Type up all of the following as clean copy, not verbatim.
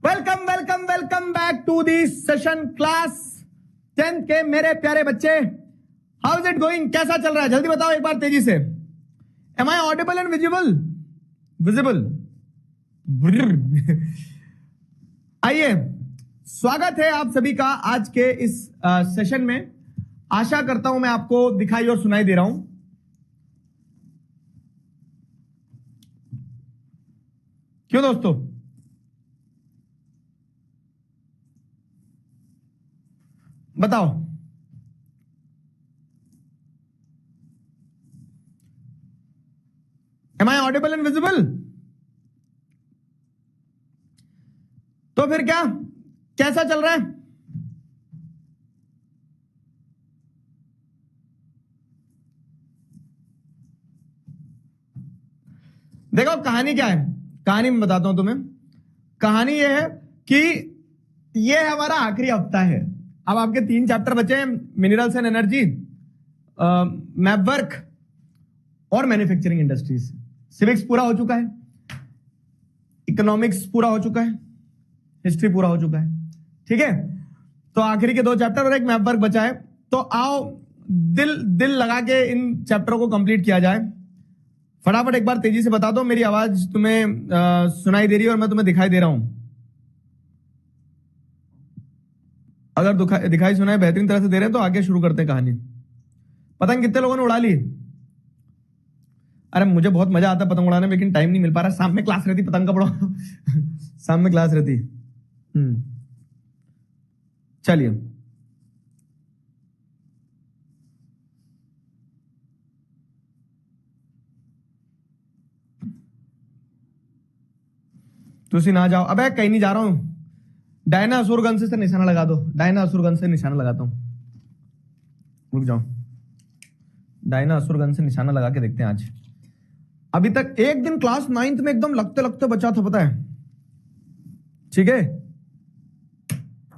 Welcome welcome welcome back to the session class 10th के मेरे प्यारे बच्चे। How is it going? कैसा चल रहा है? जल्दी बताओ एक बार तेजी से। Am I audible and visible? Visible. आइए, स्वागत है आप सभी का आज के इस सेशन में। आशा करता हूं मैं आपको दिखाई और सुनाई दे रहा हूं। क्यों दोस्तों? बताओ। Am I audible and visible? तो फिर क्या, कैसा चल रहा है? देखो कहानी क्या है, कहानी मैं बताता हूं तुम्हें। कहानी यह है कि यह हमारा आखिरी हफ्ता है। अब आपके 3 चैप्टर बचे हैं, minerals and energy, map work और मैन्युफैक्चरिंग इंडस्ट्रीज। सिविक्स पूरा हो चुका है, इकोनॉमिक्स पूरा हो चुका है, हिस्ट्री पूरा हो चुका है। ठीक है, तो आखिरी के 2 चैप्टर और एक मैप वर्क बचा है। तो आओ दिल दिल लगा के इन चैप्टरों को कंप्लीट किया जाए। फटाफट एक बार तेजी से बता दो, मेरी आवाज तुम्हें सुनाई दे रही है और मैं तुम्हें दिखाई दे रहा हूं? अगर दिखाई सुनाई बेहतरीन तरह से दे रहे हैं तो आगे शुरू करते हैं कहानी। पतंग कितने लोगों ने उड़ा ली? अरे मुझे बहुत मजा आता है पतंग उड़ाने में, लेकिन टाइम नहीं मिल पा रहा। शाम में क्लास रहती पतंग का पड़ा। शाम में क्लास रहती। चलिए, तुसी ना जाओ। अबे कहीं नहीं जा रहा हूं। डायनासोर गन से निशाना लगा दो। डायनासोर गन से निशाना लगाता हूं। रुक जाओ, डायनासोर गन से निशाना लगा के देखते हैं आज। अभी तक एक दिन क्लास 9th में एकदम लगते लगते बचा था, पता है? ठीक है,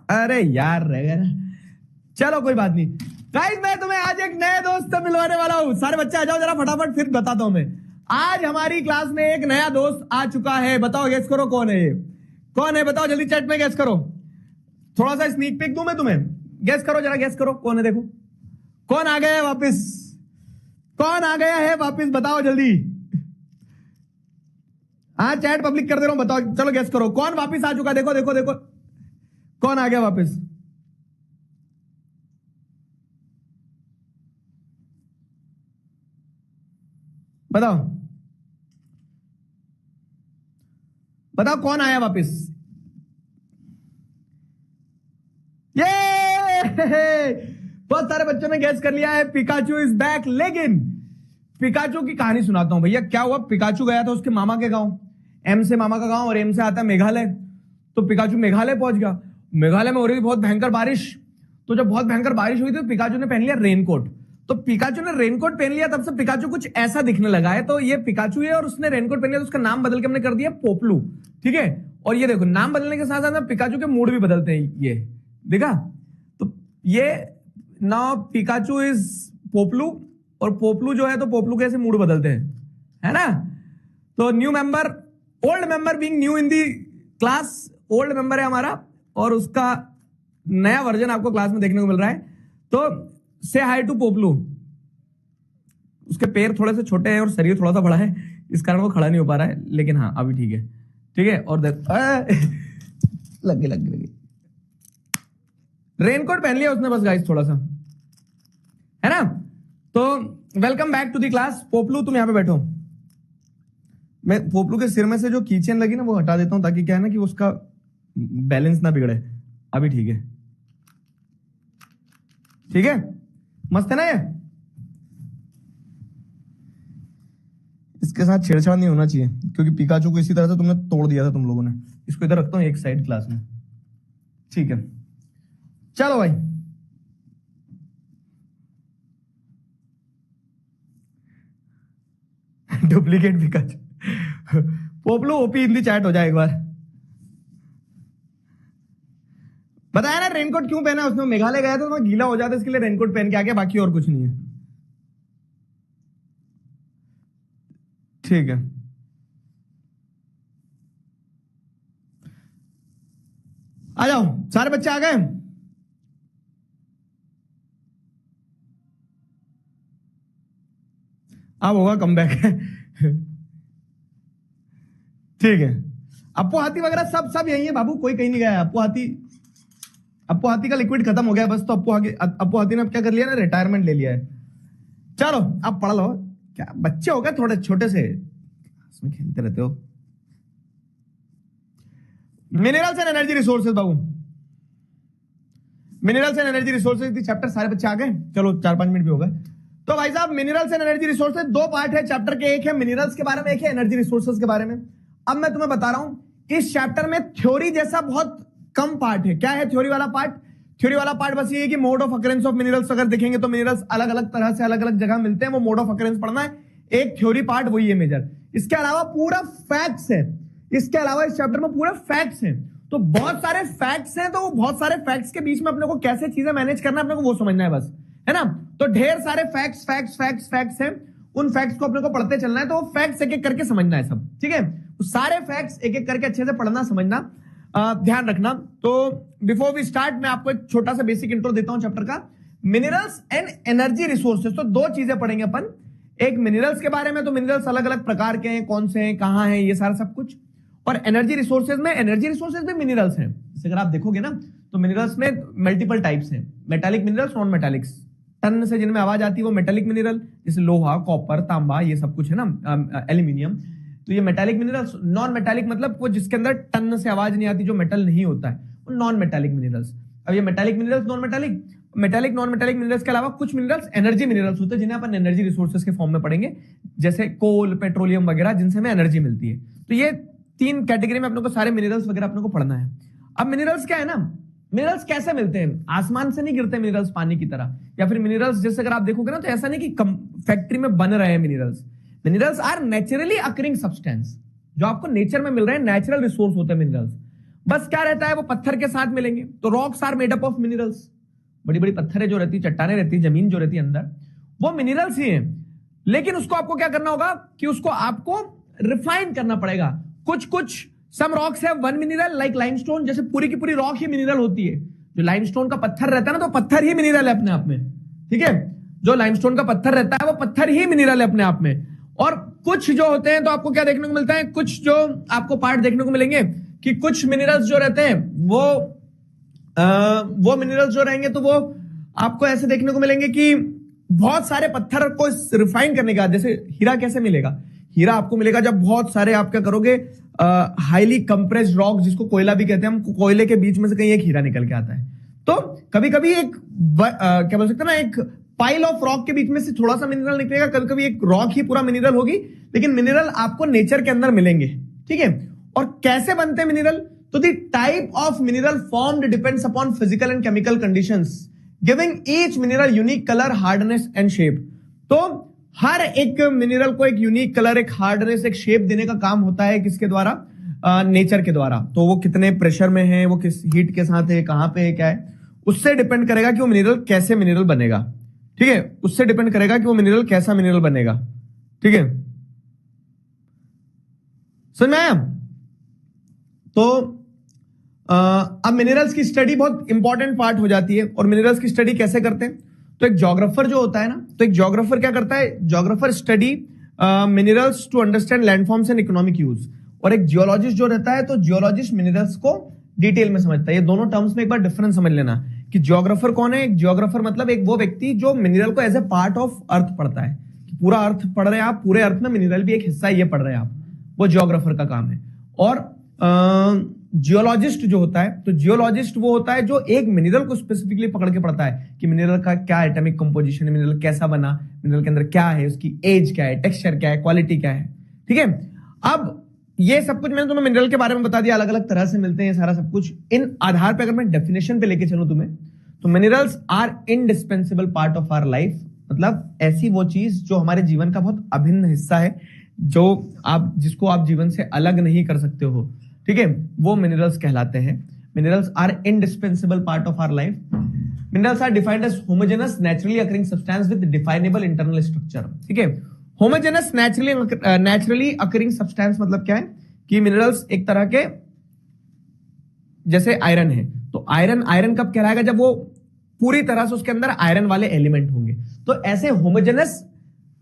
अरे यार रह गया। चलो कोई बात नहीं। गाइस मैं तुम्हें आज एक नए दोस्त से मिलवाने वाला हूं। सारे बच्चे आ जाओ जरा फटाफट, फिर बताता हूं मैं। आज हमारी क्लास में एक नया दोस्त आ चुका है। बताओ, गेस करो कौन है ये? कौन है बताओ जल्दी, चैट में गेस करो। थोड़ा सा स्नीक पिक दूं मैं तुम्हें, गेस करो जरा, गेस करो कौन है। देखो कौन आ गया है वापस, कौन आ गया है वापस, बताओ जल्दी। हाँ चैट पब्लिक कर दे रहा हूं, बताओ। चलो गेस करो कौन वापस आ चुका। देखो देखो देखो, कौन आ गया वापस? बताओ बताओ कौन आया वापस? ये बहुत सारे बच्चों ने गैस कर लिया है, पिकाचू इज बैक। लेकिन पिकाचू की कहानी सुनाता हूं भैया। क्या हुआ, पिकाचू गया था उसके मामा के गांव। एम से मामा का गांव और एम से आता है मेघालय। तो पिकाचू मेघालय पहुंच गया। मेघालय में हो रही थी बहुत भयंकर बारिश। तो जब बहुत भयंकर बारिश हुई तो पिकाचू ने पहन लिया रेनकोट। तो पिकाचू ने रेनकोट पहन लिया, तब से पिकाचू कुछ ऐसा दिखने लगा है। तो ये पिकाचू है और उसने रेनकोट पहन लिया, तो उसका नाम बदल के हमने कर दिया पोपलू। ठीक है, और ये देखो नाम बदलने के साथ साथ पिकाचू के मूड भी बदलते हैं। ये देखा? तो ये नाउ पिकाचू इज पोपलू, और पोपलू जो है तो पोपलू कैसे मूड बदलते हैं, है ना? तो new member, old member being new in the class, old member है हमारा और उसका नया वर्जन आपको क्लास में देखने को मिल रहा है। तो से हाई टू पोपलू। उसके पैर थोड़े से छोटे हैं और शरीर थोड़ा सा बड़ा है, इस कारण वो खड़ा नहीं हो पा रहा है, लेकिन हाँ अभी ठीक है। ठीक है, और देख लग गई। रेनकोट पहन लिया उसने बस गाइस, थोड़ा सा, है ना? तो welcome back to the class. Poplu तुम यहां पे बैठो। मैं पोपलू के सिर में से जो कीचेन लगी ना वो हटा देता हूं, ताकि क्या है ना कि उसका बैलेंस ना बिगड़े। अभी ठीक है, ठीक है, मस्त है ना ये? इसके साथ छेड़छाड़ नहीं होना चाहिए, क्योंकि पिकाचू को इसी तरह से तुमने तोड़ दिया था तुम लोगों ने। इसको इधर रखता हूं एक साइड क्लास में। ठीक है, चलो भाई। Duplicate Pikachu. Poplu OP Hindi chat हो जाए एक बार। बताया ना रेनकोट क्यों पहना उसने? मेघालय गया था तो गीला हो जाता, इसके लिए रेनकोट पहन के आ गया, बाकी और कुछ नहीं है। ठीक है, आ जाओ, सारे बच्चे आ गए? अब होगा कमबैक। ठीक है, अप्पू हाथी वगैरह सब सब यही है बाबू, कोई कहीं नहीं गया है। अप्पू हाथी का लिक्विड खत्म हो गया बस, तो अप्पू हाथी ने अब क्या कर लिया ना, रिटायरमेंट ले लिया है। चलो अब पढ़ लो, क्या बच्चे हो गए थोड़े छोटे से, इसमें खेलते रहते हो। Minerals and energy resources Babu, minerals and energy resources chapter, सारे बच्चे आ गए? चलो 4-5 मिनट भी हो गए। तो भाई साहब मिनरल्स एंड एनर्जी रिसोर्सेज दो पार्ट है चैप्टर के, एक है मिनरल्स के बारे में, एक है एनर्जी रिसोर्सेज के बारे में। अब मैं तुम्हें बता रहा हूं इस चैप्टर में थ्योरी जैसा बहुत कम पार्ट है। क्या है थ्योरी वाला पार्ट? थ्योरी वाला पार्ट बस ये है कि mode of occurrence of minerals अगर देखेंगे तो मिनरल्स अलग अलग तरह से अलग अलग जगह मिलते हैं, वो मोड ऑफ अकरेंस पढ़ना है, एक थ्योरी पार्ट वही है मेजर। इसके अलावा पूरा फैक्ट्स है, इसके अलावा इस चैप्टर में पूरा फैक्ट्स हैं। तो बहुत सारे फैक्ट्स हैं, तो बहुत सारे फैक्ट्स के बीच में अपने को कैसे चीजें मैनेज करना है अपने को वो समझना है बस, है ना। तो ढेर सारे फैक्ट्स फैक्ट्स फैक्ट्स फैक्ट्स हैं, उन फैक्ट्स को अपने को पढ़ते चलना है, तो फैक्ट्स एक एक करके समझना है सब, ठीक है। तो सारे फैक्ट्स एक एक करके अच्छे से पढ़ना समझना, ध्यान रखना। तो बिफोर वी स्टार्ट मैं आपको एक छोटा सा बेसिक इंट्रो देता हूं चैप्टर का। मिनरल्स एंड एनर्जी रिसोर्सेज, तो दो चीजें पढ़ेंगे अपन, एक मिनरल्स के बारे में, तो मिनरल्स अलग अलग प्रकार के हैं, कौन से हैं, कहां हैं, ये सारा सब कुछ। और एनर्जी रिसोर्सेज में, एनर्जी रिसोर्सेज में मिनरल्स हैं, जैसे अगर आप देखोगे ना तो मिनरल्स में मल्टीपल टाइप्स हैं, मेटालिक मिनरल्स, नॉन मेटालिक्स। टन से जिनमें आवाज आती है वो मेटालिक मिनरल, जैसे लोहा, कॉपर, तांबा, ये सब कुछ है ना, एल्यूमिनियम, तो ये मेटालिक मिनरल्स। नॉन मेटालिक मतलब वो जिसके अंदर टन से आवाज नहीं आती, जो मेटल नहीं होता है, वो नॉन मेटालिक मिनरल्स। अब ये metallic minerals, non metallic, metallic non metallic minerals के अलावा कुछ मिनरल्स एनर्जी मिनरल्स होते हैं, जिन्हें अपन एनर्जी रिसोर्सेज के फॉर्म में पढ़ेंगे, जैसे कोल, पेट्रोलियम वगैरह, जिनसे हमें एनर्जी मिलती है। तो ये तीन कैटेगरी में अपने को सारे मिनरल्स वगैरह अपने को पढ़ना है। अब मिनरल्स क्या है ना, मिनरल्स कैसे मिलते हैं? आसमान से नहीं गिरते मिनरल्स पानी की तरह, या फिर मिनरल्स जैसे अगर आप देखोगे ना तो ऐसा नहीं कि फैक्ट्री में बन रहे हैं minerals. Minerals are naturally occurring substance, जो आपको नेचर में मिल रहे हैं, नेचुरल रिसोर्स होते हैं मिनरल्स। बस क्या रहता है, वो पत्थर के साथ मिलेंगे। तो rocks are made up of minerals, बड़ी बड़ी पत्थरें जो रहती है, चट्टाने रहती है, जमीन जो रहती है अंदर, वो मिनरल्स ही हैं। लेकिन उसको आपको क्या करना होगा कि उसको आपको रिफाइन करना पड़ेगा। कुछ some rocks have one mineral like limestone, जैसे पूरी की पूरी रॉक ही मिनरल होती है। जो लाइमस्टोन का पत्थर रहता है ना, तो पत्थर ही मिनरल है अपने आप में, ठीक है। जो लाइमस्टोन का पत्थर रहता है वो पत्थर ही मिनरल है अपने आप में। और कुछ जो होते हैं तो आपको क्या देखने को मिलता है, कुछ जो आपको पार्ट देखने को मिलेंगे कि कुछ मिनरल्स जो रहते हैं वो मिनरल्स जो रहेंगे तो वो आपको ऐसे देखने को मिलेंगे कि बहुत सारे पत्थर को रिफाइन करने के बाद, जैसे हीरा कैसे मिलेगा, हीरा आपको मिलेगा जब बहुत सारे आप क्या करोगे, हाईली कंप्रेस्ड रॉक, जिसको कोयला भी कहते हैं हम, कोयले के बीच में से कहीं एक हीरा निकल के आता है। तो कभी कभी एक क्या बोल सकते हैं ना, एक पाइल ऑफ रॉक के बीच में से थोड़ा सा मिनरल निकलेगा, कभी कभी एक रॉक ही पूरा मिनरल होगी, लेकिन मिनरल आपको नेचर के अंदर मिलेंगे, ठीक है। और कैसे बनते हैं मिनरल? तो the type of mineral formed depends upon physical and chemical conditions, giving each mineral unique colour, hardness and shape. तो हर एक मिनरल को एक यूनिक कलर, एक हार्डनेस, एक शेप देने का काम होता है किसके द्वारा? नेचर के द्वारा। तो वो कितने प्रेशर में है, वो किस हीट के साथ है, कहां पे है, क्या है, उससे डिपेंड करेगा कि वो मिनरल कैसे मिनरल बनेगा, ठीक है। उससे डिपेंड करेगा कि वो मिनरल कैसा मिनरल बनेगा, ठीक है। समझ में आया? तो अब मिनरल्स की स्टडी बहुत इंपॉर्टेंट पार्ट हो जाती है। और मिनरल्स की स्टडी कैसे करते हैं? तो एक ज्योग्राफर जो होता है ना, तो एक ज्योग्राफर क्या करता है, geographer study minerals to understand landforms and economic use. और एक जियोलॉजिस्ट जो रहता है, तो जियोलॉजिस्ट मिनरल्स को डिटेल में समझता है। ये दोनों टर्म्स में एक बार डिफरेंस समझ लेना कि ज्योग्राफर कौन है। एक ज्योग्राफर मतलब एक वो व्यक्ति जो मिनरल को as a part of earth पढ़ता है, पूरा अर्थ पढ़ रहे हैं आप, पूरे अर्थ में मिनरल भी एक हिस्सा है, ये पढ़ रहे हैं आप, वो ज्योग्राफर का काम है। और जियोलॉजिस्ट जो होता है, तो जियोलॉजिस्ट वो होता है जो एक मिनरल को स्पेसिफिकली पकड़ के पढ़ता है कि मिनरल का क्या एटॉमिक कंपोजिशन है, मिनरल कैसा बना, मिनरल के अंदर क्या है, उसकी एज क्या है, टेक्सचर क्या है, क्वालिटी क्या है, ठीक है। अब ये सब कुछ मैंने तुम्हें मिनरल के बारे में बता दिया, अलग अलग तरह से मिलते हैं सारा सब कुछ। इन आधार पर अगर मैं डेफिनेशन पे लेके चलूं तुम्हें, तो minerals are indispensable part of our life, मतलब ऐसी वो चीज जो हमारे जीवन का बहुत अभिन्न हिस्सा है, जिसको आप जीवन से अलग नहीं कर सकते हो, ठीक है, वो मिनरल्स कहलाते हैं। Minerals are indispensable part of our life. Minerals are defined as homogeneous naturally occurring substance with definable internal structure, ठीक है। होमोजेनस नेचुरली अकरिंग सब्सटेंस मतलब क्या है कि मिनरल्स एक तरह के जैसे आयरन है, तो आयरन आयरन कब कहलाएगा? जब वो पूरी तरह से उसके अंदर आयरन वाले एलिमेंट होंगे। तो ऐसे होमोजेनस,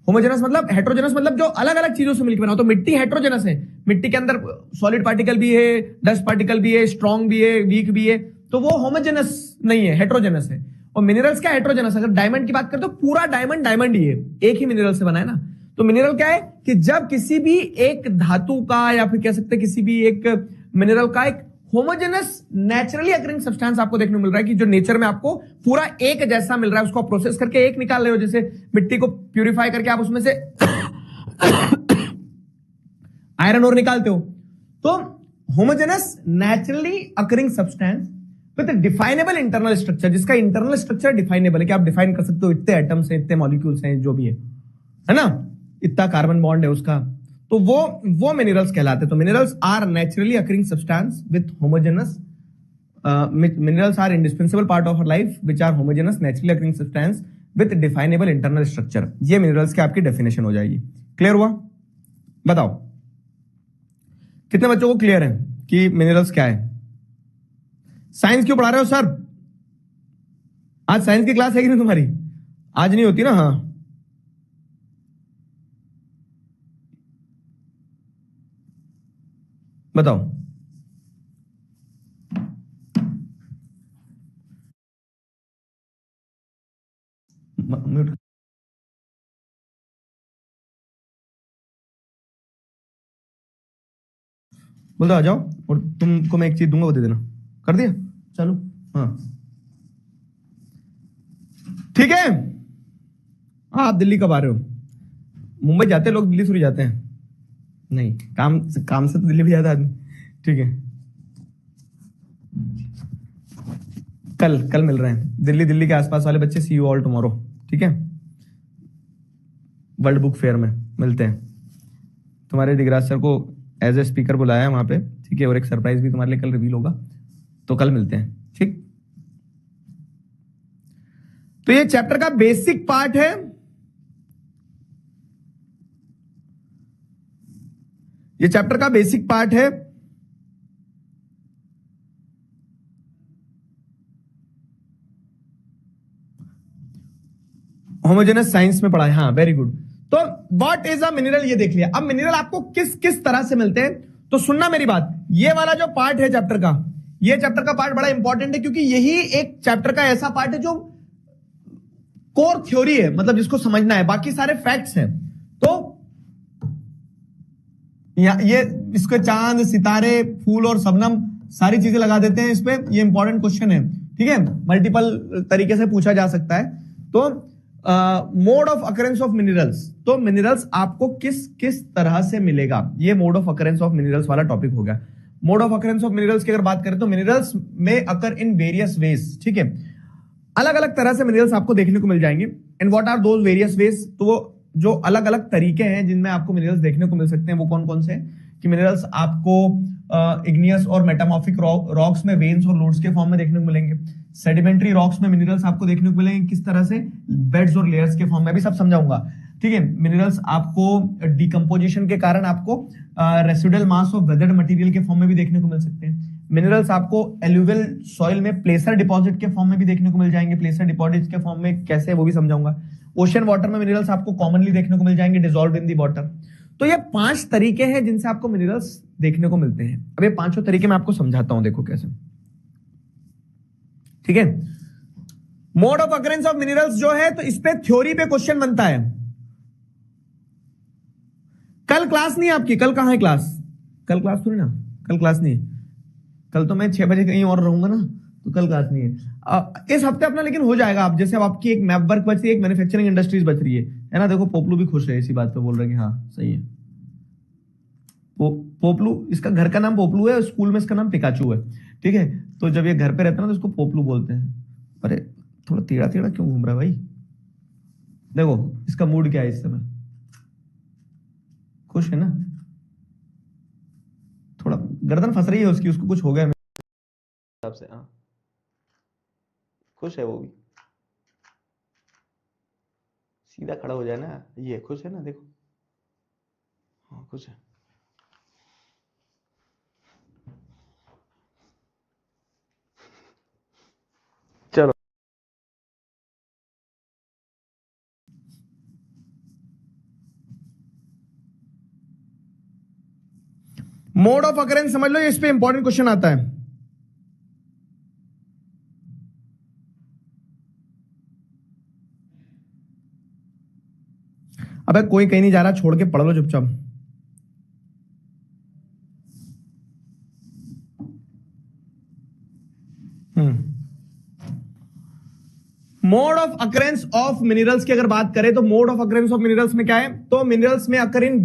होमोजेनस मतलब हेट्रोजेनस मतलब जो अलग अलग चीजों से मिलकर बना। तो मिट्टी हेट्रोजेनस है, मिट्टी के अंदर सॉलिड पार्टिकल भी है, डस्ट पार्टिकल भी है, स्ट्रॉन्ग भी है, वीक भी है, तो वो होमोजेनस नहीं है, हेट्रोजेनस है। और मिनरल्स क्या हेट्रोजेनस? अगर डायमंड की बात करें तो पूरा डायमंड डायमंड ही है, एक ही मिनरल से बना है ना। तो मिनरल क्या है कि जब किसी भी एक धातु का या फिर कह सकते हैं किसी भी एक मिनरल का एक होमोजेनस नेचुरली अकरिंग सब्सटेंस आपको देखने को मिल रहा है कि जो नेचर में आपको पूरा एक जैसा मिल रहा है, उसको प्रोसेस करके एक निकाल रहे हो। जैसे मिट्टी को प्यूरिफाई करके आप उसमें से आयरन और निकालते हो। तो homogeneous naturally occurring substance with definable internal structure, जिसका इंटरनल स्ट्रक्चर डिफाइनेबल है कि आप डिफाइन कर सकते हो इतने एटम्स हैं, इतने मॉलिक्यूल्स हैं, जो भी है ना, इतना कार्बन बॉन्ड है उसका, तो वो मिनरल्स कहलाते हैं। तो minerals are naturally occurring substance with homogeneous, minerals are indispensable part of our life which are homogeneous naturally occurring substance with definable internal structure. ये मिनरल्स की आपकी डेफिनेशन हो जाएगी। क्लियर हुआ? बताओ कितने बच्चों को क्लियर है कि मिनरल्स क्या है? साइंस क्यों पढ़ा रहे हो सर? आज साइंस की क्लास है कि नहीं तुम्हारी? आज नहीं होती ना? हाँ, बताओ। म्यूट बोल दो, आ जाओ, और तुमको मैं एक चीज दूंगा, वो दे देना। कर दिया चालू? हाँ, ठीक है। आप दिल्ली कब आ रहे हो? मुंबई जाते हैं लोग, दिल्ली थोड़ी जाते हैं। नहीं, काम से तो दिल्ली भी जाता आदमी। ठीक है, कल कल मिल रहे हैं दिल्ली दिल्ली के आसपास वाले बच्चे। सी यू ऑल टुमारो, ठीक है? वर्ल्ड बुक फेयर में मिलते हैं। तुम्हारे दिगराज सर को एज ए स्पीकर बुलाया है वहां पे, ठीक है? और एक सरप्राइज भी तुम्हारे लिए कल रिवील होगा, तो कल मिलते हैं, ठीक? तो ये चैप्टर का बेसिक पार्ट है। ये चैप्टर का बेसिक पार्ट है। होमोजेनस साइंस में पढ़ा है, हाँ, वेरी गुड। तो व्हाट इज अ मिनरल, ये देख लिया। अब मिनरल आपको किस किस तरह से मिलते हैं, तो सुनना मेरी बात। ये वाला जो पार्ट है चैप्टर का, ये चैप्टर का पार्ट बड़ा इंपॉर्टेंट है, क्योंकि यही एक चैप्टर का ऐसा पार्ट है जो कोर थ्योरी है, मतलब जिसको समझना है, बाकी सारे फैक्ट्स हैं। तो ये इसके चांद, सितारे, फूल और शबनम सारी चीजें लगा देते हैं इस पे। ये इंपॉर्टेंट क्वेश्चन है, ठीक है? मल्टीपल तरीके से पूछा जा सकता है। तो mode of occurrence of minerals, तो मिनरल्स आपको किस किस तरह से मिलेगा, ये mode of occurrence of minerals वाला टॉपिक हो गया। Mode of occurrence of minerals की अगर बात करें तो मिनरल्स में अकर इन वेरियस वेज, ठीक है? अलग अलग तरह से मिनरल्स आपको देखने को मिल जाएंगे। And what are those various ways, तो वो जो अलग अलग तरीके हैं जिनमें आपको मिनरल्स देखने को मिल सकते हैं, वो कौन कौन से हैं? कि मिनरल्स आपको इग्नियस और मेटामॉर्फिक रॉक्स में वेन्स और लोड्स के फॉर्म में देखने को मिलेंगे। सेडिमेंट्री रॉक्स में मिनरल्स आपको देखने को मिलेंगे किस तरह से, बेड्स और लेयर्स के फॉर्म में, भी सब समझाऊंगा, ठीक है? मिनरल्स आपको डिकम्पोजिशन के कारण आपको residual mass of weathered material के फॉर्म में भी देखने को मिल सकते हैं। मिनरल्स आपको एलुवियल सॉइल में प्लेसर डिपॉजिट के फॉर्म में भी देखने को मिल जाएंगे। प्लेसर डिपॉजिट के फॉर्म में कैसे, वो भी समझाऊंगा। ओशन वाटर में मिनरल्स आपको कॉमनली देखने को मिल जाएंगे, डिसॉल्व्ड इन दी वाटर। तो ये 5 तरीके हैं जिनसे आपको मिनरल्स देखने को मिलते हैं। अब ये 5 तरीके मैं आपको समझाता हूं, देखो कैसे, ठीक है? Mode of occurrence of minerals जो है, तो इस पे थ्योरी पे क्वेश्चन बनता है। कल क्लास नहीं है आपकी, कल कहां है क्लास? कल क्लास थोड़ी ना, कल क्लास नहीं है। कल तो मैं 6 बजे कहीं और रहूंगा ना, तो कल क्लास नहीं है। इस हफ्ते अपना लेकिन हो जाएगा। आप जैसे अब आपकी एक मैप वर्क बच रही है, एक मैन्युफैक्चरिंग इंडस्ट्रीज बच रही है ना? देखो पोपलू भी खुश है इसी बात पे, बोल रहे कि हाँ सही है। पोपलू, इसका घर का नाम पोपलू है, स्कूल में इसका नाम पिकाचू है, ठीक है? तो जब ये घर पे रहता है ना तो इसको पोपलू बोलते हैं। अरे थोड़ा टेढ़ा टेढ़ा क्यों घूम रहा है भाई? देखो इसका मूड क्या है इस समय, खुश है ना? थोड़ा गर्दन फंस रही है उसकी, उसको कुछ हो गया मेरे हिसाब से। हाँ, खुश है वो भी, सीधा खड़ा हो जाए ना। ये खुश है ना, देखो, हाँ खुश है। मोड ऑफ अकरेंस समझ लो, इस पे इंपॉर्टेंट क्वेश्चन आता है। अबे कोई कहीं नहीं जा रहा, छोड़ के पढ़ लो चुपचाप। Mode of occurrence of minerals की अगर बात करें तो mode of occurrence of minerals में क्या है, तो मिनरल्स में occur in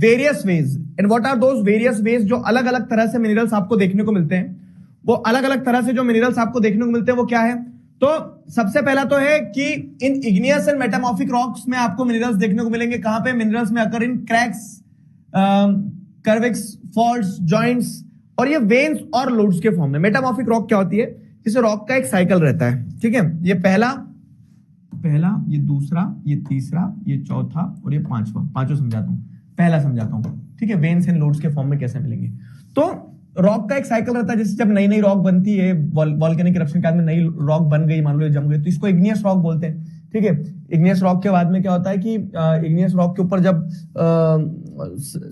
various ways. And what are those various ways? जो अलग अलग तरह से मिनरल्स आपको देखने को मिलते हैं, वो अलग अलग तरह से जो मिनरल्स आपको देखने को मिलते हैं वो क्या है? तो सबसे पहला तो है कि इन इग्नियस एंड मेटामॉर्फिक रॉक्स में आपको मिनरल्स देखने को मिलेंगे। कहां पे? मिनरल्स में अकर इन क्रैक्स, कर्विक्स, फॉल्ट्स, जॉइंट्स, और ये वेन्स और लोड्स के फॉर्म में। मेटामॉर्फिक रॉक क्या होती है? इसे रॉक का एक साइकिल रहता है, ठीक है। ये पहला, ये दूसरा, ये तीसरा, ये चौथा और ये पांचवा। पांचों समझाता हूं, पहला समझाता हूं, ठीक है। वेन्स एंड लोड्स के फॉर्म में कैसे मिलेंगे? तो रॉक का एक साइकिल रहता है। जैसे जब नई नई रॉक बनती है, वॉल्केनिक इरप्शन के बाद में नई रॉक बन गई, मान लो ये जम गई, तो इसको इग्नियस रॉक बोलते हैं, ठीक है। इग्नियस रॉक के बाद में क्या होता है कि इग्नियस रॉक के ऊपर जब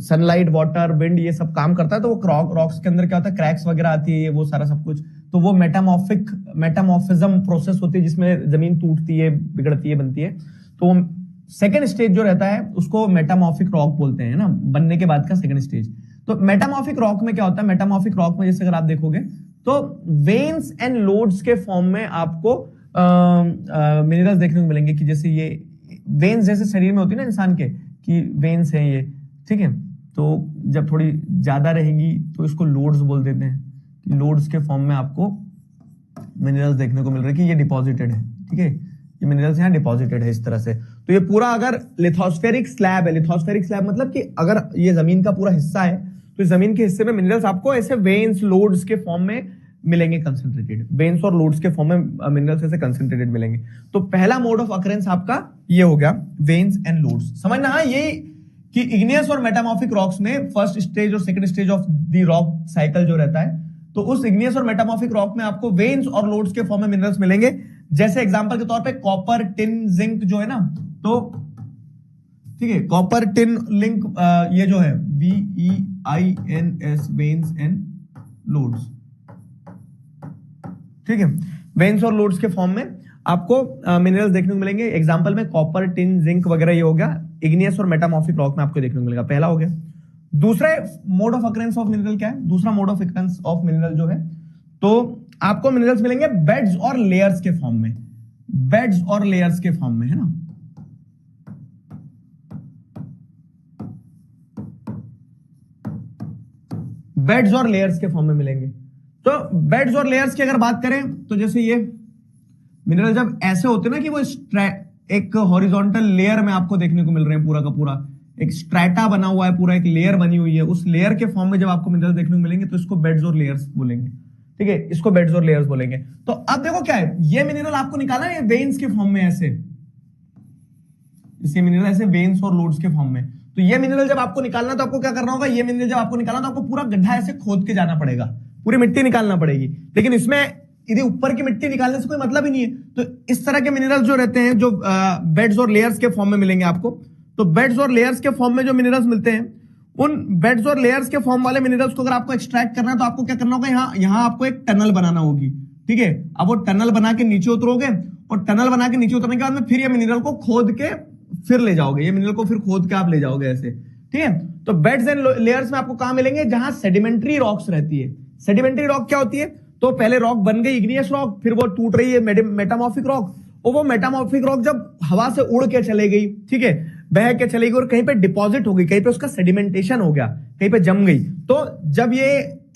सनलाइट, वाटर, विंड, ये सब काम करता है, तो वो रॉक्स के अंदर क्या होता है, क्रैक्स वगैरह आती है, वो सारा सब कुछ। तो वो मेटामॉर्फिज्म प्रोसेस होती है, जिसमें जमीन टूटती है, बिगड़ती है, बनती है। तो सेकेंड स्टेज जो रहता है उसको मेटामॉर्फिक रॉक बोलते हैं ना, बनने के बाद का सेकेंड स्टेज। तो मेटामॉर्फिक रॉक में क्या होता है? मेटामॉर्फिक रॉक में जैसे अगर आप देखोगे तो वेन्स एंड लोड्स के फॉर्म में आपको मिनरल्स देखने को मिलेंगे। कि जैसे ये वेन्स जैसे शरीर में होती है ना इंसान के, कि वेन्स हैं ये, ठीक है। तो जब थोड़ी ज्यादा रहेंगी तो इसको लोड्स बोल देते हैं। लोड्स के फॉर्म में आपको मिनरल्स देखने को मिल रहे हैं कि ये डिपॉजिटेड है, ठीक है। ये मिनरल्स यहाँ डिपॉजिटेड है इस तरह से। तो ये पूरा अगर लिथोस्फेरिक स्लैब है, लिथोस्फेरिक स्लैब मतलब कि अगर ये जमीन का पूरा हिस्सा है, तो इस जमीन के हिस्से में मिनरल्स आपको ऐसे वेन्स, लोड्स के फॉर्म में मिलेंगे, कंसंट्रेटेड। वेन्स और लोड्स के फॉर्म में मिनरल्स ऐसे कंसंट्रेटेड मिलेंगे। तो पहला मोड ऑफ अकरेंस आपका ये हो गया, वेन्स एंड लोड्स। समझना हाँ, ये कि इग्नियस और मेटामॉर्फिक रॉक्स में फर्स्ट स्टेज और second stage of the rock cycle जो रहता है, तो उस इग्नियस और मेटामॉर्फिक रॉक में आपको वेन्स और लोड्स के फॉर्म में मिनरल्स मिलेंगे। जैसे एग्जांपल के तौर पे कॉपर, टिन, जिंक जो है ना, तो ठीक है, कॉपर, टिन, लिंक, ये जो है VEINS, वेन्स एंड लोड्स, ठीक है। वेन्स और लोड्स के फॉर्म में आपको मिनरल्स देखने को मिलेंगे। एग्जांपल में कॉपर, टिन, जिंक वगैरह ये हो गया। इग्नियस और मेटामॉर्फिक रॉक में आपको देखने को मिलेगा। पहला हो गया। दूसरा mode of occurrence of mineral क्या है? दूसरा mode of occurrence of mineral जो है, तो आपको मिनरल्स मिलेंगे बेड्स और लेयर्स के फॉर्म में। बेड्स और लेयर्स के फॉर्म में, है ना। बेड्स और लेयर्स के फॉर्म में मिलेंगे। तो बेड्स और लेयर्स की अगर बात करें तो जैसे ये मिनरल जब ऐसे होते हैं ना कि वो एक हॉरिजॉन्टल लेयर में आपको देखने को मिल रहे हैं, पूरा का पूरा एक स्ट्रैटा बना हुआ है, पूरा एक लेयर बनी हुई है। उस लेयर के फॉर्म में जब आपको मिनरल देखने को मिलेंगे तो इसको बेड्स और लेयर्स बोलेंगे, ठीक है। इसको बेड्स और लेयर्स बोलेंगे। तो अब देखो क्या है, ये मिनरल आपको निकालना है वेन्स के फॉर्म में, ऐसे इसे मिनरल ऐसे वेन्स और लोड्स के फॉर्म में। तो ये मिनरल जब आपको निकालना तो आपको क्या करना होगा? ये मिनरल जब आपको निकालना तो आपको पूरा गड्ढा ऐसे खोद के जाना पड़ेगा, पूरी मिट्टी निकालना पड़ेगी। लेकिन इसमें इधर ऊपर की मिट्टी निकालने से कोई मतलब ही नहीं है। तो इस तरह के मिनरल्स जो रहते हैं, जो बेड्स और लेयर्स के फॉर्म में मिलेंगे आपको। तो बेड्स और लेयर्स के फॉर्म में जो मिनरल्स मिलते हैं, उन बेड्स और लेयर्स के फॉर्म वाले मिनरल्स को अगर आपको एक्सट्रैक्ट करना है तो आपको क्या करना होगा? यहां आपको एक टनल बनाना होगी, ठीक है। अब वो टनल बना के नीचे उतरोगे, और टनल बना के नीचे उतरने के बाद में फिर ये मिनरल को खोद के फिर ले जाओगे। ये मिनरल को फिर खोद के आप ले जाओगे ऐसे, ठीक है। तो बेड्स एंड लेयर्स में आपको कहां मिलेंगे? जहां सेडिमेंट्री रॉक्स रहती है। सेडिमेंट्री रॉक क्या होती है? तो पहले रॉक बन गई इग्नियस रॉक, फिर वो टूट रही है मेटामॉर्फिक रॉक, और वो मेटामॉर्फिक रॉक जब हवा से उड़ के चले गई, ठीक है, बह के चली गई और कहीं पे डिपॉजिट हो गई, कहीं पे उसका सेडिमेंटेशन हो गया, कहीं पे जम गई। तो जब ये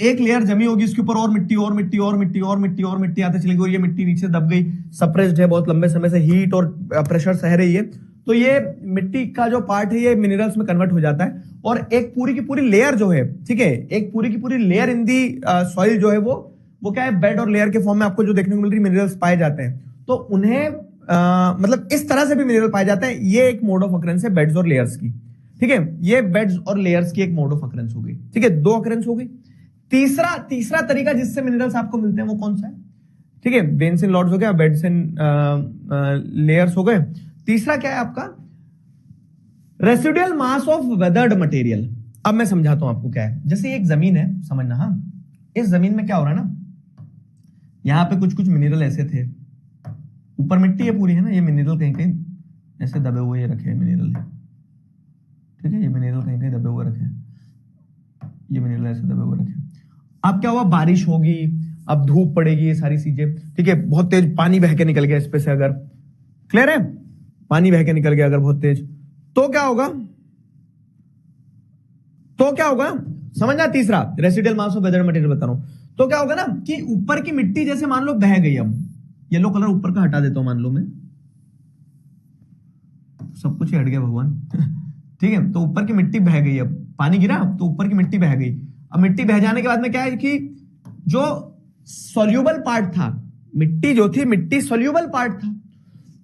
एक लेयर जमी होगी, इसके ऊपर और मिट्टी और मिट्टी और मिट्टी और मिट्टी और मिट्टी आते चली गई, और ये मिट्टी नीचे दब गई, सप्रेस्ड है, बहुत लंबे समय से हीट और प्रेशर सह रही है, तो ये मिट्टी का जो पार्ट है ये मिनरल्स में कन्वर्ट हो जाता है, और एक पूरी की पूरी लेयर जो है, ठीक है, एक पूरी की पूरी लेयर इन दी सॉइल जो है वो क्या है? बेड और लेयर के फॉर्म में आपको जो देखने को मिल रही मिनरल्स पाए जाते हैं। तो उन्हें मतलब इस तरह से भी मिनरल पाए जाते हैं। ये एक मोड ऑफ अकरेंस है बेड्स और लेयर्स की, ठीक है। ये बेड्स और लेयर्स की एक मोड ऑफ अकरेंस हो गई, ठीक है। दो अकरेंस हो गई। तीसरा तरीका जिससे मिनरल्स आपको मिलते हैं वो कौन सा है? ठीक है, वेन्स एंड लॉर्ड्स हो गया, बेड्स एंड लेयर्स हो गए। तीसरा क्या है आपका? Residual mass of weathered material. अब मैं समझाता हूं आपको क्या है। जैसे ये एक जमीन है, समझना, हाँ, इस जमीन में क्या हो रहा है ना, यहां पे कुछ कुछ मिनरल ऐसे थे, ऊपर मिट्टी है पूरी, है ना, ये मिनरल कहीं कहीं ऐसे दबे हुए ये रखे हैं मिनरल, ठीक है, ये मिनरल कहीं कहीं दबे हुए रखे हैं, ये मिनरल ऐसे दबे हुए रखे। अब क्या हुआ, बारिश होगी, अब धूप पड़ेगी, ये सारी चीजें, ठीक है, बहुत तेज पानी बह के निकल गया इस पे से, अगर क्लियर है, पानी बह के निकल गया अगर बहुत तेज, तो क्या होगा, तो क्या होगा, समझना। तीसरा residual mass of weather material बता रहा हूं, तो क्या होगा ना कि ऊपर की मिट्टी जैसे मान लो बह गई, अब येलो कलर ऊपर का हटा देता हूं, मान लो मैं, सब कुछ हट गया भगवान ठीक है, तो ऊपर की मिट्टी बह गई, अब पानी गिरा तो ऊपर की मिट्टी बह गई। अब मिट्टी बह जाने के बाद में क्या है कि जो सॉल्यूबल पार्ट था, मिट्टी जो थी, मिट्टी सॉल्यूबल पार्ट था,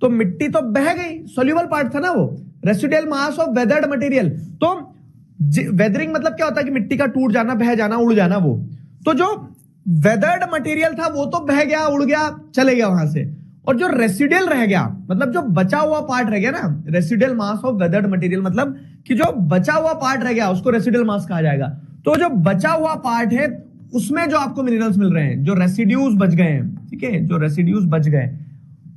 तो मिट्टी तो बह गई, सॉल्यूबल पार्ट था ना वो, residual mass of weathered material. तो वेदरिंग मतलब क्या होता है कि मिट्टी का टूट जाना, बह जाना, उड़ जाना, वो तो जो वेदर्ड मटेरियल था वो तो बह गया, उड़ गया, चले गया वहां से, और जो रेसिडुअल रह गया, मतलब जो बचा हुआ पार्ट रह गया ना, residual mass of weathered material मतलब कि जो बचा हुआ पार्ट रह गया उसको रेसिडुअल मास कहा जाएगा। तो जो बचा हुआ पार्ट है उसमें जो आपको मिनरल्स मिल रहे हैं, जो रेसिड्यूज बच गए हैं, ठीक है, जो रेसिड्यूज बच गए,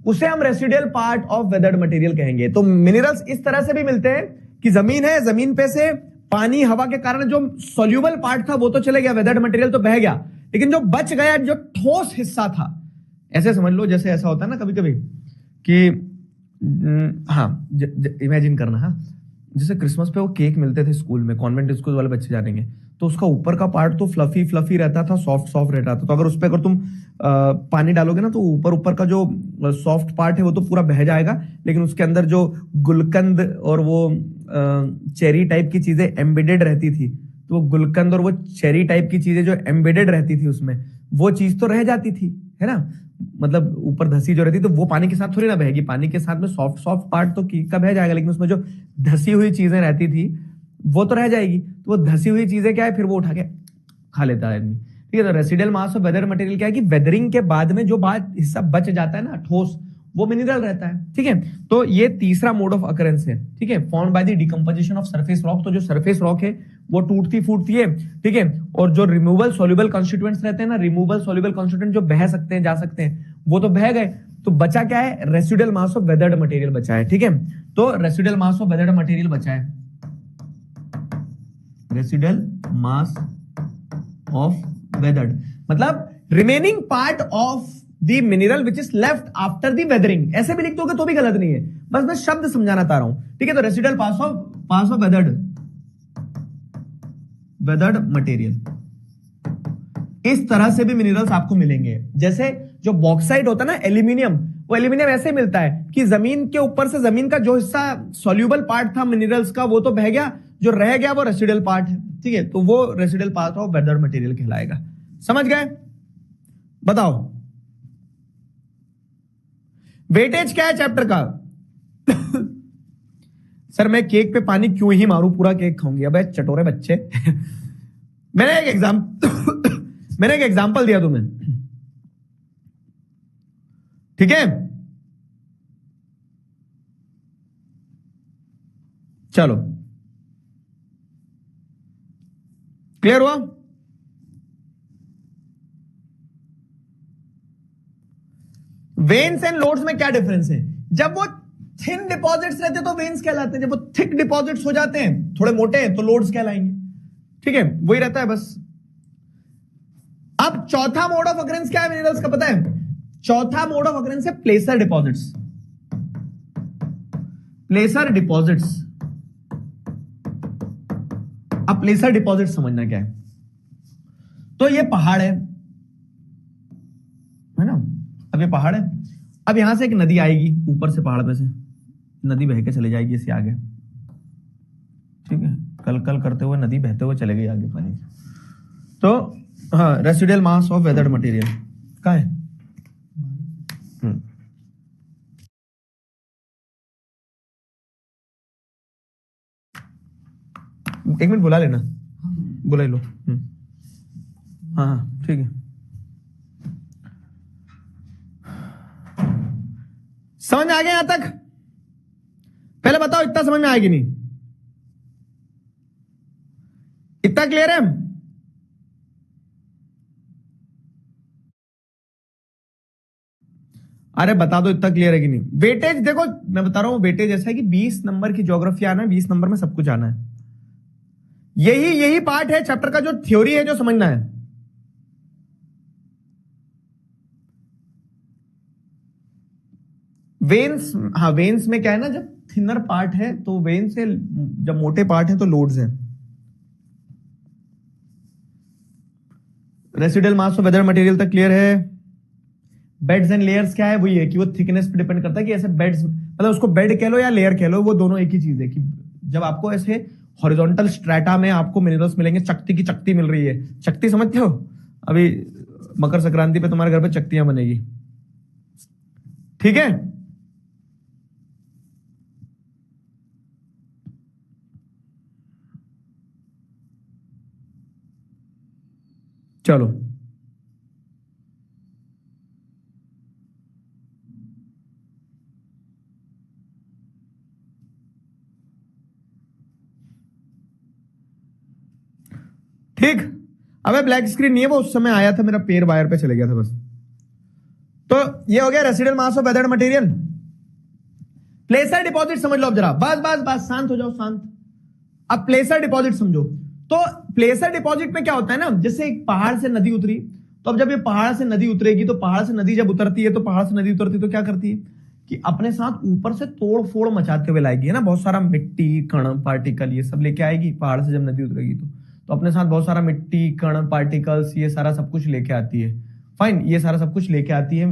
उसे हम residual part of weathered material कहेंगे। तो मिनरल्स इस तरह से भी मिलते हैं कि जमीन है, जमीन पे से पानी हवा के कारण जो सॉल्यूबल पार्ट था वो तो चले गया, वेदर्ड मटेरियल तो बह गया, लेकिन जो बच गया, जो ठोस हिस्सा था, ऐसे समझ लो जैसे ऐसा होता है ना कभी कभी कि हाँ, इमेजिन करना, हाँ, जैसे क्रिसमस पे वो केक मिलते थे स्कूल में, कॉन्वेंट स्कूल वाले बच्चे जानेंगे, तो उसका ऊपर का पार्ट तो फ्लफी फ्लफी रहता था, सॉफ्ट सॉफ्ट रहता था, तो अगर उस पर अगर तुम पानी डालोगे ना तो ऊपर ऊपर का जो सॉफ्ट पार्ट है वो तो पूरा बह जाएगा, लेकिन उसके अंदर जो गुलकंद और वो चेरी टाइप की चीजें एम्बेडेड रहती थी, तो वो गुलकंद और वो चेरी टाइप की चीजें जो एम्बेडेड रहती थी उसमें, वो चीज तो रह जाती थी, है ना, मतलब ऊपर धसी जो रहती, तो वो पानी के साथ थोड़ी ना बहेगी, पानी के साथ में सॉफ्ट सॉफ्ट पार्ट तो केक का बह जाएगा, लेकिन उसमें जो धसी हुई चीजें रहती थी वो तो रह जाएगी। तो वो धसी हुई चीजें क्या है, फिर वो उठा के खा लेता है आदमी, ठीक है। तो residual mass of weather material क्या है कि वेदरिंग के बाद में जो बाद हिस्सा बच जाता है ना ठोस, वो मिनरल रहता है, ठीक है। तो ये तीसरा मोड ऑफ अकरेंस है, ठीक है, formed by the decomposition of surface rock. तो जो सरफेस रॉक है वो टूटती फूटती है, ठीक है, और जो रिमूवल सॉल्युबल कॉन्स्टिट्यूएंट्स रहते हैं ना, रिमूवल सॉल्युबल कॉन्स्टिट्यूएंट जो बह सकते हैं, जा सकते हैं, वो तो बह गए, तो बचा क्या है, residual mass of weathered material बचा है, ठीक है। तो residual mass of weathered material बचा है, रेसिडुअल मास ऑफ वेदर्ड मतलब remaining part of the mineral which is left after the weathering. ऐसे भी लिख दोगे तो भी गलत नहीं है, बस मैं शब्द समझाना चाह रहा हूं, ठीक है। तो residual pass of weathered material, इस तरह से भी मिनरल्स आपको मिलेंगे। जैसे जो बॉक्साइट होता है ना, एल्यूमिनियम, वो एल्यूमिनियम ऐसे मिलता है कि जमीन के ऊपर से जमीन का जो हिस्सा सॉल्यूबल पार्ट था मिनरल्स का वो तो बह गया, जो रह गया वो रेसिडुअल पार्ट है, ठीक है, तो वो residual part of weathered material कहलाएगा। समझ गए? बताओ वेटेज क्या है चैप्टर का सर मैं केक पे पानी क्यों ही मारूं, पूरा केक खाऊंगी। अबे चटोरे बच्चे मैंने एक एग्जांपल दिया तुम्हें, ठीक है। चलो क्लियर हुआ? वेन्स एंड लोड्स में क्या डिफरेंस है? जब वो थिन डिपॉजिट्स रहते हैं तो वेन्स कहलाते हैं, जब वो थिक डिपॉजिट्स हो जाते हैं, थोड़े मोटे हैं, तो लोड्स कहलाएंगे, ठीक है, वही रहता है बस। अब चौथा मोड ऑफ अकरेंस क्या है मिनरल्स का, पता है? चौथा मोड ऑफ अकरेंस है प्लेसर डिपॉजिट्स। प्लेसर डिपॉजिट्स, अब प्लेसर डिपॉजिट समझना क्या है। तो ये पहाड़ है ना, अब ये पहाड़ है, अब यहां से एक नदी आएगी ऊपर से, पहाड़ पे से नदी बह के चले जाएगी इससे आगे, ठीक है, कल कल करते हुए नदी बहते हुए चले गई आगे पानी। तो हाँ, residual mass of weathered material कहाँ है? एक मिनट बुला लेना, बुला लो। हाँ हाँ ठीक है। समझ में आ गया यहां तक? पहले बताओ इतना समझ में आएगी नहीं? इतना क्लियर है? अरे बता दो इतना क्लियर है कि नहीं। वेटेज देखो, मैं बता रहा हूं, वेटेज ऐसा है कि 20 नंबर की ज्योग्राफी आना है, 20 नंबर में सब कुछ आना है। यही यही पार्ट है चैप्टर का, जो थ्योरी है जो समझना है। वेन्स, हाँ वेन्स में क्या है ना, जब थिनर पार्ट है तो वेन से, जब मोटे पार्ट है तो लोड्स हैं। Residual mass of weather material तक क्लियर है? बेड्स एंड लेयर्स क्या है? वही है कि वो थिकनेस पे डिपेंड करता है, कि ऐसे बेड्स मतलब उसको बेड कह लो या लेयर कह लो, वो दोनों एक ही चीज है। कि जब आपको ऐसे हॉरिजॉन्टल स्ट्रेटा में आपको मिनरल्स मिलेंगे, चकती की चकती मिल रही है, चकती समझते हो? अभी मकर संक्रांति पे तुम्हारे घर पे चकतियां बनेगी, ठीक है? चलो ठीक। अबे ब्लैक स्क्रीन नहीं है, वो उस समय आया था, मेरा पैर वायर पे चले गया था बस। तो ये हो गया residual mass of weather material. Placer deposit समझ लो अब जरा, बस बस बस शांत हो जाओ, शांत। अब प्लेसर डिपॉजिट समझो। तो प्लेसर डिपॉजिट में क्या होता है ना, जैसे एक पहाड़ से नदी उतरी, तो अब जब ये पहाड़ से नदी उतरेगी, तो पहाड़ से नदी जब उतरती है, तो पहाड़ से नदी उतरती है तो क्या करती है कि अपने साथ ऊपर से तोड़ फोड़ मचाते हुए लाएगी, है ना, बहुत सारा मिट्टी कण पार्टिकल ये सब लेके आएगी पहाड़ से जब नदी उतरेगी तो अपने साथ बहुत सारा मिट्टी कण पार्टिकल्स ये सारा सब कुछ लेके आती है। फाइन, ये सारा सब कुछ लेके आती है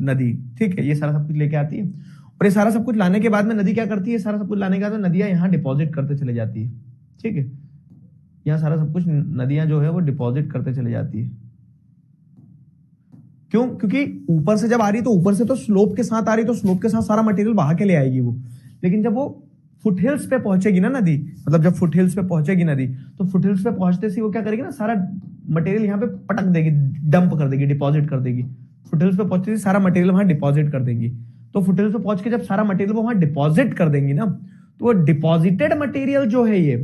नदी, ठीक है, ये सारा सब कुछ लेके आती है। और ये सारा सब कुछ लाने के बाद में नदी क्या करती है, सारा सब कुछ लाने के बाद में नदियां यहाँ डिपॉजिट करते चले जाती है, ठीक है। यहाँ सारा सब कुछ नदियां जो है वो डिपॉजिट करते चले जाती है। क्यों? क्योंकि ऊपर से जब आ रही तो ऊपर से तो स्लोप के साथ आ रही, तो स्लोप के साथ सारा मटेरियल बहा के ले आएगी वो। लेकिन जब वो फुटहिल्स पे पहुंचेगी ना नदी, मतलब जब फुटहिल्स पे पहुंचेगी नदी, तो फुटहिल्स पे पहुंचते से वो क्या करेगी ना, सारा मटेरियल यहाँ पे पटक देगी, डंप कर देगी, डिपॉजिट कर देगी। फुटहिल्स पे पहुंचते से सारा मटेरियल वहां डिपॉजिट कर देंगी। तो फुटहिल्स पे पहुंच के जब सारा मटेरियल वो वहां डिपॉजिट कर देंगी ना, तो वो डिपॉजिटेड मटेरियल जो है, ये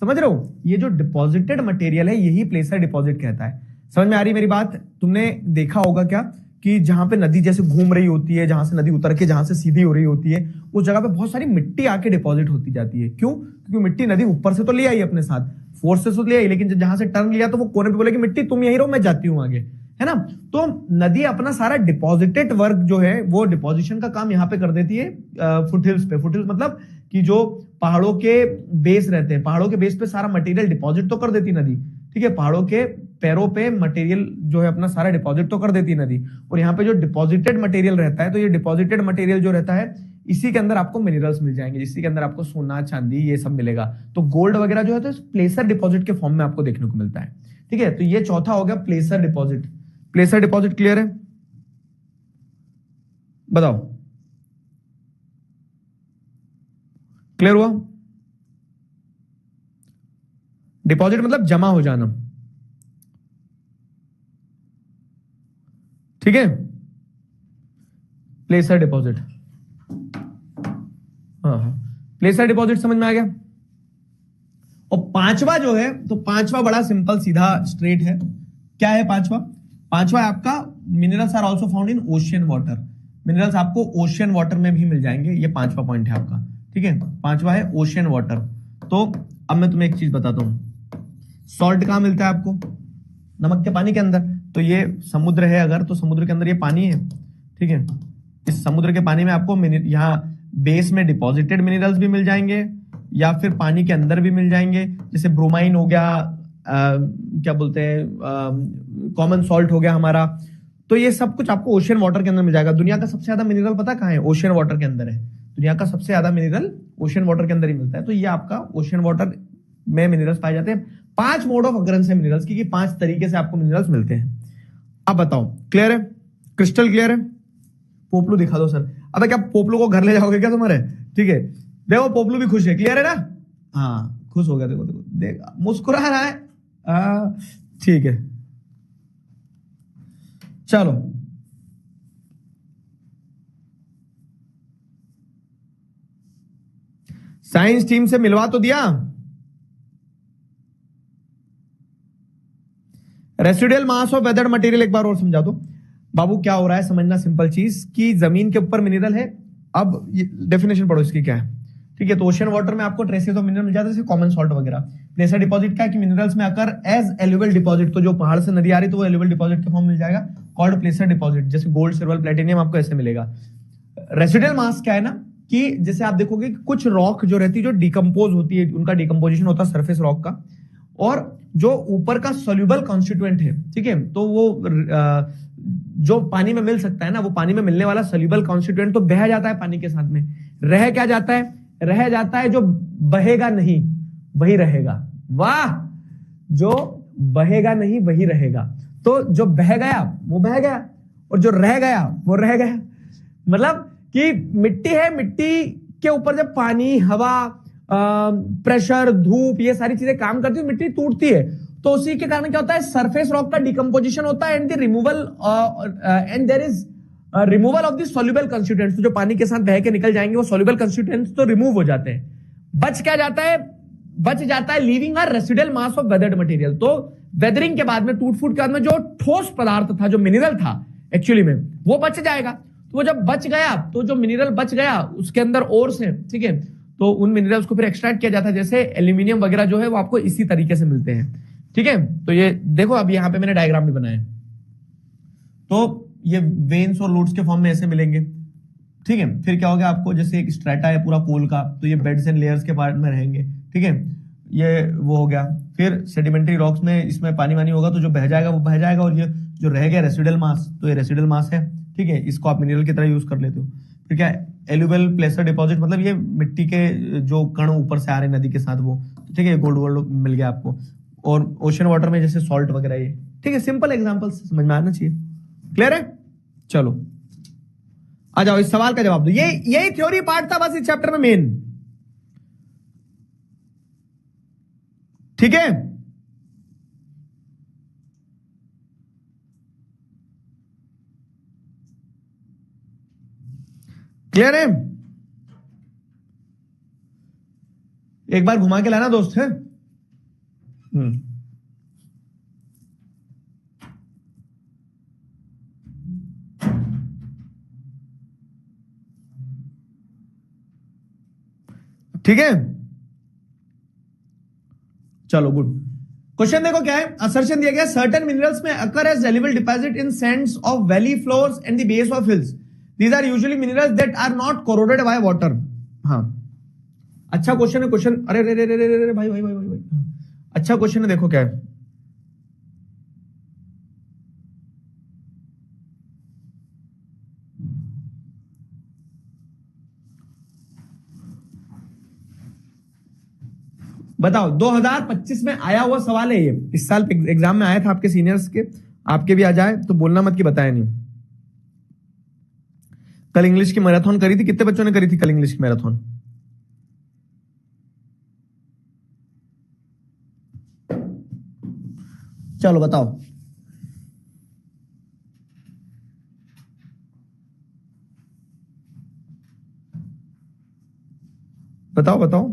समझ रहे हो, ये जो डिपॉजिटेड मटेरियल है यही प्लेसर डिपॉजिट कहता है। समझ में आ रही मेरी बात? तुमने देखा होगा क्या कि जहां पे नदी जैसे घूम रही होती है, जहां से नदी उतर के जहां से सीधी हो रही होती है, उस जगह पे बहुत सारी मिट्टी आके डिपॉजिट होती जाती है। क्यों? क्योंकि मिट्टी नदी ऊपर से तो ले आई अपने साथ, फोर्स से तो ले आई, लेकिन जहां से टर्न लिया तो वो कोने पे बोले कि मिट्टी तुम यहीं रहो, मैं जाती हूँ आगे, है ना। तो नदी अपना सारा डिपॉजिटेड वर्क जो है वो डिपॉजिशन का काम यहाँ पे कर देती है फुटहिल्स पे। फुटहिल्स मतलब कि जो पहाड़ों के बेस रहते हैं, पहाड़ों के बेस पे सारा मटेरियल डिपॉजिट तो कर देती नदी, ठीक है। पहाड़ों के पैरों पे मटेरियल जो है अपना सारा डिपॉजिट तो कर देती नदी। और यहाँ पे जो डिपॉजिटेड मटेरियल रहता है, तो ये डिपॉजिटेड मटेरियल जो रहता है, इसी के अंदर आपको मिनरल्स मिल जाएंगे, इसी के अंदर आपको सोना चांदी ये सब मिलेगा। तो गोल्ड वगैरह जो है तो प्लेसर डिपॉजिट के फॉर्म में आपको देखने को मिलता है, ठीक है। तो ये चौथा हो गया प्लेसर डिपॉजिट। प्लेसर डिपॉजिट क्लियर है? बताओ, क्लियर हुआ? डिपॉजिट मतलब जमा हो जाना, ठीक है। प्लेसर डिपॉजिट, हाँ हाँ, प्लेसर डिपॉजिट समझ में आ गया। और पांचवा जो है, तो पांचवा बड़ा सिंपल सीधा स्ट्रेट है। क्या है पांचवा? पांचवा है आपका minerals are also found in ocean water. Minerals आपको ओशियन वाटर में भी मिल जाएंगे, ये पांचवा पॉइंट है आपका, ठीक है। पांचवा है ओशियन वाटर। तो अब मैं तुम्हें एक चीज बताता हूं, सॉल्ट कहां मिलता है आपको? नमक के पानी के अंदर। तो ये समुद्र है अगर, तो समुद्र के अंदर ये पानी है, ठीक है। इस समुद्र के पानी में आपको यहाँ बेस में डिपॉजिटेड मिनरल्स भी मिल जाएंगे, या फिर पानी के अंदर भी मिल जाएंगे, जैसे ब्रोमाइन हो गया, क्या बोलते हैं, कॉमन सॉल्ट हो गया हमारा। तो ये सब कुछ आपको ओशियन वाटर के अंदर मिल जाएगा। दुनिया का सबसे ज्यादा मिनरल पता कहाँ है? ओशियन वाटर के अंदर है। दुनिया का सबसे ज्यादा मिनरल ओशियन वाटर के अंदर ही मिलता है। तो ये आपका ओशियन वाटर में मिनरल्स पाए जाते हैं। 5 मोड ऑफ अकरेंस है मिनरल्स की, 5 तरीके से आपको मिनरल्स मिलते हैं। अब बताओ, क्लियर है? क्रिस्टल क्लियर है? पोपलू दिखा दो सर। अब क्या पोपलू को घर ले जाओगे क्या तुम्हारे? ठीक है, देखो पोपलू भी खुश है, क्लियर है ना? हाँ खुश हो गया, देखो देखो देख मुस्कुरा रहा है। ठीक है, चलो साइंस टीम से मिलवा तो दिया, residual mass of weathered material एक बार और समझा दो बाबू, क्या हो रहा है समझना, सिंपल चीज कि जमीन के ऊपर मिनरल है। अब डेफिनेशन पढ़ो इसकी क्या है, ठीक है। तो ओशन वाटर में आपको ट्रेसेस ऑफ मिनरल मिल जाते हैं, जैसे कॉमन सॉल्ट वगैरह। प्लेसर डिपॉजिट क्या है कि मिनरल्स में आकर एज एल्यूवल डिपॉजिट, तो जो पहाड़ से नदी आ रही तो वो एल्यूवल डिपॉजिट के फॉर्म मिल जाएगा, कॉल्ड प्लेसर डिपॉजिट। जैसे गोल्ड, सिल्वर, प्लेटिनियम आपको ऐसे मिलेगा। रेसिडुअल मास क्या है ना कि जैसे आप देखोगे कि कुछ रॉक जो रहती है, जो डिकम्पोज होती है, उनका डिकम्पोजिशन होता है सरफेस रॉक का, और जो ऊपर का सोल्यूबल कॉन्स्टिट्यूएंट है, ठीक है, तो वो जो पानी में मिल सकता है ना, वो पानी में मिलने वाला सोल्यूबल कॉन्स्टिट्यूएंट तो बह जाता है पानी के साथ में। रह क्या जाता है? रह जाता है जो बहेगा नहीं वही रहेगा। वाह, जो बहेगा नहीं वही रहेगा। तो जो बह गया वो बह गया, और जो रह गया वो रह गया। मतलब कि मिट्टी है, मिट्टी के ऊपर जब पानी, हवा, प्रेशर, धूप, ये सारी चीजें काम करती है, मिट्टी टूटती है। तो उसी के कारण क्या होता है, सरफेस रॉक का डिकम्पोजिशन होता है, and the removal and there is removal of the soluble constituents. जो पानी के साथ बह के निकल जाएंगे वो सॉल्युबल कंस्टिट्यूएंट्स तो रिमूव हो जाते हैं। बच क्या जाता है? बच जाता है leaving a residual mass of weathered material. तो वेदरिंग के बाद में, टूट फूट के बाद में जो ठोस पदार्थ था, जो मिनरल था एक्चुअली में, वो बच जाएगा। तो वो जब बच गया, तो जो मिनरल बच गया उसके अंदर ओर्स है, ठीक है, तो उन मिनरल्स को फिर एक्सट्रैक्ट किया जाता है। जैसे एल्यूमिनियम वगैरह जो है वो आपको इसी तरीके से मिलते हैं, ठीक है। तो ये देखो, अब यहां पे मैंने डायग्राम भी बनाया है। तो ये वेन्स और लूट्स के फॉर्म में ऐसे मिलेंगे, ठीक है। फिर क्या होगा आपको, जैसे एक स्ट्रेटा है पूरा कोल का, तो ये बेड्स एंड लेयर्स के पार्ट में रहेंगे, ठीक है। ये वो हो गया। फिर सेडिमेंट्री रॉक्स में इसमें पानी वानी होगा, तो जो बह जाएगा वो बह जाएगा, और ये जो रह गया रेसिडुअल मास, तो ये रेसिडुअल मास है, ठीक है। इसको आप मिनरल की तरह यूज कर लेते हो। फिर क्या, एल्यूवल प्लेसर डिपॉजिट, मतलब ये मिट्टी के जो कण ऊपर से आ रहे हैं नदी के साथ, वो, ठीक है, गोल्ड वोल्ड मिल गया आपको। और ओशन वाटर में जैसे सॉल्ट वगैरह, ये ठीक है, सिंपल एग्जांपल समझ में आना चाहिए। क्लियर है? चलो आ जाओ, इस सवाल का जवाब दो। यही थ्योरी पार्ट था बस इस चैप्टर में मेन, ठीक है। क्लियर है? एक बार घुमा के लाना दोस्त है। ठीक है, चलो गुड। क्वेश्चन देखो क्या है, असर्शन दिया गया, सर्टेन मिनरल्स में occur as alluvial deposit in sands of valley floors and the base of hills. These are usually minerals that are not corroded by water. हाँ, अच्छा क्वेश्चन है, क्वेश्चन, अरे रे रे रे रे रे भाई भाई भाई भाई, अच्छा क्वेश्चन है, देखो क्या है। बताओ, 2025 में आया हुआ सवाल है ये, इस साल एग्जाम में आया था आपके सीनियर्स के, आपके भी आ जाए तो बोलना मत कि बताया नहीं। कल इंग्लिश की मैराथन करी थी, कितने बच्चों ने करी थी कल इंग्लिश की मैराथन? चलो बताओ। बताओ बताओ।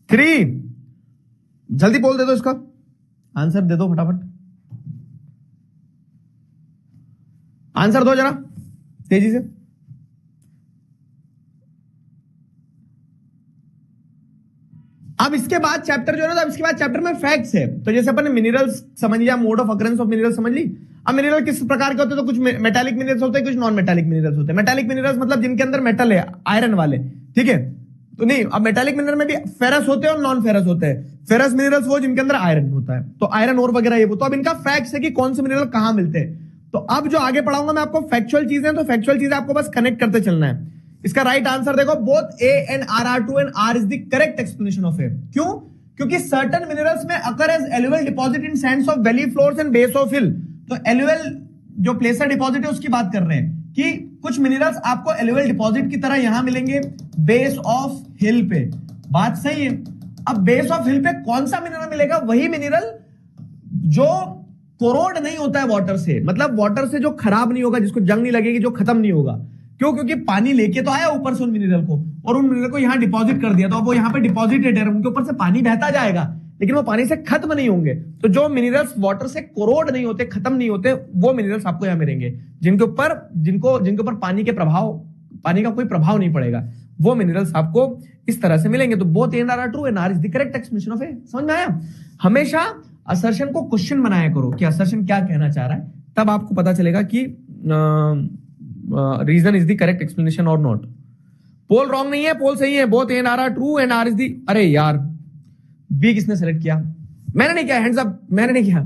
3, जल्दी बोल दे दो, इसका आंसर दे दो फटाफट, आंसर दो जरा तेजी से। अब इसके बाद चैप्टर जो है ना, अब इसके बाद चैप्टर में फैक्ट्स है। तो जैसे अपन ने मिनरल्स समझ लिया, mode of occurrence of minerals समझ ली। अब मिनरल किस प्रकार के होते हैं, तो कुछ मेटालिक मिनरल्स होते हैं, कुछ नॉन मेटालिक मिनरल्स होते हैं। मेटालिक मिनरल्स मतलब जिनके अंदर मेटल है, आयरन वाले, ठीक है। तो नहीं, अब मेटालिक मिनरल में भी फेरस होते हैं और नॉन फेरस होते हैं। फेरस मिनरल्स वो जिनके अंदर आयरन होता है, तो आयरन और वगैरह ये वो। तो अब इनका फैक्ट्स है कि कौन से मिनरल कहां मिलते हैं। तो अब जो आगे पढ़ाऊंगा मैं आपको फैक्चुअल चीजें, तो फैक्चुअल चीजें आपको बस कनेक्ट करते चलना है। इसका राइट आंसर देखो, both A and RR2 and R is the correct explanation of A. क्यों? क्योंकि सर्टेन मिनरल्स में occur as alluvial deposit in sands of valley floors and base of hill. तो एल्यूवल जो प्लेसर डिपॉजिट है उसकी बात कर रहे हैं कि कुछ मिनरल्स आपको एल्यूवल डिपॉजिट की तरह यहां मिलेंगे बेस ऑफ हिल पे। बात सही है। अब बेस ऑफ हिल पे कौन सा मिनरल मिलेगा? वही मिनरल जो कोरोड नहीं होता है वाटर से, मतलब वाटर से जो खराब नहीं होगा, जिसको जंग नहीं लगेगी, जो खत्म नहीं होगा। क्यों? क्योंकि पानी लेके तो आया ऊपर से उन मिनरल को, और उन मिनरल को यहां डिपॉजिट कर दिया, तो अब वो यहां पे डिपॉजिटेड है, उनके ऊपर से पानी बहता जाएगा, लेकिन वो पानी से खत्म नहीं होंगे। तो जो मिनरल्स वाटर से कोरोड नहीं होते, खत्म नहीं होते, वो मिनरल्स आपको यहां मिलेंगे, जिनके ऊपर पानी का कोई प्रभाव नहीं पड़ेगा, वो मिनरल्स आपको इस तरह से मिलेंगे। तो both and R true and R is the correct explanation of A. समझ में आया? हमेशा असर्शन को क्वेश्चन बनाया करो कि असर्शन क्या कहना चाह रहा है, तब आपको पता चलेगा कि reason is the correct explanation और नॉट। पोल रॉन्ग नहीं है, पोल सही है। Both and R true and R is the. अरे यार, बी किसने सेलेक्ट किया? मैंने नहीं किया, हैंड्स अप, मैंने नहीं किया।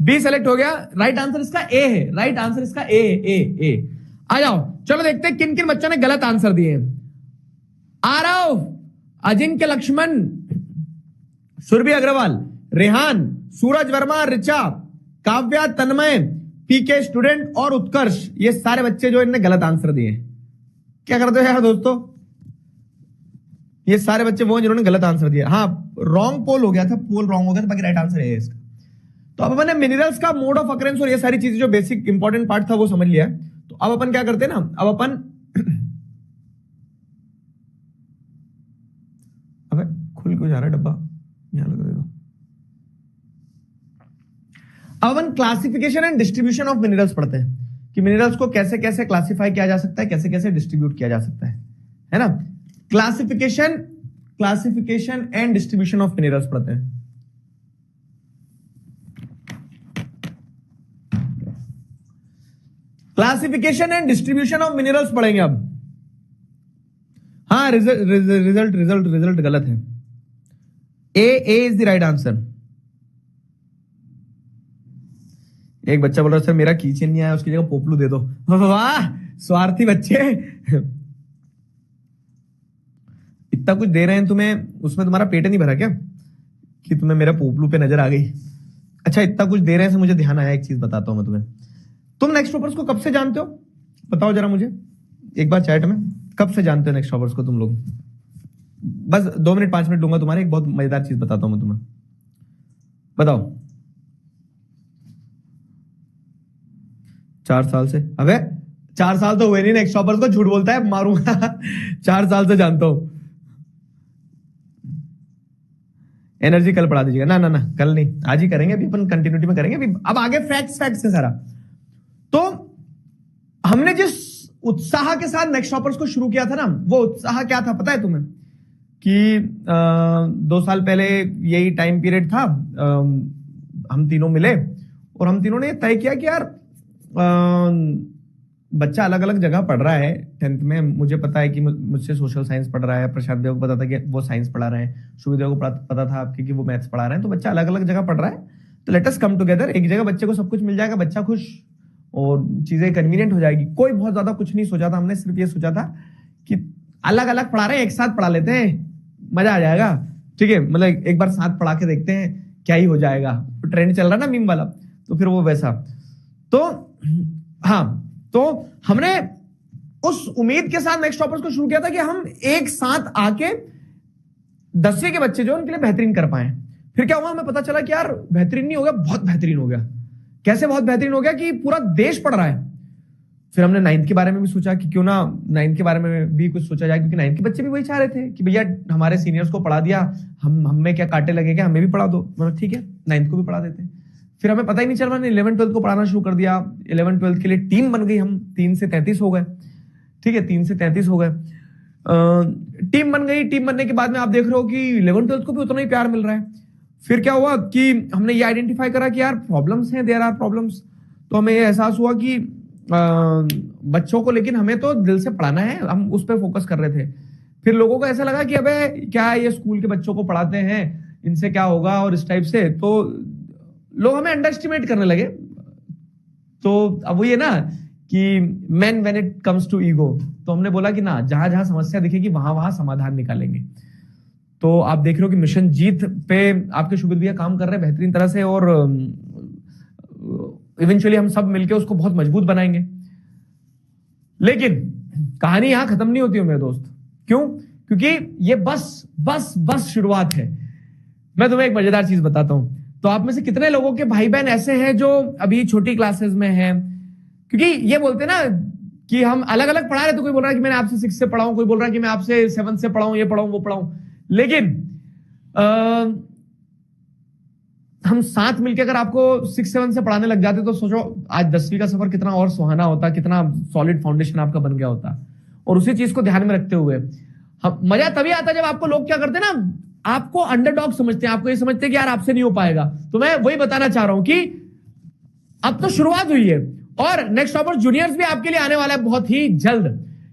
बी सेलेक्ट हो गया। राइट आंसर इसका ए है, राइट आंसर इसका ए। आ जाओ, चलो देखते हैं किन किन बच्चों ने गलत आंसर दिए। आरव, अजिंक्य लक्ष्मण, सुरभि अग्रवाल, रेहान, सूरज वर्मा, ऋचा, काव्या, तन्मय, पीके स्टूडेंट और उत्कर्ष, ये सारे बच्चे जो इनने गलत आंसर दिए। क्या करते हो यार दोस्तों? ये सारे बच्चे वो हैं जिन्होंने गलत आंसर दिया। हाँ, रॉन्ग पोल हो गया था, पोल रॉन्ग हो गया था, बाकी राइट आंसर है इसका। तो अब अपन ने मिनरल्स का मोड ऑफ अकरेंस और ये सारी चीजें जो बेसिक इंपॉर्टेंट पार्ट था वो समझ लिया है। तो अब अपन क्या करते हैं ना, अब अपन अबे खुल क्यों जा रहा है डब्बा? यहां लग रहा है। अब अपन classification and distribution of minerals पढ़ते हैं कि मिनरल्स को कैसे कैसे क्लासिफाई किया जा सकता है, कैसे कैसे डिस्ट्रीब्यूट किया जा सकता है ना। Classification and distribution of minerals पढ़ते हैं। Classification and distribution of minerals पढ़ेंगे अब। हाँ, रिजल्ट गलत है। ए इज द राइट आंसर। एक बच्चा बोल रहा सर मेरा कीचेन नहीं आया, उसकी जगह पोपलू दे दो। वाह, स्वार्थी बच्चे। इतना कुछ दे रहे हैं तुम्हें, उसमें तुम्हारा पेट नहीं भरा क्या कि तुम्हें मेरा पोपलू पे नजर आ गई? अच्छा, इतना कुछ दे रहे हैं, मुझे ध्यान आया। एक चीज बताता हूं मैं तुम्हें। तुम नेक्स्ट टॉपर्स को कब से जानते हो? बताओ जरा मुझे एक बार चैट में, कब से जानते हो नेक्स्ट टॉपर्स को तुम लोग? बस 2 मिनट 5 मिनट लूंगा तुम्हारे, एक बहुत मजेदार चीज बताता हूं मैं तुम्हें। बताओ। 4 साल से? अबे 4 साल तो हुए नहीं, नेक्स्ट टॉपर्स को झूठ बोलता है, मारूंगा। 4 साल से जानता हूं। एनर्जी कल पढ़ा दीजिएगा। ना कल नहीं, आज ही करेंगे। अभी अपन कंटिन्यूटी में करेंगे। अभी अब आगे फैक्ट्स है सारा। तो हमने जिस उत्साह के साथ नेक्स्ट टॉपर्स को शुरू किया था ना, वो उत्साह क्या था पता है तुम्हें? कि 2 साल पहले यही टाइम पीरियड था, हम तीनों मिले और हम तीनों ने तय किया कि यार बच्चा अलग अलग जगह पढ़ रहा है। 10th में मुझे पता है कि मुझसे सोशल साइंस पढ़ रहा है, प्रशांत देव को पता था कि वो साइंस पढ़ा रहे हैं, शुभदेव को पता था आपके कि वो मैथ्स पढ़ा रहे हैं। तो बच्चा अलग अलग जगह पढ़ रहा है, तो लेट अस कम टुगेदर। एक जगह बच्चे को सब कुछ मिल जाएगा, बच्चा खुश और चीजें कन्वीनियंट हो जाएगी। कोई बहुत ज्यादा कुछ नहीं सोचा था हमने, सिर्फ ये सोचा था कि अलग अलग पढ़ा रहे हैं, एक साथ पढ़ा लेते हैं, मजा आ जाएगा। ठीक है, मतलब एक बार साथ पढ़ा के देखते हैं क्या ही हो जाएगा। ट्रेंड चल रहा ना मीम वाला, तो फिर वो वैसा। तो हाँ, तो हमने उस उम्मीद के साथ नेक्स्ट टॉपर्स को शुरू किया था कि हम एक साथ आके 10वीं के बच्चे जो उनके लिए बेहतरीन कर पाए। फिर क्या हुआ, हमें पता चला कि यार बेहतरीन नहीं हो गया, बहुत बेहतरीन हो गया। कैसे बहुत बेहतरीन हो गया? कि पूरा देश पढ़ रहा है। फिर हमने 9th के बारे में भी सोचा कि क्यों ना 9th के बारे में भी कुछ सोचा जाए, क्योंकि 9th के बच्चे भी वही चाह रहे थे कि भैया हमारे सीनियर्स को पढ़ा दिया, हमें क्या कांटे लगेगा, हमें भी पढ़ा दो। मतलब ठीक है, 9th को भी पढ़ा देते हैं। फिर हमें पता ही नहीं चल रहा, 11th-12th को पढ़ाना शुरू कर दिया। 11th-12th के लिए टीम बन गई, हम 3 से 33 हो गए। ठीक है, 3 से 33 हो गए, टीम बन गई। टीम बनने के बाद में आप देख रहे हो कि 11th-12th को भी उतना ही प्यार मिल रहा है। फिर क्या हुआ कि हमने ये आइडेंटिफाई करा कि यार प्रॉब्लम्स हैं, देयर आर प्रॉब्लम्स। तो हमें ये एहसास हुआ कि बच्चों को, लेकिन हमें तो दिल से पढ़ाना है, हम उस पर फोकस कर रहे थे। फिर लोगों को ऐसा लगा कि अबे क्या ये स्कूल के बच्चों को पढ़ाते हैं, इनसे क्या होगा, और इस टाइप से। तो लोग हमें अंडर एस्टिमेट करने लगे। तो अब वो ये ना कि man when it comes to ego, तो हमने बोला कि ना, जहां जहां समस्या दिखेगी वहां वहां समाधान निकालेंगे। तो आप देख रहे हो कि मिशन जीत पे आपके शुभित भैया काम कर रहे हैं बेहतरीन तरह से, और इवेंचुअली हम सब मिलकर उसको बहुत मजबूत बनाएंगे। लेकिन कहानी यहां खत्म नहीं होती है मेरे दोस्त। क्यों? क्योंकि ये बस शुरुआत है। मैं तुम्हें एक मजेदार चीज बताता हूं। तो आप में से कितने लोगों के भाई बहन ऐसे हैं जो अभी छोटी क्लासेस में हैं? क्योंकि ये बोलते हैं ना कि हम अलग अलग पढ़ा रहे, तो कोई बोल रहा है कि मैंने आपसे 6 से पढ़ाऊं, कोई बोल रहा है कि मैं आपसे 7 से पढ़ाऊं, ये पढ़ाऊं वो पढ़ाऊं। लेकिन हम साथ मिलकर अगर आपको 6-7 से पढ़ाने लग जाते तो सोचो आज 10वीं का सफर कितना और सुहाना होता, कितना सॉलिड फाउंडेशन आपका बन गया होता। और उसी चीज को ध्यान में रखते हुए मजा तभी आता जब आपको लोग क्या करते हैं ना, आपको अंडरडॉग समझते हैं, आपको ये समझते हैं कि यार आपसे नहीं हो पाएगा। तो मैं वही बताना चाह रहा हूं कि अब तो शुरुआत हुई है और नेक्स्ट टॉपर जूनियर्स भी आपके लिए आने वाला है बहुत ही जल्द।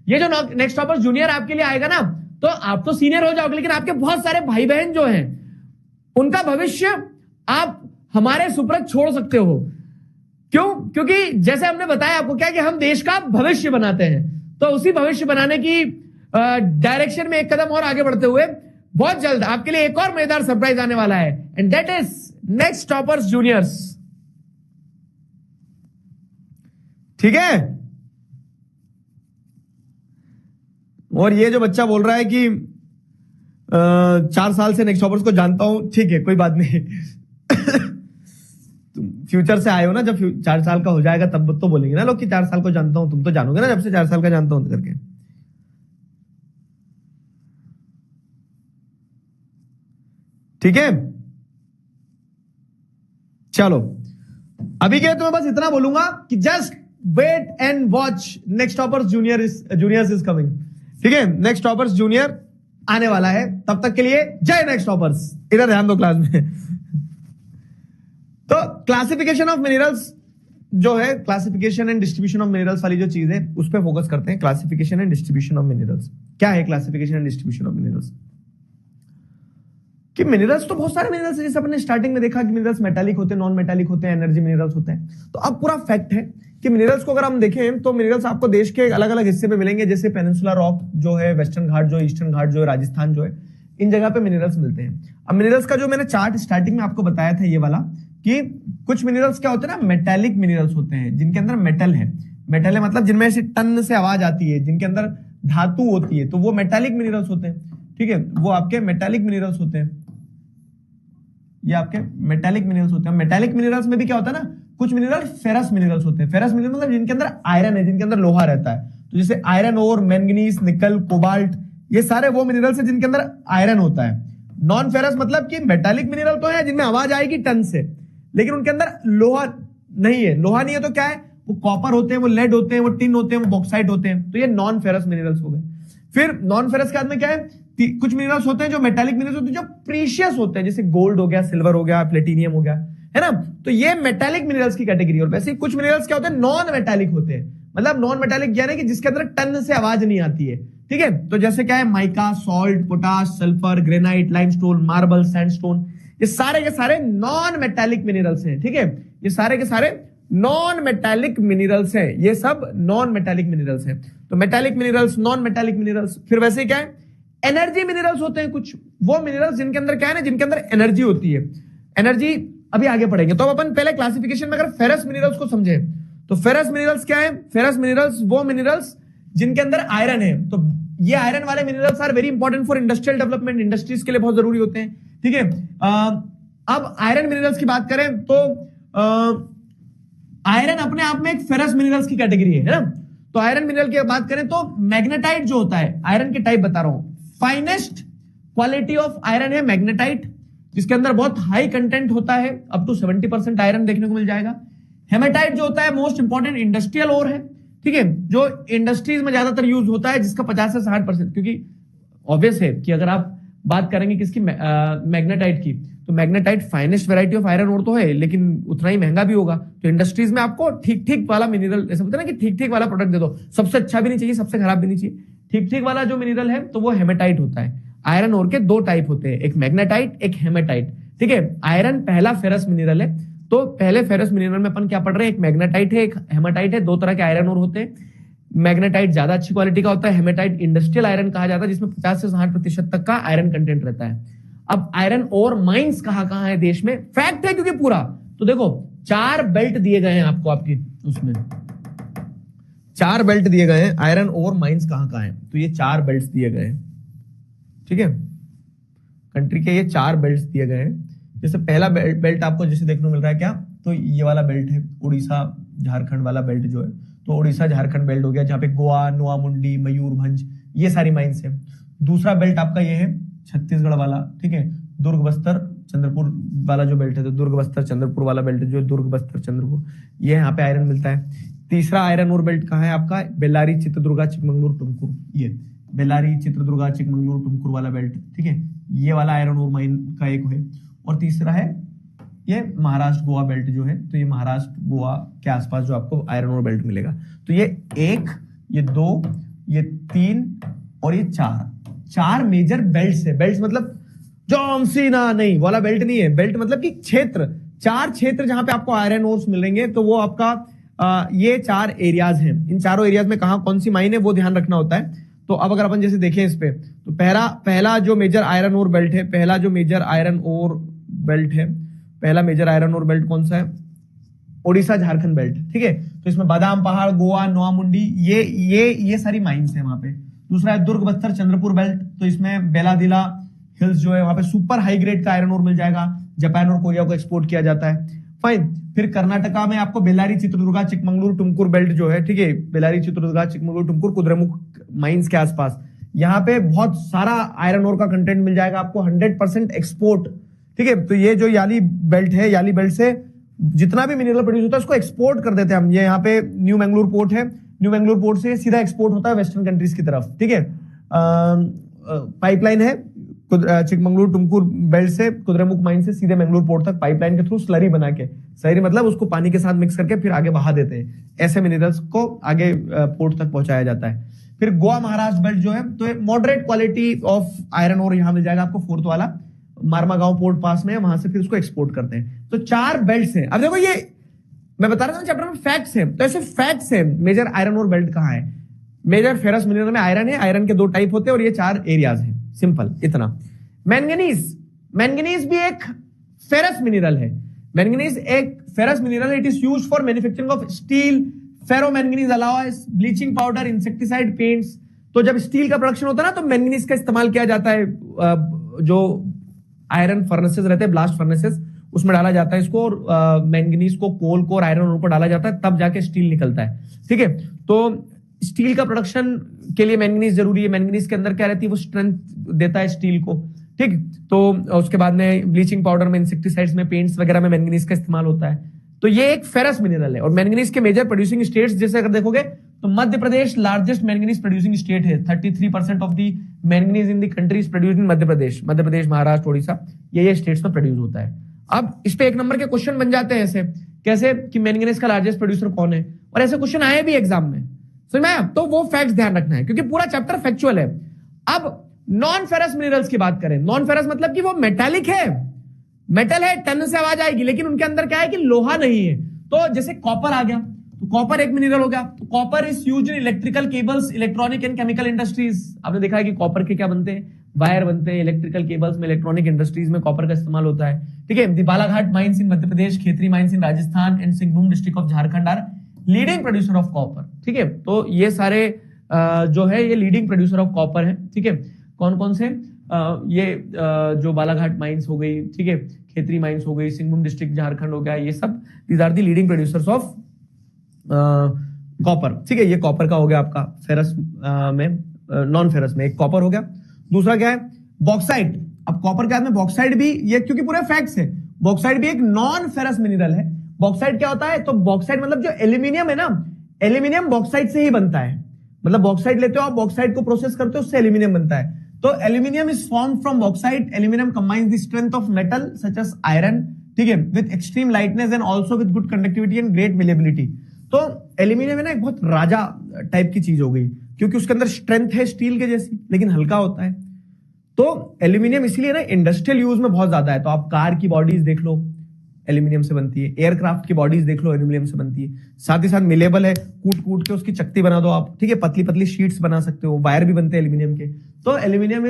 ये जो नेक्स्ट टॉपर जूनियर आपके लिए आएगा ना, तो आप तो सीनियर हो जाओगे, लेकिन आपके बहुत सारे भाई बहन जो हैं उनका भविष्य आप हमारे सुपुर्द छोड़ सकते हो। क्यों? क्योंकि जैसे हमने बताया आपको क्या कि हम देश का भविष्य बनाते हैं, तो उसी भविष्य बनाने की डायरेक्शन में एक कदम और आगे बढ़ते हुए बहुत जल्द आपके लिए एक और मजेदार सरप्राइज आने वाला है, and that is next toppers juniors. ठीक है? और ये जो बच्चा बोल रहा है कि 4 साल से नेक्स्ट टॉपर्स को जानता हूं, ठीक है, कोई बात नहीं। तुम फ्यूचर से आए हो ना, जब 4 साल का हो जाएगा तब तो बोलेंगे ना लोग कि 4 साल को जानता हूं। तुम तो जानोगे ना जब से 4 साल का जानता हूं करके। ठीक है, चलो अभी के तुम्हें बस इतना बोलूंगा कि just wait and watch, next toppers juniors is coming. ठीक है, नेक्स्ट टॉपर्स जूनियर आने वाला है। तब तक के लिए जय नेक्स्ट टॉपर्स। इधर ध्यान दो क्लास में। तो क्लासिफिकेशन ऑफ मिनरल्स जो है, classification and distribution of minerals वाली जो चीज है उस पर फोकस करते हैं। Classification and distribution of minerals क्या है? Classification and distribution of minerals कि मिनरल्स तो बहुत सारे मिनरल्स, जैसे अपने स्टार्टिंग में देखा कि मिनरल्स मेटालिक होते हैं, नॉन मेटालिक होते हैं, एनर्जी मिनरल्स होते हैं। तो अब पूरा फैक्ट है कि मिनरल्स को अगर हम देखें तो मिनरल्स आपको देश के अलग अलग हिस्से में मिलेंगे, जैसे पेनिनसुला रॉक जो है, वेस्टर्न घाट जो है, ईस्टर्न घाट जो है, राजस्थान जो है, इन जगह पे मिनरल्स मिलते हैं। अब मिनरल्स का जो मैंने चार्ट स्टार्टिंग में आपको बताया था ये वाला, कि कुछ मिनरल्स क्या होते हैं ना, मेटालिक मिनरल्स होते हैं जिनके अंदर मेटल है। मेटल है मतलब जिनमें से टन से आवाज आती है, जिनके अंदर धातु होती है, तो वो मेटालिक मिनरल्स होते हैं। ठीक है, वो आपके मेटालिक मिनरल्स होते हैं। ये आपके मेटालिक मिनरल्स होते हैं। मेटालिक मिनरल्स में भी क्या होता है ना, कुछ मिनरल फेरस मिनरल्स होते हैं। फेरस मिनरल मतलब जिनके अंदर आयरन है, जिनके अंदर लोहा रहता है। तो जैसे आयरन ओर, मैंगनीज, निकल, कोबाल्ट, ये सारे वो मिनरल्स हैं जिनके अंदर आयरन होता है। नॉन फेरस मतलब कि मेटालिक मिनरल तो है जिनमें आवाज आएगी टन से, लेकिन उनके अंदर लोहा नहीं है। लोहा नहीं है तो क्या है, वो कॉपर होते हैं, वो लेड होते हैं, वो टिन होते हैं, वो बॉक्साइट होते हैं। तो ये नॉन फेरस मिनरल्स हो गए। फिर नॉन फेरस के बाद में क्या है, कुछ मिनरल्स होते हैं जो मेटालिक मिनरल्स होते हैं, जो प्रीशियस होते हैं, जैसे गोल्ड हो गया, सिल्वर हो गया, प्लेटिनियम हो गया, है ना। तो ये मेटालिक मिनरल्स की कैटेगरी। और वैसे ही कुछ मिनरल्स क्या होते हैं, नॉन मेटालिक होते हैं। मतलब नॉन मेटालिक यानी कि जिसके अंदर टन से आवाज नहीं आती है। ठीक है, तो जैसे क्या है, mica, salt, potash, sulphur, granite, limestone, marble, sandstone, ये सारे के सारे नॉन मेटालिक मिनरल्स हैं। ठीक है, ये सारे के सारे नॉन मेटालिक मिनरल्स हैं। ये सब नॉन मेटालिक मिनरल्स हैं। तो metallic minerals, non metallic minerals. फिर वैसे क्या है, एनर्जी मिनरल्स होते हैं कुछ, वो मिनरल्स जिनके अंदर क्या है ना, जिनके अंदर एनर्जी होती है। एनर्जी अभी आगे पढ़ेंगे। तो अपन पहले क्लासिफिकेशन में अगर फेरस मिनरल्स को समझे तो फेरस मिनरल्स क्या है? फेरस मिनरल्स वो मिनरल्स जिनके अंदर आयरन है। तो ये आयरन वाले minerals are very important for industrial development, industries के लिए बहुत जरूरी होते हैं। ठीक है, अब आयरन मिनरल्स की बात करें तो आयरन अपने आप में एक फेरस मिनरल्स की कैटेगरी है ना। तो आयरन मिनरल की बात करें तो मैग्नेटाइट जो होता है, आयरन के टाइप बता रहा हूं, फाइनेस्ट क्वालिटी ऑफ आयरन है मैग्नेटाइट, जिसके अंदर बहुत हाई कंटेंट होता है, अप टू 70% आयरन देखने को मिल जाएगा। हेमेटाइट जो होता है मोस्ट इंपॉर्टेंट इंडस्ट्रियल ओर है। ठीक है, जो इंडस्ट्रीज में ज्यादातर यूज होता है, जिसका 50 से 60%, क्योंकि ऑब्वियस है कि अगर आप बात करेंगे किसकी, मैग्नेटाइट की, तो magnetite finest variety of iron ore तो है, लेकिन उतना ही महंगा भी होगा। तो इंडस्ट्रीज में आपको ठीक ठीक वाला मिनरल, ऐसा होता है ना कि ठीक ठीक वाला प्रोडक्ट दे दो, सबसे अच्छा भी नहीं चाहिए, सबसे खराब भी नहीं चाहिए, ठीक ठीक वाला जो मिनरल है तो वो हेमेटाइट होता है। आयरन ओर के 2 टाइप होते हैं, एक मैग्नेटाइट, एक हेमेटाइट। ठीक है, आयरन पहला फेरस मिनरल है। तो पहले फेरस मिनरल में अपन क्या पढ़ रहे हैं, एक मैग्नेटाइट है, एक हेमेटाइट है। 2 तरह के आयरन ओर होते हैं। मैग्नेटाइट ज्यादा अच्छी क्वालिटी का होता है, हेमेटाइट इंडस्ट्रियल आयरन कहा जाता है, जिसमें 50 से 60% तक का आयरन कंटेंट रहता है। अब आयरन ओर माइंस कहां है देश में, फैक्ट है क्योंकि पूरा, तो देखो 4 बेल्ट दिए गए हैं आपको, आपकी उसमें 4 बेल्ट दिए गए हैं। आयरन ओर माइंस कहां है, तो ये 4 बेल्ट दिए गए हैं। ठीक है, कंट्री के ये 4 बेल्ट दिए गए हैं। जैसे पहला बेल्ट आपको जैसे देखने को मिल रहा है क्या, तो ये वाला बेल्ट है, उड़ीसा झारखंड वाला बेल्ट जो है, तो उड़ीसा झारखंड बेल्ट हो गया, जहां पे गोवा, नोआमुंडी, मयूरभंज, ये सारी माइंस है। दूसरा बेल्ट आपका ये है छत्तीसगढ़ वाला। ठीक है, दुर्ग, बस्तर, चंद्रपुर वाला जो बेल्ट है, तो दुर्ग बस्तर चंद्रपुर वाला बेल्ट जो है, दुर्ग बस्तर चंद्रपुर, ये यहाँ पे आयरन मिलता है। तीसरा आयरन ओर बेल्ट कहाँ है आपका? बेल्लारी चित्रदुर्गा चिकमंगलुरु टुमकुर, ये बेल्लारी चित्रदुर्गा चिकमंगलुरु टुमकुर वाला बेल्ट, ठीक है, ये वाला आयरन ओर माइन का एक है। और तीसरा है ये महाराष्ट्र गोवा बेल्ट जो है, तो ये महाराष्ट्र गोवा के आसपास जो आपको आयरन ओर बेल्ट मिलेगा। तो ये 1, ये 2, ये 3 और ये 4 मेजर बेल्ट्स है। बेल्ट्स मतलब जॉन सीना नहीं वाला बेल्ट नहीं है, बेल्ट मतलब कि क्षेत्र, 4 क्षेत्र जहां पे आपको आयरन ओर्स मिलेंगे, तो वो आपका ये 4 एरियाज हैं। इन चारों एरियाज में कहां कौन सी माइन है वो ध्यान रखना होता है। तो अब अगर अपन जैसे देखें इस पे, तो पहला जो मेजर आयरन ओर बेल्ट है, पहला मेजर आयरन ओर बेल्ट कौन सा है? ओडिशा झारखंड बेल्ट, ठीक है। तो इसमें बादाम पहाड़, गोवा, नोआमुंडी, ये सारी माइंस है वहां पे। दूसरा है दुर्ग बस्तर चंद्रपुर बेल्ट, तो इसमें बेलादिला हिल्स जो है वहां पे सुपर हाई ग्रेड का आयरन ओर मिल जाएगा, जापान और कोरिया को एक्सपोर्ट किया जाता है। फाइन। फिर कर्नाटका में आपको बेल्लारी चित्रदुर्गा चिकमंगलुरु टुमकुर बेल्ट जो है, ठीक है, बेल्लारी चित्रदुर्गा चिकमंगलुरु टुमकुर कुद्रेमुख माइंस के आसपास, यहाँ पे बहुत सारा आयरन ओर का कंटेंट मिल जाएगा आपको, 100% एक्सपोर्ट, ठीक है। तो ये जो याली बेल्ट है, याली बेल्ट से जितना भी मिनरल प्रोड्यूस होता है उसको एक्सपोर्ट कर देते हैं हम। ये यहाँ पे न्यू मैंगलोर पोर्ट है, न्यू मैंगलोर पोर्ट से सीधा एक्सपोर्ट होता है वेस्टर्न कंट्रीज की तरफ, ठीक है। पाइपलाइन है चिकमंगलुरु टुमकुर बेल्ट से, कुद्रेमुख माइन से सीधे मैंगलोर पोर्ट तक पाइपलाइन के थ्रू स्लरी बना के, स्लरी मतलब उसको पानी के साथ मिक्स करके फिर आगे बहा देते हैं, ऐसे मिनरल्स को आगे पोर्ट तक पहुंचाया जाता है। फिर गोवा महाराष्ट्र बेल्ट जो है, तो moderate quality of iron ore यहाँ मिल जाएगा आपको, 4th वाला मारमागांव पोर्ट पास में, वहां से फिर उसको एक्सपोर्ट करते हैं। तो 4 बेल्ट्स हैं। अब देखो ये मैं बता रहा था चैप्टर में फैक्ट्स है, तो ऐसे फैक्ट्स है मेजर आयरन ओर बेल्ट कहाँ है। मेजर फेरस मिनरल में आयरन है, आयरन के 2 टाइप होते हैं और ये 4 एरियाज हैं, सिंपल इतना। मैंगनीज भी एक फेरस मिनरल है। मैंगनीज एक ferrous mineral, it is used for manufacturing of steel, ferromanganese alloys, bleaching powder, insecticide, paints. तो जब स्टील का प्रोडक्शन होता है ना, तो मैंगनीज का इस्तेमाल किया जाता है। जो आयरन फर्नेसेस रहते हैं, ब्लास्ट फर्नेसेस, उसमें डाला जाता है इसको, और मैंगनीज को, कोल को और आयरन ओर को डाला जाता है, तब जाके स्टील निकलता है, ठीक है। तो स्टील का प्रोडक्शन के लिए मैंगनीज जरूरी है। मैंगनीज के अंदर क्या रहती है, वो स्ट्रेंथ देता है स्टील को, ठीक। तो उसके बाद में ब्लीचिंग पाउडर में, इंसेक्टिसाइड्स में, पेंट्स वगैरह में मैंगनीज का इस्तेमाल होता है। तो ये एक फेरस मिनरल है। और मैंगनीज के मेजर प्रोड्यूसिंग स्टेट्स जैसे अगर देखोगे, तो Madhya Pradesh largest manganese producing state है। 33% of the manganese in the country is produced in Madhya Pradesh. Madhya Pradesh, Maharashtra, Odisha, ये स्टेट्स में प्रोड्यूस होता है। अब इस पे 1 नंबर के क्वेश्चन बन जाते हैं ऐसे, कैसे कि मैंगनीज का लार्जेस्ट प्रोड्यूसर कौन है, और ऐसे क्वेश्चन आए भी एग्जाम में, समझ में आया? तो वो फैक्ट्स ध्यान रखना है, क्योंकि पूरा चैप्टर फैक्चुअल है। अब नॉन फेरस मिनरल्स की बात करें, नॉन फेरस मतलब कि वो मेटालिक है, मेटल है, टन से आवाज आएगी, लेकिन उनके अंदर क्या है कि लोहा नहीं है। तो जैसे कॉपर आ गया, तो कॉपर एक मिनरल हो गया। तो copper is used in electrical cables, electronic and chemical industries. आपने देखा है कि कॉपर के क्या बनते हैं, वायर बनते हैं इलेक्ट्रिकल केबल्स में, इलेक्ट्रॉनिक इंडस्ट्रीज में कॉपर का इस्तेमाल होता है, ठीक है। Balaghat mines in Madhya Pradesh, Khetri mines in Rajasthan and Singhbhum district of Jharkhand are leading producer of copper, ठीक है। तो ये सारे जो है ये लीडिंग प्रोड्यूसर ऑफ कॉपर है, ठीक है। कौन कौन से? ये जो बालाघाट माइंस हो गई, ठीक है, खेतरी माइंस हो गई, सिंहभूम डिस्ट्रिक्ट झारखंड हो गया, ये सब these are the leading producers of copper, ठीक है। ये कॉपर का हो गया आपका फेरस में, नॉन फेरस में एक कॉपर हो गया। दूसरा क्या है? बॉक्साइट। अब कॉपर के बाद में बॉक्साइट भी, ये क्योंकि पूरे फैक्ट्स है, बॉक्साइट भी एक नॉन फेरस मिनरल है। बॉक्साइट क्या होता है? तो बॉक्साइट मतलब जो एल्यूमिनियम है ना, एल्यूमिनियम बॉक्साइट से ही बनता है। मतलब बॉक्साइट लेते हो आप, बॉक्साइट को प्रोसेस करते हो, उससे एल्यूमिनियम बनता है। तो aluminium is formed from bauxite. Aluminium combines the strength of metal such as iron, ठीक है, with extreme lightness and also with good conductivity and great malleability. तो एल्यूमिनियम है ना, एक बहुत राजा टाइप की चीज हो गई, क्योंकि उसके अंदर स्ट्रेंथ है स्टील के जैसी, लेकिन हल्का होता है। तो एल्यूमिनियम इसीलिए ना इंडस्ट्रियल यूज में बहुत ज्यादा है। तो आप कार की बॉडीज देख लो, एल्यूमिनियम से बनती है। एयरक्राफ्ट की बॉडीज देख लो, एल्यूमिनियम से बनती है। साथ ही साथ मिलेबल है, कूट कूट के उसकी चक्ति बना दो आप, ठीक है, पतली पतली शीट्स बना सकते हो। वायर भी बनते हैं एल्यूमिनियम के। तो aluminium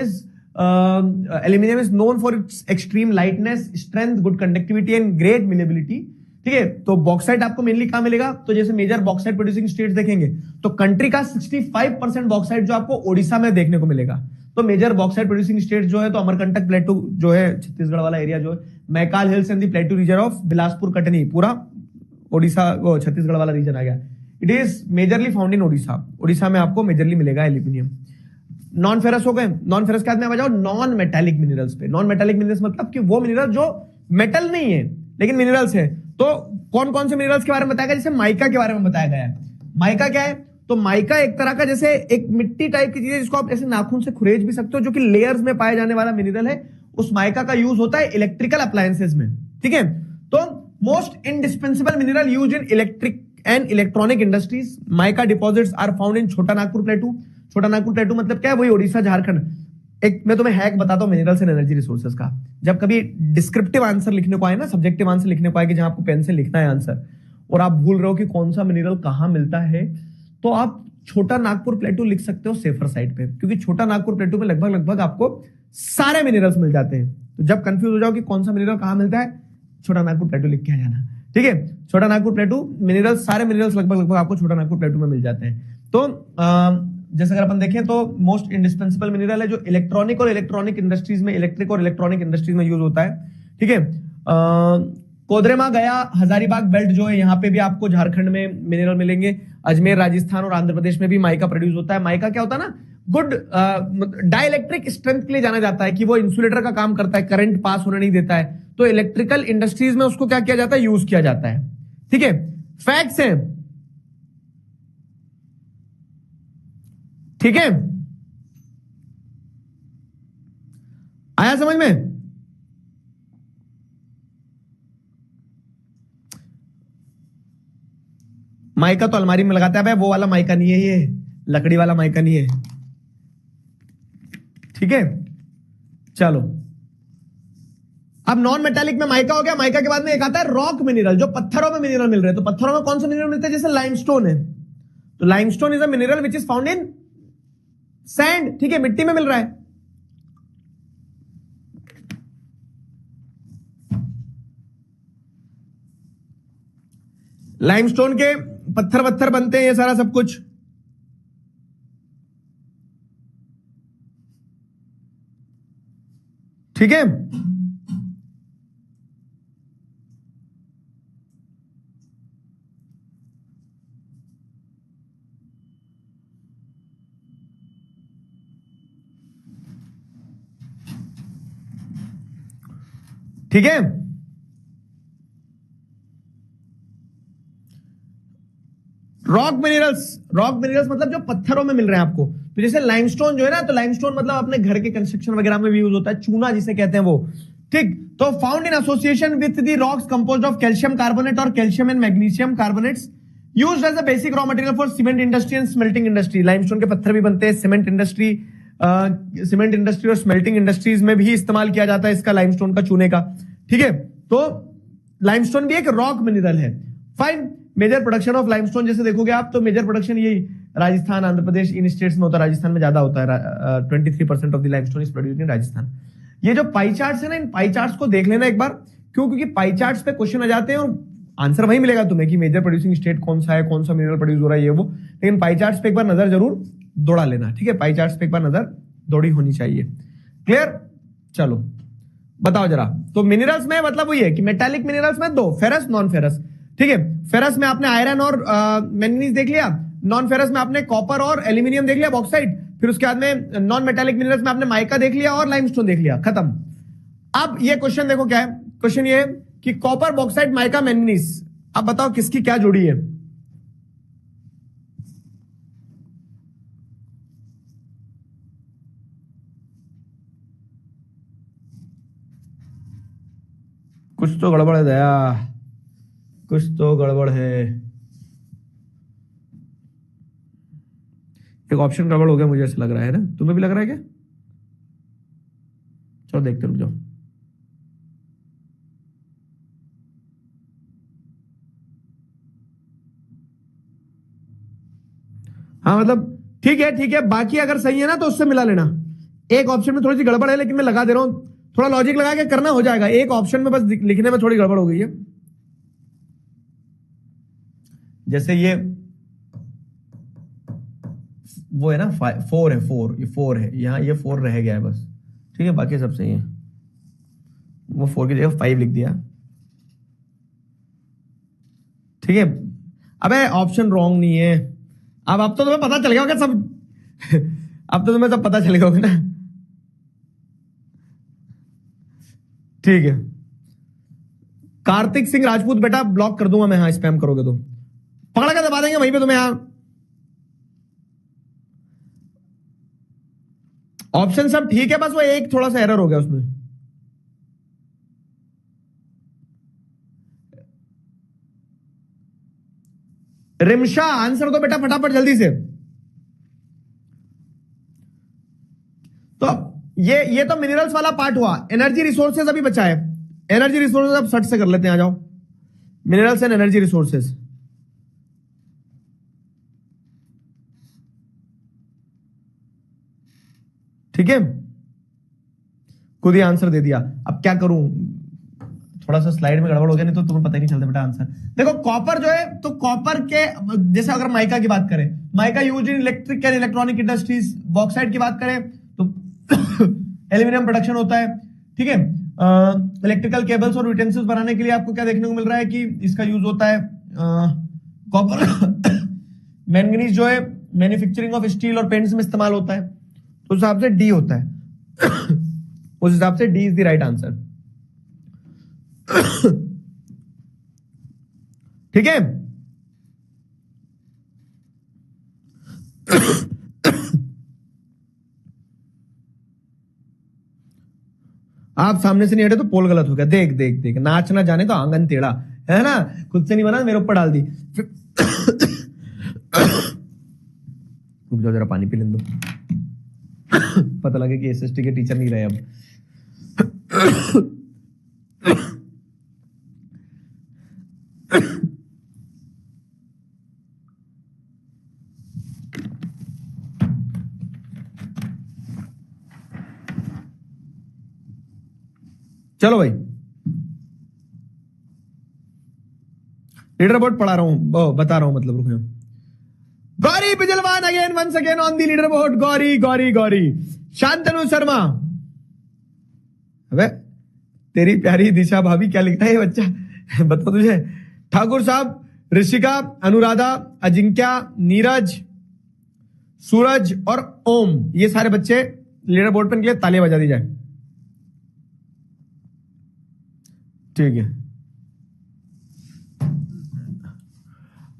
is known for its extreme lightness, strength, good conductivity and great malleability, ठीक है। तो बॉक्साइट आपको मेनली कहां मिलेगा? तो जैसे मेजर बॉक्साइट प्रोड्यूसिंग स्टेट्स देखेंगे, तो कंट्री का 65% बॉक्साइट जो आपको ओडिशा में देखने को मिलेगा। तो मेजर बॉक्साइट प्रोड्यूसिंग स्टेट जो है, तो अमरकंटक प्लेटू जो है, छत्तीसगढ़ वाला एरिया जो है, Maikal hills and the plateau region of Bilaspur Katni, पूरा ओडिशा छत्तीसगढ़ वाला रीजन आ गया। It is majorly found in Odisha. Odisha में आपको मेजरली मिलेगा एल्यूमिनियम। नॉन फेरस हो गए। नॉन फेरस के बाद में आ जाओ नॉन मेटालिक मिनरल्स पे। नॉन मेटालिक मिनरल्स मतलब कि वो मिनरल जो मेटल नहीं है लेकिन मिनरल्स है। तो कौन कौन से मिनरल्स के बारे में बताया गया? जैसे माइका के बारे में बताया गया है। माइका क्या है? तो माइका एक तरह का जैसे एक मिट्टी टाइप की चीज है जिसको आप ऐसे नाखून से खुरेज भी सकते हो, जो कि लेयर्स में पाए जाने वाला मिनरल है। उस माइका का यूज होता है इलेक्ट्रिकल अप्लायंसेस में, ठीक है। तो most indispensable mineral use in electric and electronic industries. Mica deposits are found in Chota Nagpur प्लेटू। छोटा नागपुर प्लेटू मतलब क्या है? वही उड़ीसा झारखंड। एक मैं तुम्हें हैक बताता हूं मिनरल्स एंड एनर्जी रिसोर्सेज का। जब कभी डिस्क्रिप्टिव आंसर लिखने को आए ना, सब्जेक्टिव आंसर लिखने को आए कि जहां आपको पेन से लिखना है आंसर, और आप भूल रहे हो कि कौन सा मिनरल कहां मिलता है, तो आप छोटा नागपुर प्लेटू लिख सकते हो सेफर साइड पे, क्योंकि छोटा नागपुर प्लेटू में लगभग लगभग आपको सारे मिनरल्स मिल जाते हैं। तो जब कंफ्यूज हो जाओ कि कौन सा मिनरल कहां मिलता है, छोटा नागपुर प्लेटू लिख के आ जाना, ठीक है। छोटा नागपुर प्लेटू मिनरल्स, सारे मिनरल्स लगभग लगभग आपको छोटा नागपुर प्लेटू में मिल जाते हैं। तो जैसे अगर अपन देखें तो मोस्ट इंडिस्पेंसिबल मिनरल है जो इलेक्ट्रॉनिक और इलेक्ट्रॉनिक इंडस्ट्रीज में, इलेक्ट्रिक और इलेक्ट्रॉनिक इंडस्ट्रीज में यूज होता है, ठीक है। कोदरेमा, गया, हजारीबाग बेल्ट जो है यहाँ पे भी आपको झारखंड में मिनरल मिलेंगे। अजमेर, राजस्थान और आंध्र प्रदेश में भी माइका प्रोड्यूस होता है। माइका क्या होता है ना, गुड डाइलेक्ट्रिक स्ट्रेंथ के लिए जाना जाता है कि वो इंसुलेटर का काम करता है, करंट पास होने नहीं देता है। तो इलेक्ट्रिकल इंडस्ट्रीज में उसको क्या किया जाता है? यूज किया जाता है, ठीक है। फैक्ट्स है, ठीक है। आया समझ में? माइका तो अलमारी में लगाता है भाई, वो वाला माइका नहीं है, ये लकड़ी वाला माइका नहीं है, ठीक है। चलो, अब नॉन मेटालिक में माइका हो गया। माइका के बाद में एक आता है रॉक मिनरल, जो पत्थरों में मिनरल मिल रहे हैं। तो पत्थरों में कौन सा मिनरल मिलता है? जैसे लाइमस्टोन है, तो limestone is a mineral which is found in sand, ठीक है, मिट्टी में मिल रहा है। लाइमस्टोन के पत्थर पत्थर बनते हैं, ये सारा सब कुछ, ठीक है। ठीक है, रॉक मिनरल्स। रॉक मिनरल्स मतलब जो पत्थरों में मिल रहे हैं आपको। तो जैसे लाइमस्टोन जो है ना, तो लाइमस्टोन मतलब अपने घर के कंस्ट्रक्शन वगैरह में भी यूज होता है, चूना जिसे कहते हैं वो, ठीक। तो found in association with the rocks composed of calcium carbonate और calcium and magnesium carbonates, used as a basic raw material for cement industry and smelting industry. Limestone के पत्थर भी बनते हैं सीमेंट इंडस्ट्री, और स्मेल्टिंग इंडस्ट्रीज में भी इस्तेमाल किया जाता है इसका, लाइमस्टोन का, चूने का, ठीक है। तो लाइमस्टोन भी एक रॉक मिनरल है। Fine. Major production of limestone जैसे देखोगे आप, तो मेजर प्रोडक्शन यही राजस्थान, आंध्र प्रदेश, इन स्टेट्स में होता है। राजस्थान में ज्यादा होता है, 23% of the limestone is produced in Rajasthan. ये जो पाई चार्ट्स है ना, इन पाई चार्ट्स को देख लेना एक बार, क्यों? क्योंकि पाई चार्ट्स पे क्वेश्चन आ जाते हैं और आंसर वही मिलेगा तुम्हें कि मेजर प्रोड्यूसिंग स्टेट कौन सा है, कौन सा मिनरल प्रोड्यूस हो रहा है, ये वो। लेकिन पाई चार्ट्स पे एक बार नजर जरूर दौड़ा लेना, ठीक है। पाई चार्ट्स पे एक बार नजर दौड़ी होनी चाहिए। क्लियर? चलो बताओ जरा। तो मिनरल्स में मतलब वही है कि मेटालिक मिनरल्स में दो, फेरस, नॉन फेरस, ठीक है। फेरस में आपने आयरन और मैंगनीज देख लिया। नॉन फेरस में आपने कॉपर और एल्यूमिनियम देख लिया, बॉक्साइट। फिर उसके बाद में नॉन मेटालिक मिनरल्स में आपने माइका देख लिया और लाइमस्टोन देख लिया, खत्म। अब ये क्वेश्चन देखो क्या है। क्वेश्चन ये है कि कॉपर, बॉक्साइट, माइका, मैंगनीज, अब बताओ किसकी क्या जोड़ी है? कुछ तो गड़बड़ है दया, कुछ तो गड़बड़ है। एक ऑप्शन गड़बड़ हो गया मुझे ऐसा लग रहा है ना, तुम्हें भी लग रहा है क्या? चलो देखते, रुक जाओ। हाँ मतलब ठीक है, ठीक है, बाकी अगर सही है ना तो उससे मिला लेना। एक ऑप्शन में थोड़ी सी गड़बड़ है, लेकिन मैं लगा दे रहा हूं, थोड़ा लॉजिक लगा के करना, हो जाएगा। एक ऑप्शन में बस लिखने में थोड़ी गड़बड़ हो गई है। जैसे ये वो है ना, 4 है, 4, ये 4 है, यहां ये 4 रह गया है बस, ठीक है, बाकी सब सही है। वो 4 की जगह 5 लिख दिया, ठीक है। अबे ऑप्शन रॉन्ग नहीं है। अब तो तुम्हें पता चल गया होगा सब। अब तो तुम्हें सब पता चलेगा ना। ठीक है, कार्तिक सिंह राजपूत बेटा ब्लॉक कर दूंगा मैं, हाँ स्पैम करोगे तो पकड़ के दबा देंगे वहीं पे तुम्हें। यहाँ ऑप्शन सब ठीक है, बस वो एक थोड़ा सा एरर हो गया उसमें। रिमशा आंसर दो बेटा फटाफट जल्दी से। तो ये तो मिनरल्स वाला पार्ट हुआ। एनर्जी रिसोर्सेज अभी बचा है। एनर्जी रिसोर्सेज अब सट से कर लेते हैं, आ जाओ। मिनरल्स एंड एनर्जी रिसोर्सेज, ठीक है, खुद ही आंसर दे दिया। अब क्या करूं, थोड़ा सा स्लाइड में गड़बड़ हो गया, नहीं तो तुम्हें पता ही नहीं चलता बेटा आंसर। देखो कॉपर जो है, तो कॉपर के जैसे अगर माइका की बात करें, mica use in electric and electronic industries. Bauxite की बात करें तो एल्यूमिनियम प्रोडक्शन होता है, ठीक है। इलेक्ट्रिकल केबल्स और यूटेंसिल्स बनाने के लिए आपको क्या देखने को मिल रहा है कि इसका यूज होता है कॉपर। मैंगनीज जो है मैन्युफैक्चरिंग ऑफ स्टील और पेंट्स में इस्तेमाल होता है, तो उस हिसाब से डी होता है। उस हिसाब से D is the right answer, ठीक है। आप सामने से नहीं हटे तो पोल गलत हो गया। देख देख देख, नाच ना जाने तो आंगन टेढ़ा, है ना। खुद से नहीं बना, मेरे ऊपर डाल दी। रुक जाओ जरा पानी पी लेने दो, पता लगे कि एसएसटी के टीचर नहीं रहे अब। चलो भाई, लीडर बोर्ड पढ़ा रहा हूं, बता रहा हूं मतलब, रुको। Gauri Bijalwan again once again on the leaderboard. Gauri Gauri Gauri. Shantanu Sharma, अबे तेरी प्यारी दिशा भाभी, क्या लिखता है ये बच्चा, बताओ तुझे। ठाकुर साहब, ऋषिका, अनुराधा, अजिंक्या, नीरज, सूरज और ओम, ये सारे बच्चे लीडर बोर्ड पर निकले, तालियां बजा दी जाए, ठीक है।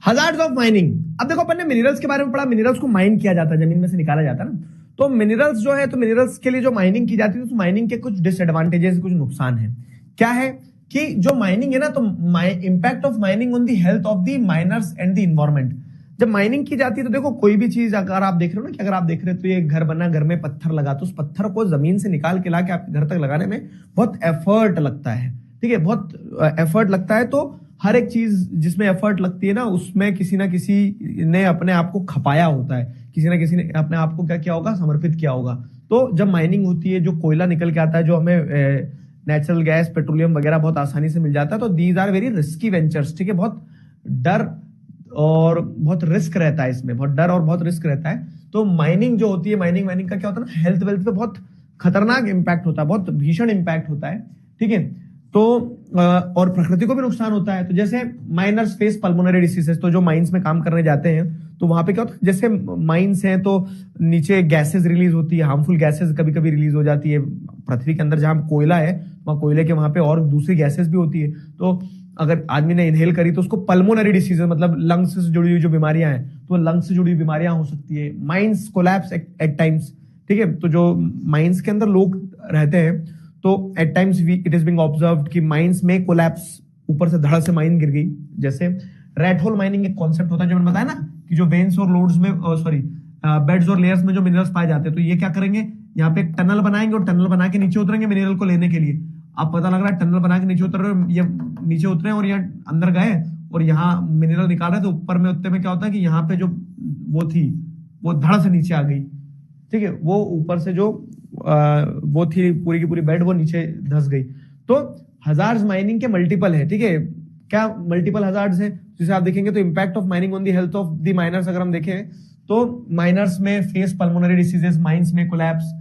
Hazards of mining. अब देखो अपन ने मिनरल्स के बारे में पढ़ा, मिनरल्स को माइन किया जाता है, जमीन में से निकाला जाता है ना। तो मिनरल्स जो है, तो मिनरल्स के लिए जो माइनिंग की जाती है, तो माइनिंग के कुछ डिसएडवांटेजेस, कुछ नुकसान है। क्या है कि जो माइनिंग है ना, तो impact of mining on the health of the miners and the environment. जब माइनिंग की जाती है तो देखो कोई भी चीज अगर आप देख रहे हो ना, कि अगर आप देख रहे हो तो ये घर बना, घर में पत्थर लगा, तो उस पत्थर को जमीन से निकाल के लाके आपके घर तक लगाने में बहुत एफर्ट लगता है, ठीक है, बहुत एफर्ट लगता है। तो हर एक चीज जिसमें एफर्ट लगती है ना, उसमें किसी ना किसी ने अपने आप को खपाया होता है, किसी ना किसी ने अपने आप को क्या किया होगा, समर्पित किया होगा। तो जब माइनिंग होती है, जो कोयला निकल के आता है, जो हमें नेचुरल गैस, पेट्रोलियम वगैरह बहुत आसानी से मिल जाता है, तो these are very risky ventures, ठीक है। बहुत डर और बहुत रिस्क रहता है इसमें, बहुत डर और बहुत रिस्क रहता है। तो माइनिंग जो होती है, माइनिंग का क्या होता है ना, हेल्थ वेल्थ पे बहुत खतरनाक इंपैक्ट होता है, बहुत भीषण इंपैक्ट होता है, ठीक है। तो और प्रकृति को भी नुकसान होता है। तो जैसे माइनर्स फेस पल्मोनरी डिसीजेस, तो जो माइंस में काम करने जाते हैं तो वहां पे क्या होता है, जैसे माइंस हैं तो नीचे गैसेस रिलीज होती है, हार्मफुल गैसेस कभी कभी रिलीज हो जाती है। पृथ्वी के अंदर जहां कोयला है, वहां कोयले के वहां पे और दूसरी गैसेस भी होती है। तो अगर आदमी ने इनहेल करी तो उसको पल्मोनरी डिसीज, मतलब लंग्स से जुड़ी हुई जो बीमारियां हैं, तो लंग्स से जुड़ी हुई बीमारियां हो सकती है। माइंस कोलैप्स एट टाइम्स, ठीक है। तो जो माइंस के अंदर लोग रहते हैं, तो at times it is being observed कि माइंस में कोलैप्स, ऊपर से धड़ से माइन गिर गई। जैसे रेड होल माइनिंग एक कॉन्सेप्ट होता है, जो मैंने बताया ना, कि जो वेन्स और लोड्स में, सॉरी बेड्स और लेयर्स में जो मिनरल्स पाए जाते हैं, तो ये क्या करेंगे, यहाँ पे एक टनल बनाएंगे और टनल बना के नीचे उतरेंगे मिनरल को लेने के लिए। आप पता लग रहा है टनल बना के नीचे उतर रहे, ये नीचे उतरे और यहाँ अंदर गए और यहाँ मिनरल निकाल रहे, तो ऊपर में उतने में क्या होता है कि यहाँ पे जो वो थी, वो धड़ से नीचे आ गई, ठीक है। वो ऊपर से जो वो थी पूरी की पूरी बेड, वो नीचे धस गई। तो हजार्ड्स माइनिंग के मल्टीपल है, ठीक है। क्या मल्टीपल हजार्ड्स है, जैसे आप देखेंगे तो impact of mining on the health of the miners, अगर हम देखें तो माइनर्स में फेस पल्मोनरी डिसीजेस, माइंस में कोलैप्स,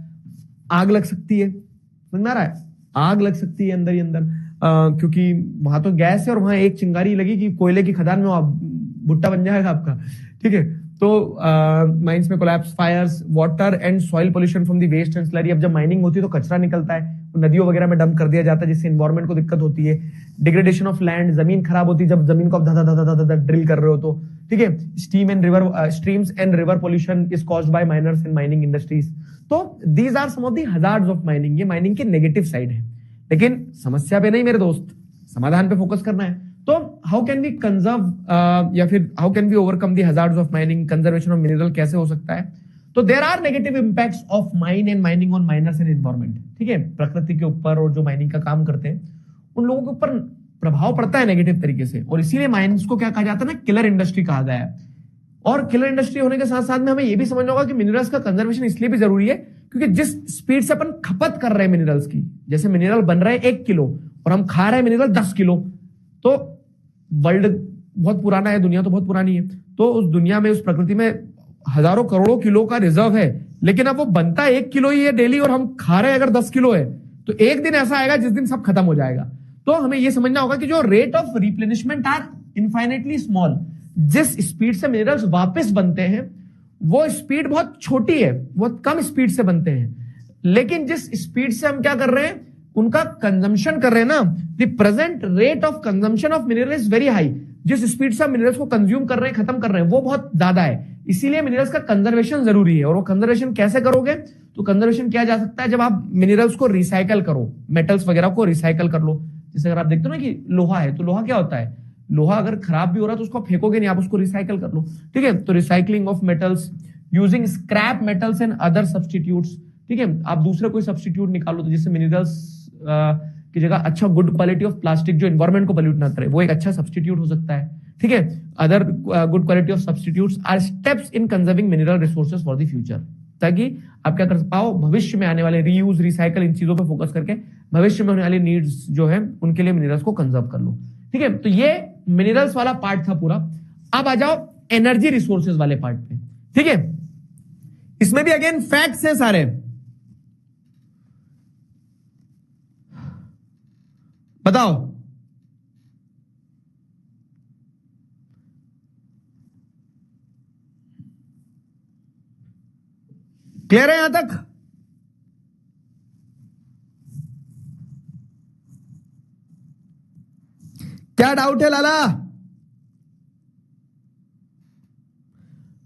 आग लग सकती है, समझ में आ रहा है, आग लग सकती है अंदर ही अंदर, क्योंकि वहां तो गैस है और वहां एक चिंगारी लगी कि कोयले की खदान में भुट्टा बन जाएगा आपका, ठीक है। तो माइंस में collapse, fires, water and soil pollution from the waste and slurry. अब जब माइनिंग होती है तो कचरा निकलता है, तो नदियों वगैरह में डंप कर दिया जाता है, जिससे एनवायरमेंट को दिक्कत होती है। डिग्रेडेशन ऑफ लैंड, जमीन खराब होती है जब जमीन को आप धधा धधा धधा ड्रिल कर रहे हो तो, ठीक है। Streams and river pollution is caused by miners and mining industries. तो these are some of the hazards of mining. ये माइनिंग के नेगेटिव साइड है, लेकिन समस्या पे नहीं मेरे दोस्त, समाधान पे फोकस करना है। तो हाउ कैन वी कंजर्व या फिर how can we overcome the hazards of mining, conservation of mineral कैसे हो सकता है? तो there are negative impacts of mine and mining on miners and environment, ठीक है। प्रकृति के ऊपर और जो माइनिंग का काम करते हैं उन लोगों के ऊपर प्रभाव पड़ता है नेगेटिव तरीके से, और इसीलिए माइंस को क्या कहा जाता है ना, किलर इंडस्ट्री कहा गया है। और किलर इंडस्ट्री होने के साथ साथ में हमें यह भी समझना होगा कि मिनरल्स का कंजर्वेशन इसलिए भी जरूरी है क्योंकि जिस स्पीड से अपन खपत कर रहे हैं मिनरल्स की, जैसे मिनरल बन रहे हैं 1 किलो और हम खा रहे हैं मिनरल 10 किलो, तो वर्ल्ड बहुत पुराना है, दुनिया तो बहुत पुरानी है, तो उस दुनिया में, उस प्रकृति में हजारों करोड़ों किलो का रिजर्व है, लेकिन अब वो बनता है 1 किलो ही है डेली और हम खा रहे हैं अगर 10 किलो है, तो एक दिन ऐसा आएगा जिस दिन सब खत्म हो जाएगा। तो हमें यह समझना होगा कि जो rate of replenishment are infinitely small, जिस स्पीड से मिनरल्स वापस बनते हैं वो स्पीड बहुत छोटी है, बहुत कम स्पीड से बनते हैं, लेकिन जिस स्पीड से हम क्या कर रहे हैं, उनका कंजम्पशन कर रहे हैं ना, the present rate of consumption of mineral is very high. जिस स्पीड से हम मिनरल्स को कंज्यूम कर रहे हैं, खत्म कर रहे हैं, वो बहुत ज्यादा है। इसीलिए मिनरल्स का कंजर्वेशन जरूरी है। और वो कंजर्वेशन कैसे करोगे? तो कंजर्वेशन किया जा सकता है जब आप मिनरल्स को रिसाइकल करो, मेटल्स वगैरह को रिसाइकल कर लो। जैसे अगर आप देखते हो ना कि लोहा है, तो लोहा क्या होता है, लोहा अगर खराब भी हो रहा है तो उसको फेंकोगे नहीं, आप उसको रिसाइकल कर लो, ठीक है। तो recycling of metals using scrap metals and other substitutes, ठीक है। आप दूसरे कोई सब्स्टिट्यूट निकालो, तो जिससे मिनरल्स की जगह अच्छा गुड क्वालिटी ऑफ प्लास्टिक जो एनवायरमेंट को पोल्यूट ना करे, वो एक अच्छा सब्स्टिट्यूट हो सकता है, ठीक है। Other good quality of substitutes are steps in conserving mineral resources for the future, ताकि आप क्या कर पाओ, भविष्य में आने वाले रीयूज, रिसाइकल, इन चीजों पर फोकस करके भविष्य में होने वाली नीड्स जो है उनके लिए मिनरल्स को कंजर्व कर लो, ठीक है। तो ये मिनरल्स वाला पार्ट था पूरा। अब आ जाओ एनर्जी रिसोर्सेज वाले पार्ट पे, ठीक है। इसमें भी अगेन फैक्ट्स है सारे। बताओ, क्लियर है यहां तक? क्या डाउट है लाला?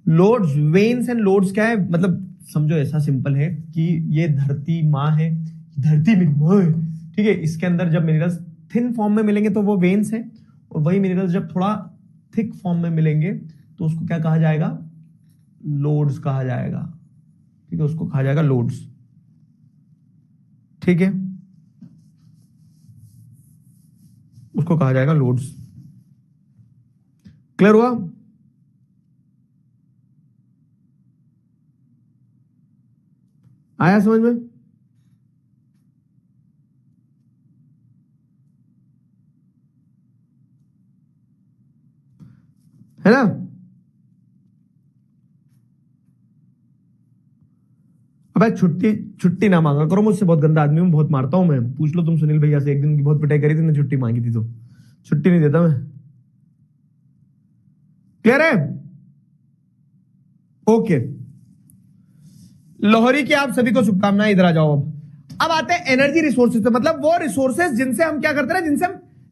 लोड्स, वेन्स एंड लोड्स क्या है, मतलब समझो ऐसा सिंपल है कि ये धरती मां है, धरती में मां है, ठीक है। इसके अंदर जब मिनरल्स थिन फॉर्म में मिलेंगे तो वो वेन्स है, और वही मिनरल्स जब थोड़ा थिक फॉर्म में मिलेंगे तो उसको क्या कहा जाएगा, लोड्स कहा जाएगा, ठीक है। उसको कहा जाएगा लोड्स, ठीक है, उसको कहा जाएगा लोड्स। क्लियर हुआ? आया समझ में? है ना? अबे छुट्टी ना मांगा करो मुझसे, बहुत गंदा आदमी हूं, बहुत मारता हूं मैं। पूछ लो तुम सुनील भैया से, एक दिन की बहुत पिटाई करी थी ना, छुट्टी मांगी थी तो छुट्टी नहीं देता मैं। क्लियर है? ओके, लोहरी की आप सभी को शुभकामनाएं। इधर आ जाओ। अब आते हैं एनर्जी रिसोर्सेज पे, मतलब वो रिसोर्सेज जिनसे हम क्या करते हैं,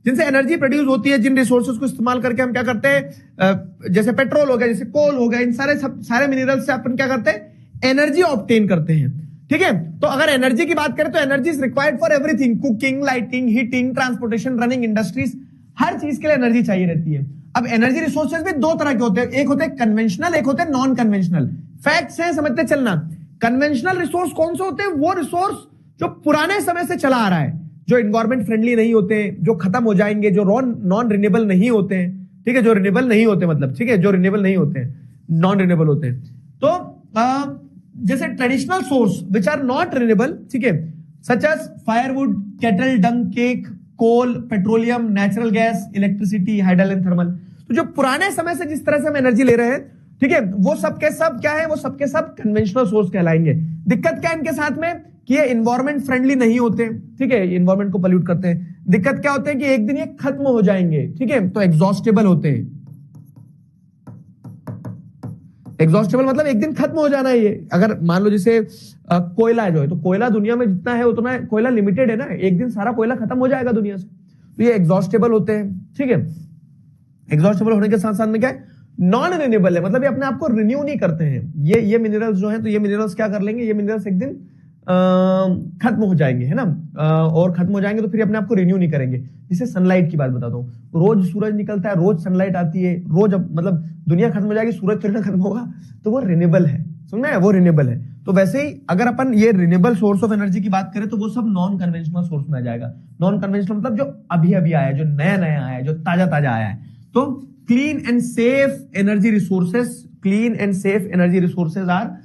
जिनसे एनर्जी प्रोड्यूस होती है, जिन रिसोर्सेज को इस्तेमाल करके हम क्या करते हैं, जैसे पेट्रोल हो गया, जैसे कोल हो गया, इन सारे मिनरल्स से अपन क्या करते हैं, एनर्जी ऑब्टेन करते हैं, ठीक है। तो अगर एनर्जी की बात करें तो energy is required for everything, cooking, lighting, heating, transportation, running industries, हर चीज के लिए एनर्जी चाहिए रहती है। अब एनर्जी रिसोर्सेज भी दो तरह के होते हैं, एक होते हैं कन्वेंशनल, एक होते हैं नॉन कन्वेंशनल। फैक्ट्स हैं, समझते चलना। कन्वेंशनल रिसोर्स कौन से होते हैं? वो रिसोर्स जो पुराने समय से चला आ रहा है, जो इन्वायरमेंट फ्रेंडली नहीं होते, जो खत्म हो जाएंगे, जो नॉन रिन्यूएबल नहीं होते हैं, ठीक है, जो रिन्यूएबल नहीं होते, मतलब ठीक है, जो रिन्यूएबल नहीं होते हैं, नॉन रिन्यूएबल होते हैं। तो जैसे traditional source which are not renewable, ठीक है, such as firewood, cattle, dung, cake, coal, petroleum, natural gas, electricity, hydel and thermal. तो जो पुराने समय से जिस तरह से हम एनर्जी ले रहे हैं, ठीक है, वो सब के सब क्या है, वो सब के सब कन्वेंशनल सोर्स कहलाएंगे। दिक्कत क्या है इनके साथ में कि ये इन्वायरमेंट फ्रेंडली नहीं होते, ठीक है, इन्वायरमेंट को पोल्यूट करते हैं। दिक्कत क्या होते हैं कि एक दिन ये खत्म हो जाएंगे, ठीक है, तो एग्जॉस्टेबल होते हैं, एग्जॉस्टेबल मतलब एक दिन खत्म हो जाना है ये। अगर मान लो जैसे कोयला जो है, तो कोयला दुनिया में जितना है उतना कोयला लिमिटेड है ना, एक दिन सारा कोयला खत्म हो जाएगा दुनिया से। तो ये एग्जॉस्टेबल होते हैं, ठीक है। एग्जॉस्टेबल होने के साथ साथ में क्या है, नॉन रिन्यूएबल है, मतलब ये अपने आप को रिन्यू नहीं करते हैं। ये मिनरल्स जो है, तो ये मिनरल्स क्या कर लेंगे, ये मिनरल्स एक दिन खत्म हो जाएंगे, है ना। और खत्म हो जाएंगे तो फिर अपने आप को रिन्यू नहीं करेंगे। जैसे सनलाइट की बात बताता हूँ, रोज सूरज निकलता है, रोज सनलाइट आती है, रोज मतलब दुनिया खत्म हो जाएगी, सूरज थोड़ी ना खत्म होगा, तो वो रिन्यूएबल है, समझ में, वो रिन्यूएबल है। तो वैसे ही अगर अपन ये रिन्यूएबल सोर्स ऑफ एनर्जी की बात करें तो वो सब नॉन कन्वेंशनल सोर्स में आ जाएगा। नॉन कन्वेंशनल मतलब जो अभी अभी आया है, जो नया नया आया है, जो ताजा ताजा आया है। तो clean and safe energy resources, clean and safe energy resources are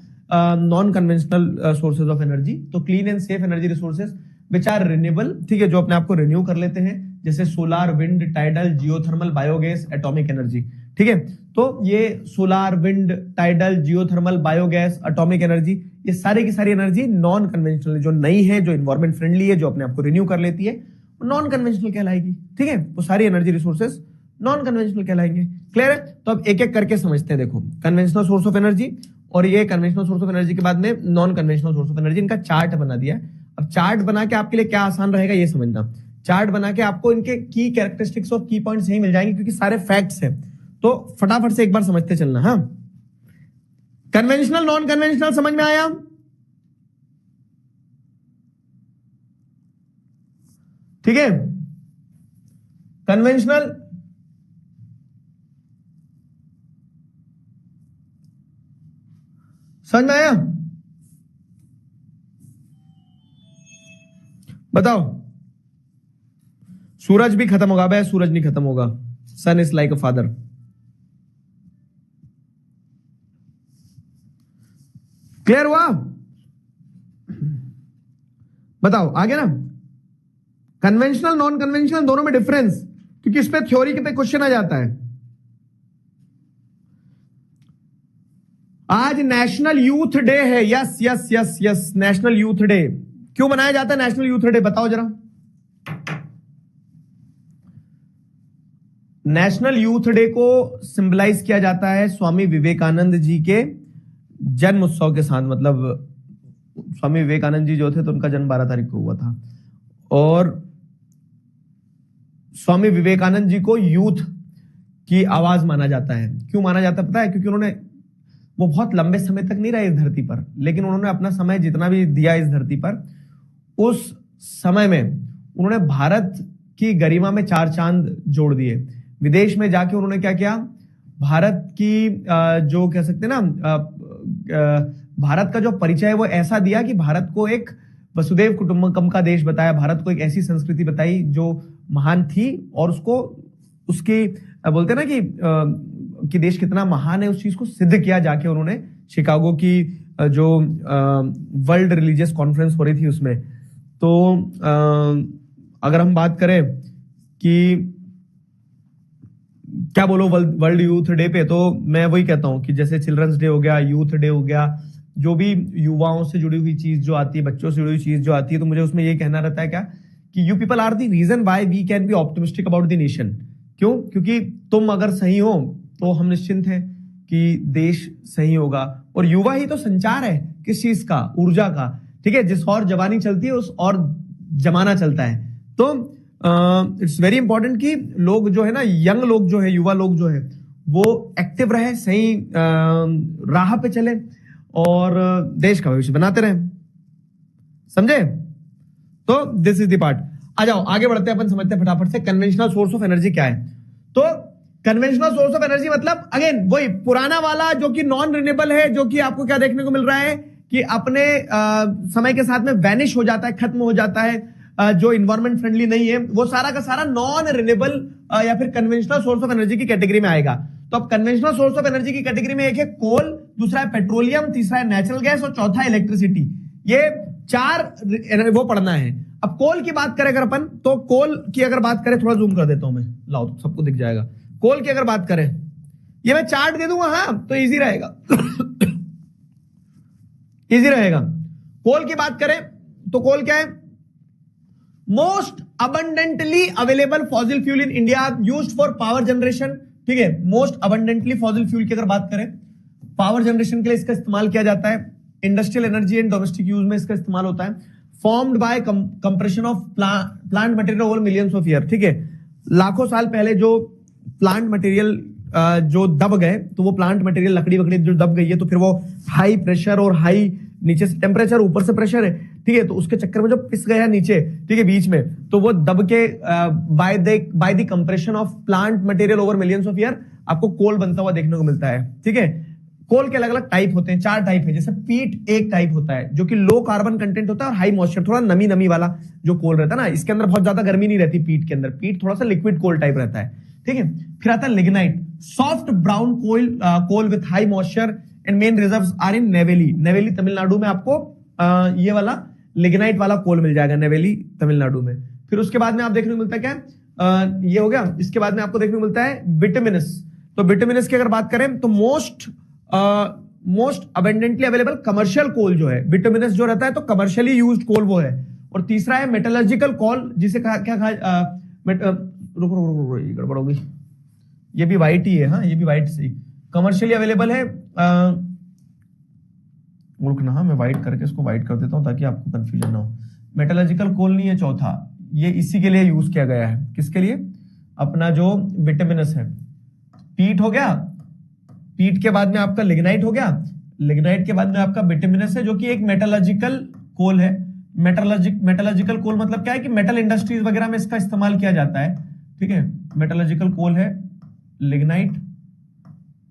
non conventional sources of energy. तो clean and safe energy resources which are renewable, ठीक है, जो अपने आप को रिन्यू कर लेते हैं, जैसे solar, wind, tidal, geothermal, biogas, atomic energy, ठीक है। तो ये solar, wind, tidal, geothermal, biogas, atomic energy, ये सारी की सारी एनर्जी नॉन कन्वेंशनल, जो नई है, जो इन्वायरमेंट फ्रेंडली है, जो अपने आप को रिन्यू कर लेती है, नॉन कन्वेंशनल कहलाएगी, ठीक है। वो सारी एनर्जी रिसोर्सेज नॉन कन्वेंशनल कहलाएंगे। क्लियर है? तो अब एक एक करके समझते हैं। देखो, कन्वेंशनल सोर्स ऑफ एनर्जी और ये कन्वेंशनल सोर्स ऑफ एनर्जी के बाद में non conventional source of energy, इनका चार्ट बना दिया है। अब चार्ट बना के आपके लिए क्या आसान रहेगा ये समझना। चार्ट बना के आपको इनके की कैरेक्टरिस्टिक्स और की पॉइंट्स यही मिल जाएंगे, क्योंकि सारे फैक्ट्स हैं। तो फटाफट से एक बार समझते चलना। हाँ, कन्वेंशनल, नॉन कन्वेंशनल समझ में आया? ठीक है, कन्वेंशनल, समझ में आया? बताओ। सूरज भी खत्म होगा भाई, सूरज नहीं खत्म होगा। Sun is like a father. Clear हुआ? बताओ, आगे ना। कन्वेंशनल, नॉन कन्वेंशनल दोनों में डिफरेंस, क्योंकि इस पे थ्योरी के पे क्वेश्चन आ जाता है। आज नेशनल यूथ डे है। Yes yes yes yes, national youth day क्यों मनाया जाता है? नेशनल यूथ डे बताओ जरा। नेशनल यूथ डे को सिंबलाइज किया जाता है स्वामी विवेकानंद जी के जन्म उत्सव के साथ। मतलब स्वामी विवेकानंद जी जो थे, तो उनका जन्म 12 तारीख को हुआ था। और स्वामी विवेकानंद जी को यूथ की आवाज माना जाता है। क्यों माना जाता है पता है? क्योंकि उन्होंने, वो बहुत लंबे समय तक नहीं रहे इस धरती पर, लेकिन उन्होंने अपना समय जितना भी दिया इस धरती पर, उस समय में उन्होंने भारत की गरिमा में 4 चांद जोड़ दिए। विदेश में जाके उन्होंने क्या किया, भारत की जो कह सकते हैं ना, भारत का जो परिचय है वो ऐसा दिया कि भारत को एक वसुदेव कुटुंबकम का देश बताया, भारत को एक ऐसी संस्कृति बताई जो महान थी, और उसको उसकी बोलते हैं ना कि देश कितना महान है, उस चीज को सिद्ध किया जाके उन्होंने शिकागो की जो वर्ल्ड रिलीजियस कॉन्फ्रेंस हो रही थी उसमें। तो अगर हम बात करें कि क्या बोलो वर्ल्ड यूथ डे पे, तो मैं वही कहता हूं कि जैसे चिल्ड्रंस डे हो गया, यूथ डे हो गया, जो भी युवाओं से जुड़ी हुई चीज जो आती है, बच्चों से जुड़ी हुई चीज जो आती है, तो मुझे उसमें ये कहना रहता है क्या, कि you people are the reason why we can be optimistic about the nation. क्यों? क्योंकि तुम अगर सही हो तो हम निश्चिंत हैं कि देश सही होगा। और युवा ही तो संचार है किस चीज का? ऊर्जा का, ठीक है। जिस और जवानी चलती है उस और जमाना चलता है। तो इट्स वेरी इंपॉर्टेंट कि लोग जो है ना, यंग लोग जो है, युवा लोग जो है, वो एक्टिव रहे, सही राह पे चले और देश का भविष्य बनाते रहे। समझे? तो दिस इज द पार्ट। आ जाओ आगे बढ़ते हैं, अपन समझते हैं फटाफट से कन्वेंशनल सोर्स ऑफ एनर्जी क्या है। तो कन्वेंशनल सोर्स ऑफ एनर्जी मतलब अगेन वही पुराना वाला जो कि नॉन रिन्यूएबल है, जो कि आपको क्या देखने को मिल रहा है कि अपने समय के साथ में वैनिश हो जाता है, खत्म हो जाता है, जो इन्वायरमेंट फ्रेंडली नहीं है, वो सारा का सारा नॉन रिन्यूएबल या फिर कन्वेंशनल सोर्स ऑफ एनर्जी की कैटेगरी में आएगा। तो अब कन्वेंशनल सोर्स ऑफ एनर्जी की कैटेगरी में एक है कोल, दूसरा है पेट्रोलियम, तीसरा है नेचुरल गैस और चौथा है इलेक्ट्रिसिटी। ये 4 वो पढ़ना है। अब कोल की बात करें अगर अपन, तो कोल की अगर बात करें, थोड़ा जूम कर देता हूं मैं, लाओ तो सबको दिख जाएगा। कोल की अगर बात करें, ये मैं चार्ट दे दूंगा, हाँ, तो इजी रहेगा इजी रहेगा। कोल की बात करें तो कोल क्या है? Most abundantly available fossil fuel in India used for power generation. ठीक है, मोस्ट अबंडेंटली फॉसिल फ्यूल की अगर बात करें पावर जनरेशन के लिए इसका इस्तेमाल किया जाता है, industrial energy and domestic use में इसका इस्तेमाल होता है, formed by compression of plant material over millions of year. ठीक है, लाखों साल पहले जो प्लांट मटेरियल जो दब गए, तो वो प्लांट मटेरियल लकड़ी वकड़ी जो दब गई है, तो फिर वो हाई प्रेशर और हाई नीचे से टेम्परेचर ऊपर से प्रेशर है, ठीक है, तो उसके चक्कर में जो पिस गया नीचे, ठीक है, बीच में, तो वो दब के by the compression of plant material over millions of year आपको कोल बनता हुआ देखने को मिलता है। ठीक है, कोल के अलग अलग टाइप होते हैं, 4 टाइप है। जैसे पीट एक टाइप होता है जो कि लो कार्बन कंटेंट होता है और हाई मॉइस्चर, थोड़ा नमी नमी वाला जो कोल रहता है ना, इसके अंदर बहुत ज्यादा गर्मी नहीं रहती पीट के अंदर, पीट थोड़ा सा लिक्विड कोल टाइप रहता है। ठीक है, फिर आता है lignite, soft brown coal with high moisture and main reserves are in Neyveli. Neyveli Tamil Nadu में आपको ये वाला लिग्नाइट वाला कोल मिल जाएगा, नेवेली तमिलनाडु में। फिर उसके बाद में आप देखने को मिलता है क्या, ये हो गया। इसके बाद में आपको देखने को मिलता है बिटुमिनस। तो बिटुमिनस की अगर बात करें तो मोस्ट अबेंडेंटली अवेलेबल कमर्शियल कोल जो है बिटुमिनस जो रहता है, तो कमर्शियली यूज्ड कोल वो है। और तीसरा है मेटलर्जिकल कोल, जिसे क्या कहा, रुको ये गड़बड़ हो गई, ये भी व्हाइट ही है, हाँ ये भी व्हाइट से कमर्शियली अवेलेबल है। रुकना, मैं व्हाइट करके इसको व्हाइट कर देता हूं ताकि आपको कंफ्यूजन ना हो। मेटलर्जिकल कोल नहीं है चौथा, ये इसी के लिए यूज किया गया है। किसके लिए? अपना जो बिटुमिनस है। पीट हो गया, पीट के बाद में आपका लिग्नाइट हो गया, लिग्नाइट के बाद में आपका बिटुमिनस है जो कि एक मेटलर्जिकल कोल है। मेटलर्जिकल कोल मतलब क्या है कि मेटल इंडस्ट्रीज वगैरह में इसका इस्तेमाल किया जाता है। ठीक है, मेटलर्जिकल कोल है लिग्नाइट,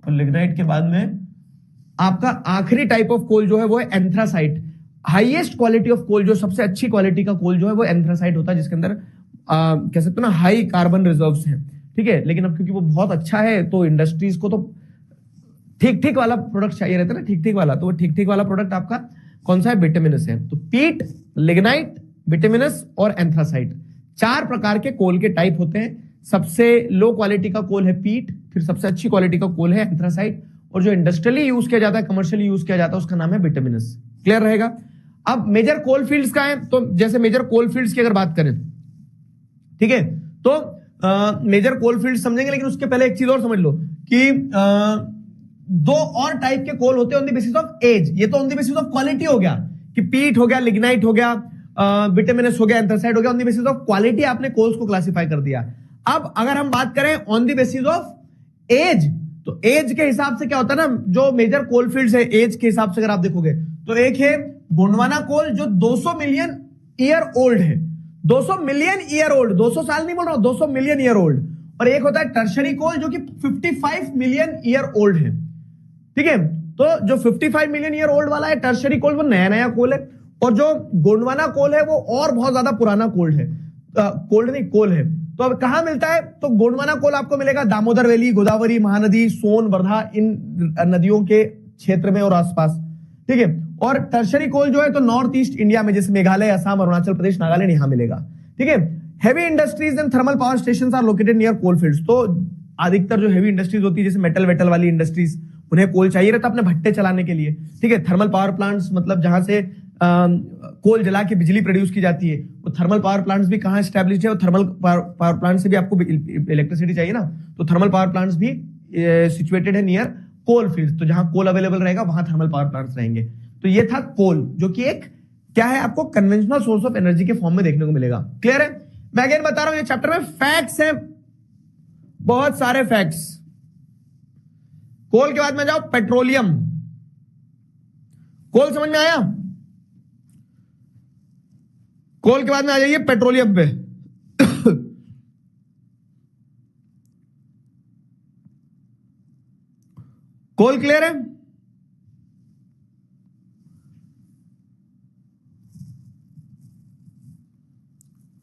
और लिग्नाइट के बाद में आपका आखिरी टाइप ऑफ कोल जो है वो है anthracite. Highest quality of coal, जो सबसे अच्छी क्वालिटी का कोल जो है वो एंथ्रासाइट होता है, जिसके अंदर कह सकते हो ना हाई कार्बन रिजर्व्स हैं। ठीक है, लेकिन अब क्योंकि वो बहुत अच्छा है तो इंडस्ट्रीज को तो ठीक ठीक वाला प्रोडक्ट चाहिए रहता है ना, ठीक ठीक वाला, तो वो ठीक ठीक वाला प्रोडक्ट आपका कौन सा है? बिटुमिनस है। तो पीट, लिग्नाइट, बिटुमिनस और एंथ्रासाइट 4 प्रकार के कोल के टाइप होते हैं। सबसे लो क्वालिटी का कोल है पीट, फिर सबसे अच्छी क्वालिटी का कोल है एंथ्रासाइट, और जो इंडस्ट्रियली यूज किया जाता है, कमर्शियली यूज किया जाता है, उसका नाम है बिटुमिनस। क्लियर रहेगा? अब मेजर कोल फील्ड्स का है, तो जैसे मेजर कोल फील्ड्स की अगर बात करें, ठीक है, तो मेजर कोल फील्ड समझेंगे, लेकिन उसके पहले एक चीज और समझ लो कि 2 और टाइप के कोल होते हैं on the basis of age. ये तो on the basis of quality हो गया कि पीट हो गया, लिग्नाइट हो गया, बिटुमिनस हो गया, एंथ्रासाइट हो गया, on the basis of quality आपने कोल्स को क्लासिफाई कर दिया। अब अगर हम बात करें on the basis of age, तो एज के हिसाब से क्या होता है ना, जो मेजर कोल फील्ड्स है एज के हिसाब से अगर आप देखोगे तो एक है गोंडवाना कोल जो 200 मिलियन ईयर ओल्ड है, 200 मिलियन ईयर ओल्ड, 200 साल नहीं बोल रहा हूं, 200 मिलियन ईयर ओल्ड। और एक होता है टर्शरी कोल जो कि 55 मिलियन ईयर ओल्ड है। ठीक है, तो जो 55 मिलियन ईयर ओल्ड वाला है टर्शरी कोल, वो नया नया कोल है, और जो गोंडवाना कोल है वो और बहुत ज्यादा पुराना कोल है, कोल्ड नहीं कोल है। तो अब कहां मिलता है? तो गोंडवाना कोल आपको मिलेगा दामोदर वैली, गोदावरी, महानदी, सोन, वर्धा, इन नदियों के क्षेत्र में और आसपास। ठीक है, और टर्शरी कोल जो है तो नॉर्थ ईस्ट इंडिया में, जैसे मेघालय, असम, अरुणाचल प्रदेश, नागालैंड, यहां मिलेगा। ठीक है, heavy industries and thermal power station are located near coal fields. तो अधिकतर जो हेवी इंडस्ट्रीज होती है, जैसे मेटल वेटल वाली इंडस्ट्रीज, उन्हें कोल चाहिए रहता है अपने भट्टे चलाने के लिए। ठीक है, थर्मल पावर प्लांट्स मतलब जहां से कोल जला के बिजली प्रोड्यूस की जाती है, वो थर्मल पावर प्लांट्स भी कहां एस्टैब्लिश्ड है, और थर्मल पावर प्लांट से भी आपको इलेक्ट्रिसिटी चाहिए ना, तो थर्मल पावर प्लांट्स भी सिचुएटेड है नियर कोल फील्ड्स। तो जहां कोल अवेलेबल रहेगा वहां थर्मल पावर प्लांट्स रहेंगे। तो ये था कोल, जो कि एक क्या है, आपको कन्वेंशनल सोर्स ऑफ एनर्जी के फॉर्म में देखने को मिलेगा। क्लियर है? मैं अगेन बता रहा हूं, ये चैप्टर में फैक्ट्स हैं, बहुत सारे फैक्ट्स। कोल के बाद में जाओ पेट्रोलियम। कोल समझ में आया? कोल के बाद में आ जाइए पेट्रोलियम पे। कोल क्लियर है?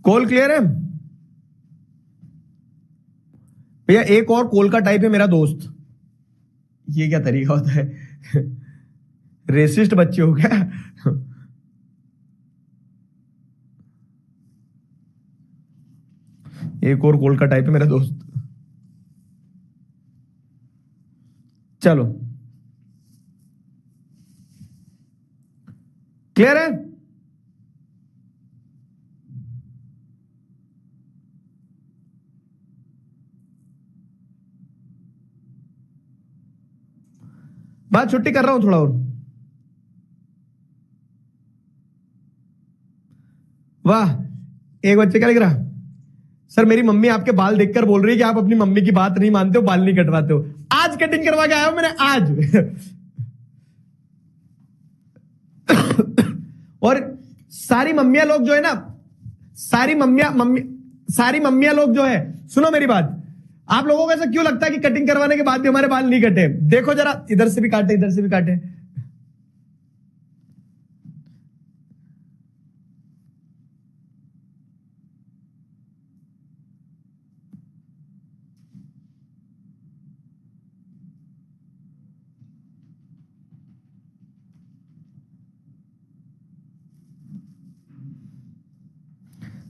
कोल क्लियर है भैया? एक और कोल का टाइप है मेरा दोस्त। ये क्या तरीका होता है? रेसिस्ट बच्चे हो क्या? एक और कोल का टाइप है मेरा दोस्त। चलो क्लियर है? बात छुट्टी कर रहा हूं थोड़ा और। वाह, एक बच्चे क्या लिख रहा, सर मेरी मम्मी आपके बाल देखकर बोल रही है कि आप अपनी मम्मी की बात नहीं मानते हो, बाल नहीं कटवाते हो। आज कटिंग करवा के आया हूं मैंने, आज। और सारी मम्मियां लोग जो है ना, सारी मम्मियां लोग जो है, सुनो मेरी बात, आप लोगों को ऐसा क्यों लगता है कि कटिंग करवाने के बाद भी हमारे बाल नहीं कटे? देखो जरा, इधर से भी काटे, इधर से भी काटे।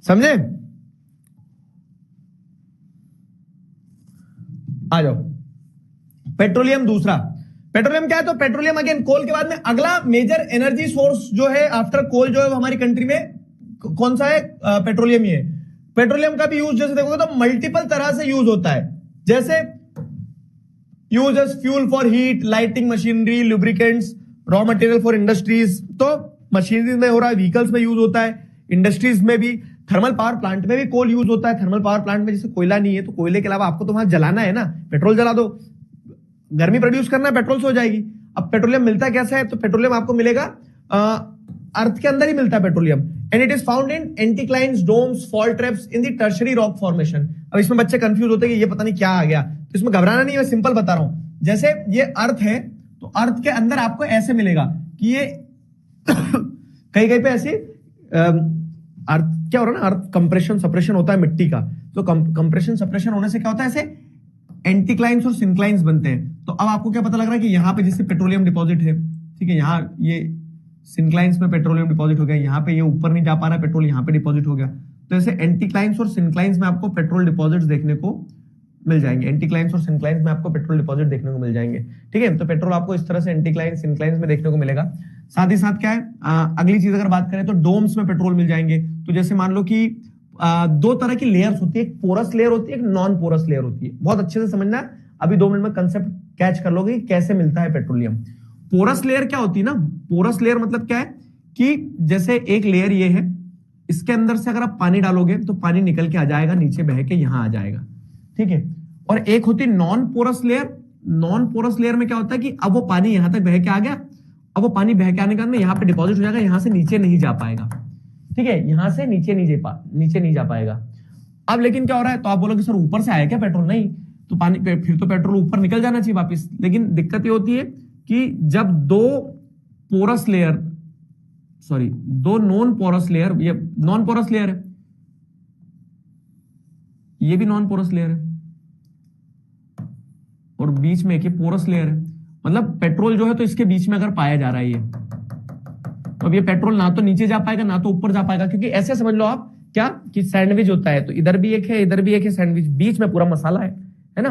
समझे? आ जाओ। पेट्रोलियम दूसरा, पेट्रोलियम क्या है? तो पेट्रोलियम अगेन कोल के बाद में अगला मेजर एनर्जी सोर्स जो है आफ्टर कोल जो है हमारी कंट्री में कौन सा है? पेट्रोलियम ही है। पेट्रोलियम का भी यूज जैसे देखोगे तो मल्टीपल तरह से यूज होता है, जैसे use as fuel for heat, lighting, machinery, lubricants, raw material for industries. तो मशीनरी में हो रहा है, व्हीकल्स में यूज होता है, इंडस्ट्रीज में भी, थर्मल पावर प्लांट में भी कोल यूज होता है। थर्मल पावर प्लांट में जैसे कोयला नहीं है तो कोयले के अलावा आपको तो वहां जलाना है ना, पेट्रोल जला दो, गर्मी प्रोड्यूस करना है, पेट्रोल से हो जाएगी। अब पेट्रोलियम मिलता कैसा है? तो पेट्रोलियम आपको मिलेगा अर्थ के अंदर ही मिलता है petroleum, and it is found in anticlines, domes, fault traps in the tertiary rock formation. अब इसमें बच्चे कंफ्यूज होते हैं कि ये पता नहीं क्या आ गया, तो इसमें घबराना नहीं, मैं सिंपल बता रहा हूं। जैसे ये अर्थ है तो अर्थ के अंदर आपको ऐसे मिलेगा कि ये कहीं कहीं पे ऐसे अर्थ क्या हो रहा है ना, अर्थ कंप्रेशन सप्रेशन होता है मिट्टी का, तो कंप्रेशन सप्रेशन होने से क्या होता है, ऐसे एंटीक्लाइंस और सिंक्लाइंस बनते हैं। तो अब आपको क्या पता लग रहा है कि यहां पे जैसे पेट्रोलियम डिपॉजिट है, ठीक है, यहां ये सिंक्लाइंस में पेट्रोलियम डिपॉजिट हो गया, यहां पे ये ऊपर नहीं जा पा रहा है पेट्रोल, यहां पे डिपॉजिट हो गया। तो ऐसे एंटीक्लाइंस और सिंक्लाइंस में आपको पेट्रोल डिपॉजिट्स देखने को मिल जाएंगे, एंटीक्लाइंस और सिंक्लाइंस में आपको पेट्रोल डिपॉजिट देखने को मिल जाएंगे, ठीक है। तो पेट्रोल आपको इस तरह से एंटीक्लाइंस सिंक्लाइंस में देखने को मिलेगा। साथ ही साथ क्या है, अगली चीज अगर बात करें तो डोम्स में पेट्रोल मिल जाएंगे। तो जैसे मान लो कि दो तरह की लेयर्स होती है, एक पोरस लेयर होती है, एक नॉन पोरस लेयर होती है। बहुत अच्छे से समझना, अभी 2 मिनट में कंसेप्ट कैच कर लोगे कैसे मिलता है पेट्रोलियम। पोरस लेयर क्या होती है ना, पोरस लेयर मतलब क्या है कि जैसे एक लेयर ये है, इसके अंदर से अगर आप पानी डालोगे तो पानी निकल के आ जाएगा, नीचे बह के यहां आ जाएगा, ठीक है। और एक होती है non porous layer. Non porous layer में क्या होता है कि अब वो पानी यहां तक बह के आ गया, अब वो पानी बह के आने के बाद में यहां पे डिपॉजिट हो जाएगा, यहां से नीचे नहीं जा पाएगा, ठीक है, यहां से नीचे नहीं जा पाएगा। अब लेकिन क्या हो रहा है, तो आप बोलोगे सर ऊपर से आया क्या पेट्रोल? नहीं, तो पानी फिर तो पेट्रोल ऊपर निकल जाना चाहिए वापस। लेकिन दिक्कत ये होती है कि जब दो नॉन पोरस लेयर, ये नॉन पोरस लेयर है, ये भी नॉन पोरस लेयर है, और बीच में एक ये पोरस लेयर है। मतलब पेट्रोल जो है तो इसके बीच में अगर पाया जा रहा है ये, तो अब ये पेट्रोल ना तो नीचे जा पाएगा ना तो ऊपर जा पाएगा, क्योंकि ऐसे समझ लो आप क्या कि सैंडविच होता है, तो इधर भी एक है इधर भी एक है सैंडविच, बीच में पूरा मसाला है ना।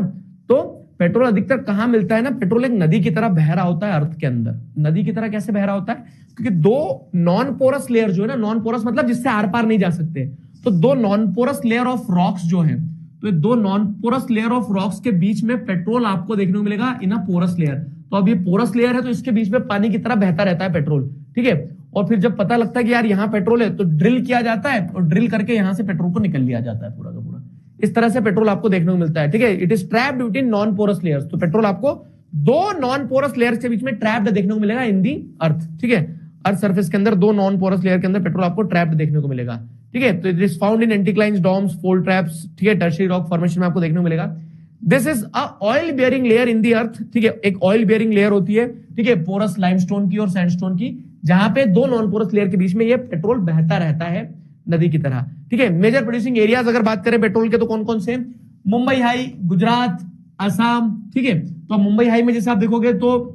तो पेट्रोल अधिकतर कहां मिलता है ना, पेट्रोल एक नदी की तरह बह रहा होता है अर्थ के अंदर। नदी की तरह कैसे बह रहा होता है? क्योंकि दो नॉन पोरस लेयर जो है ना, नॉन पोरस मतलब जिससे आर पार नहीं जा सकते, तो दो non porous layer of rocks जो है, तो दो non porous layer of rocks के बीच में पेट्रोल आपको देखने को मिलेगा इन अ पोरस लेयर। तो अब ये पोरस लेयर है तो इसके बीच में पानी की तरह बहता रहता है पेट्रोल, ठीक है। और फिर जब पता लगता है कि यार यहां पेट्रोल है तो ड्रिल किया जाता है, और ड्रिल करके यहां से पेट्रोल को निकल लिया जाता है पूरा का पूरा। इस तरह से पेट्रोल आपको देखने को मिलता है, ठीक है। It is trapped between non porous layers. तो पेट्रोल आपको दो नॉन पोरस लेयर्स के बीच में ट्रैप्ड देखने को मिलेगा इन दी अर्थ, ठीक है। अर्थ सरफेस के अंदर दो नॉन पोरस लेयर के अंदर पेट्रोल आपको ट्रैप्ड देखने को मिलेगा, ठीक है। तो it is found in anticlines, domes, fold traps, ठीक है, टर्शियरी रॉक फॉर्मेशन में आपको देखने को मिलेगा। This is a oil bearing layer in the earth, ठीक है। एक ऑयल बेयरिंग लेयर होती है, ठीक है, पोरस लाइमस्टोन की और सैंडस्टोन की, जहां पे दो नॉन पोरस लेयर के बीच में ये पेट्रोल बहता रहता है नदी की तरह, ठीक है। मेजर प्रोड्यूसिंग एरियाज अगर बात करें पेट्रोल के तो कौन कौन से? मुंबई हाई, गुजरात, असम, ठीक है। तो मुंबई हाई में जैसे आप देखोगे तो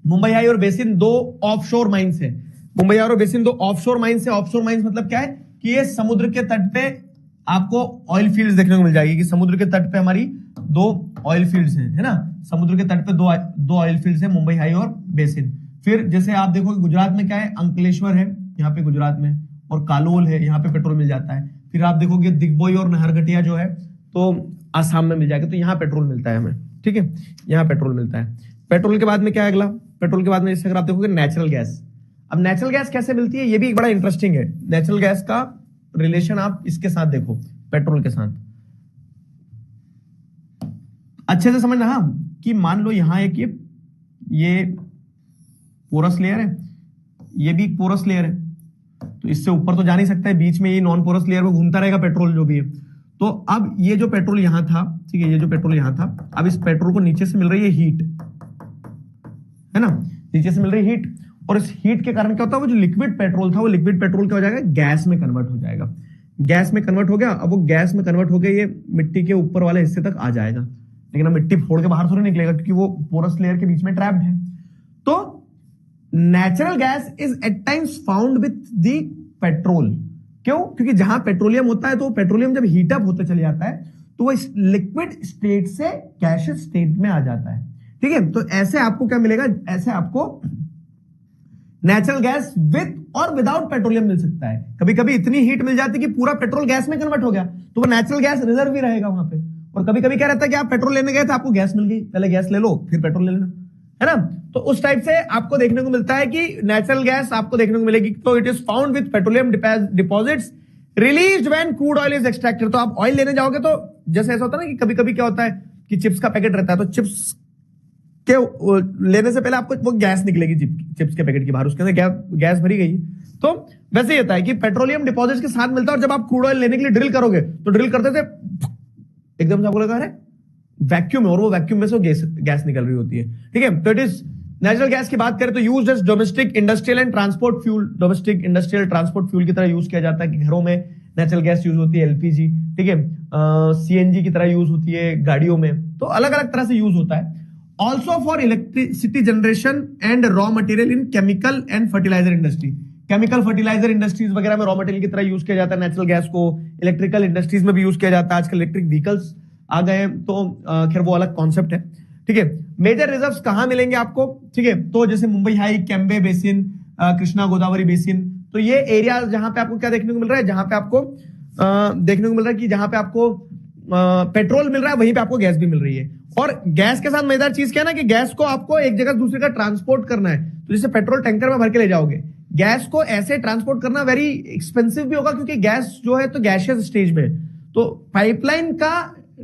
मुंबई हाई और बेसिन दो ऑफशोर माइंस है। मुंबई हाई और बेसिन दो ऑफशोर माइंस है। ऑफशोर माइंस मतलब क्या है कि ये समुद्र के तट पे आपको ऑयल फील्ड्स देखने को मिल जाएगी, कि समुद्र के तट पे हमारी दो ऑयल फील्ड्स हैं, है ना। समुद्र के तट पे दो ऑयल फील्ड्स हैं, मुंबई हाई और बेसिन। फिर जैसे आप देखोगे गुजरात में क्या है, अंकलेश्वर है यहाँ पे गुजरात में, और कालोल है, यहाँ पे पेट्रोल मिल जाता है। फिर आप देखोगे दिग्बोई और नहरगटिया जो है तो आसाम में मिल जाएगा, तो यहाँ पेट्रोल मिलता है हमें, ठीक है, यहाँ पेट्रोल मिलता है। पेट्रोल के बाद में क्या है अगला? पेट्रोल के बाद में जैसे अगर आप देखोगे नेचुरल गैस। अब नेचुरल गैस कैसे मिलती है, ये भी एक बड़ा इंटरेस्टिंग है। नेचुरल गैस का रिलेशन आप इसके साथ देखो, पेट्रोल के साथ अच्छे से समझना। हाँ, कि मान लो यहां एक ये पोरस लेयर है, ये भी एक पोरस लेयर है, तो इससे ऊपर तो जा नहीं सकता है, बीच में ये नॉन पोरस लेयर में घूमता रहेगा पेट्रोल जो भी है। तो अब ये जो पेट्रोल यहां था, ठीक है, ये जो पेट्रोल यहां था, अब इस पेट्रोल को नीचे से मिल रही है हीट, है ना, नीचे से मिल रही हीट, और इस हीट के कारण क्या होता है, वो जो लिक्विड पेट्रोल था, वो लिक्विड पेट्रोल क्या हो जाएगा, गैस में कन्वर्ट हो जाएगा। गैस में कन्वर्ट हो गया, अब वो गैस में कन्वर्ट हो गया, ये मिट्टी के ऊपर वाले हिस्से तक आ जाएगा, लेकिन अब मिट्टी फोड़ के बाहर थोड़ी निकलेगा, क्योंकि वो पोरस लेयर के बीच में ट्रैप्ड है। तो natural gas is at times found with the petrol. क्यों? क्योंकि जहां पेट्रोलियम होता है, तो पेट्रोलियम जब हीटअप होते चले जाता है, तो वो लिक्विड स्टेट से गैसियस स्टेट में आ जाता है। ठीक है, तो ऐसे आपको क्या मिलेगा, ऐसे आपको नेचुरल गैस विद और विदाउट पेट्रोलियम मिल सकता है। कभी कभी इतनी हीट मिल जाती है कि पूरा पेट्रोल गैस में कन्वर्ट हो गया, तो वो नेचुरल गैस रिजर्व भी रहेगा वहां पे। और कभी कभी क्या रहता है कि आप पेट्रोल लेने गए थे, आपको गैस मिल गई, पहले गैस ले लो फिर पेट्रोल ले लेना, है ना। तो उस टाइप से आपको देखने को मिलता है कि नेचुरल गैस आपको देखने को मिलेगी। तो it is found with petroleum deposits released when crude oil is extracted. तो आप ऑयल लेने जाओगे तो जैसे ऐसा होता है ना कि कभी कभी क्या होता है कि चिप्स का पैकेट रहता है, तो चिप्स के लेने से पहले आपको वो गैस निकलेगी चिप्स के पैकेट के बाहर, उसके अंदर गैस भरी गई। तो वैसे ही होता है कि पेट्रोलियम डिपॉजिट्स के साथ मिलता है, और जब आप क्रूड ऑयल लेने के लिए ड्रिल करोगे, तो ड्रिल करते थे एकदम से आपको लगा अरे वैक्यूम है, और वो वैक्यूम में से गैस निकल रही होती है। ठीक है, तो इट इज नेचुरल गैस की बात करें तो used as domestic industrial and transport fuel. Domestic industrial transport fuel की तरह यूज किया जाता है, कि घरों में नेचुरल गैस यूज होती है, एलपीजी, ठीक है, सीएनजी की तरह यूज होती है गाड़ियों में, तो अलग अलग तरह से यूज होता है। Also for electricity generation and raw material in chemical and fertiliser industry. Chemical fertiliser industries वगैरह में रॉ मटेरियल की तरह यूज किया जाता है नेचुरल गैस को। इलेक्ट्रिकल इंडस्ट्रीज में भी यूज किया जाता है, आजकल इलेक्ट्रिक व्हीकल्स आ गए, तो खैर वो अलग कॉन्सेप्ट है। ठीक है, मेजर रिजर्व्स कहां मिलेंगे आपको, ठीक है, तो जैसे Mumbai high, Cambay basin, Krishna Godavari basin, तो ये एरिया जहां पे आपको क्या देखने को मिल रहा है, जहां पे आपको देखने को मिल रहा है कि जहां पे आपको पेट्रोल मिल रहा है, वहीं पे आपको गैस भी मिल रही है। और गैस के साथ मजेदार चीज क्या है ना, कि गैस को आपको एक जगह दूसरे का ट्रांसपोर्ट करना है, तो जैसे पेट्रोल टैंकर में भर के ले जाओगे, गैस को ऐसे ट्रांसपोर्ट करना वेरी एक्सपेंसिव भी होगा, क्योंकि गैस जो है तो गैसियस स्टेज में, तो पाइपलाइन का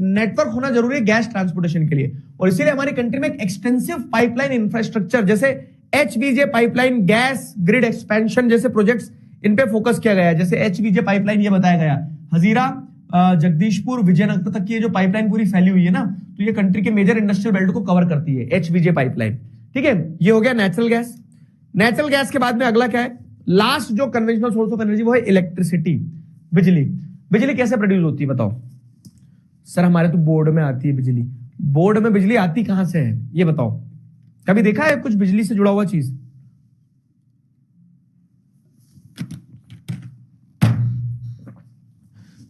नेटवर्क होना जरूरी है गैस ट्रांसपोर्टेशन के लिए। और इसीलिए हमारी कंट्री में एक एक्सटेंसिव पाइपलाइन इंफ्रास्ट्रक्चर जैसे एचवीजे पाइपलाइन, गैस ग्रिड एक्सपेंशन जैसे प्रोजेक्ट्स, इन पे फोकस किया गया है। जैसे एचवीजे पाइपलाइन ये बताया गया, हजीरा जगदीशपुर विजयनगर तक की ये जो पाइपलाइन पूरी फैली हुई है ना, तो ये कंट्री के मेजर इंडस्ट्रियल बेल्ट को कवर करती है, एचवीजे पाइपलाइन। ठीक है, ये हो गया नेचुरल गैस। नेचुरल गैस के बाद में अगला क्या है, लास्ट जो कन्वेंशनल सोर्स ऑफ एनर्जी, वो है इलेक्ट्रिसिटी, बिजली। बिजली कैसे प्रोड्यूस होती है बताओ सर? हमारे तो बोर्ड में आती है बिजली। बोर्ड में बिजली आती कहां से है ये बताओ, कभी देखा है कुछ बिजली से जुड़ा हुआ चीज?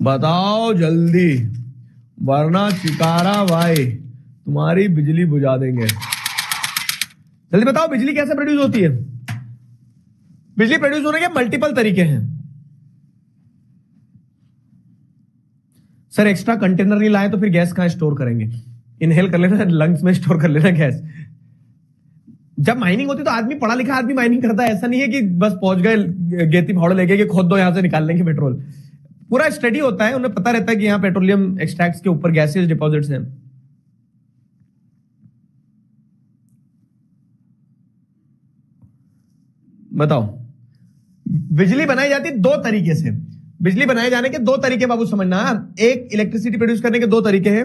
बताओ जल्दी, वरना चिकारा भाई तुम्हारी बिजली बुझा देंगे। जल्दी बताओ बिजली कैसे प्रोड्यूस होती है? बिजली प्रोड्यूस होने के मल्टीपल तरीके हैं। सर एक्स्ट्रा कंटेनर नहीं लाए तो फिर गैस कहां स्टोर करेंगे? इनहेल कर लेना, लंग्स में स्टोर कर लेना गैस। जब माइनिंग होती है तो आदमी, पढ़ा लिखा आदमी माइनिंग करता है, ऐसा नहीं है कि बस पहुंच गए गेती फावड़े लेके कि खोद दो यहां से निकाल लेंगे पेट्रोल। पूरा स्टडी होता है, उन्हें पता रहता है कि यहां पेट्रोलियम एक्सट्रैक्ट्स के ऊपर गैसियस डिपॉजिट्स हैं। बताओ, बिजली बनाई जाती दो तरीके से। बिजली बनाए जाने के दो तरीके बाबू समझना। एक, इलेक्ट्रिसिटी प्रोड्यूस करने के दो तरीके हैं।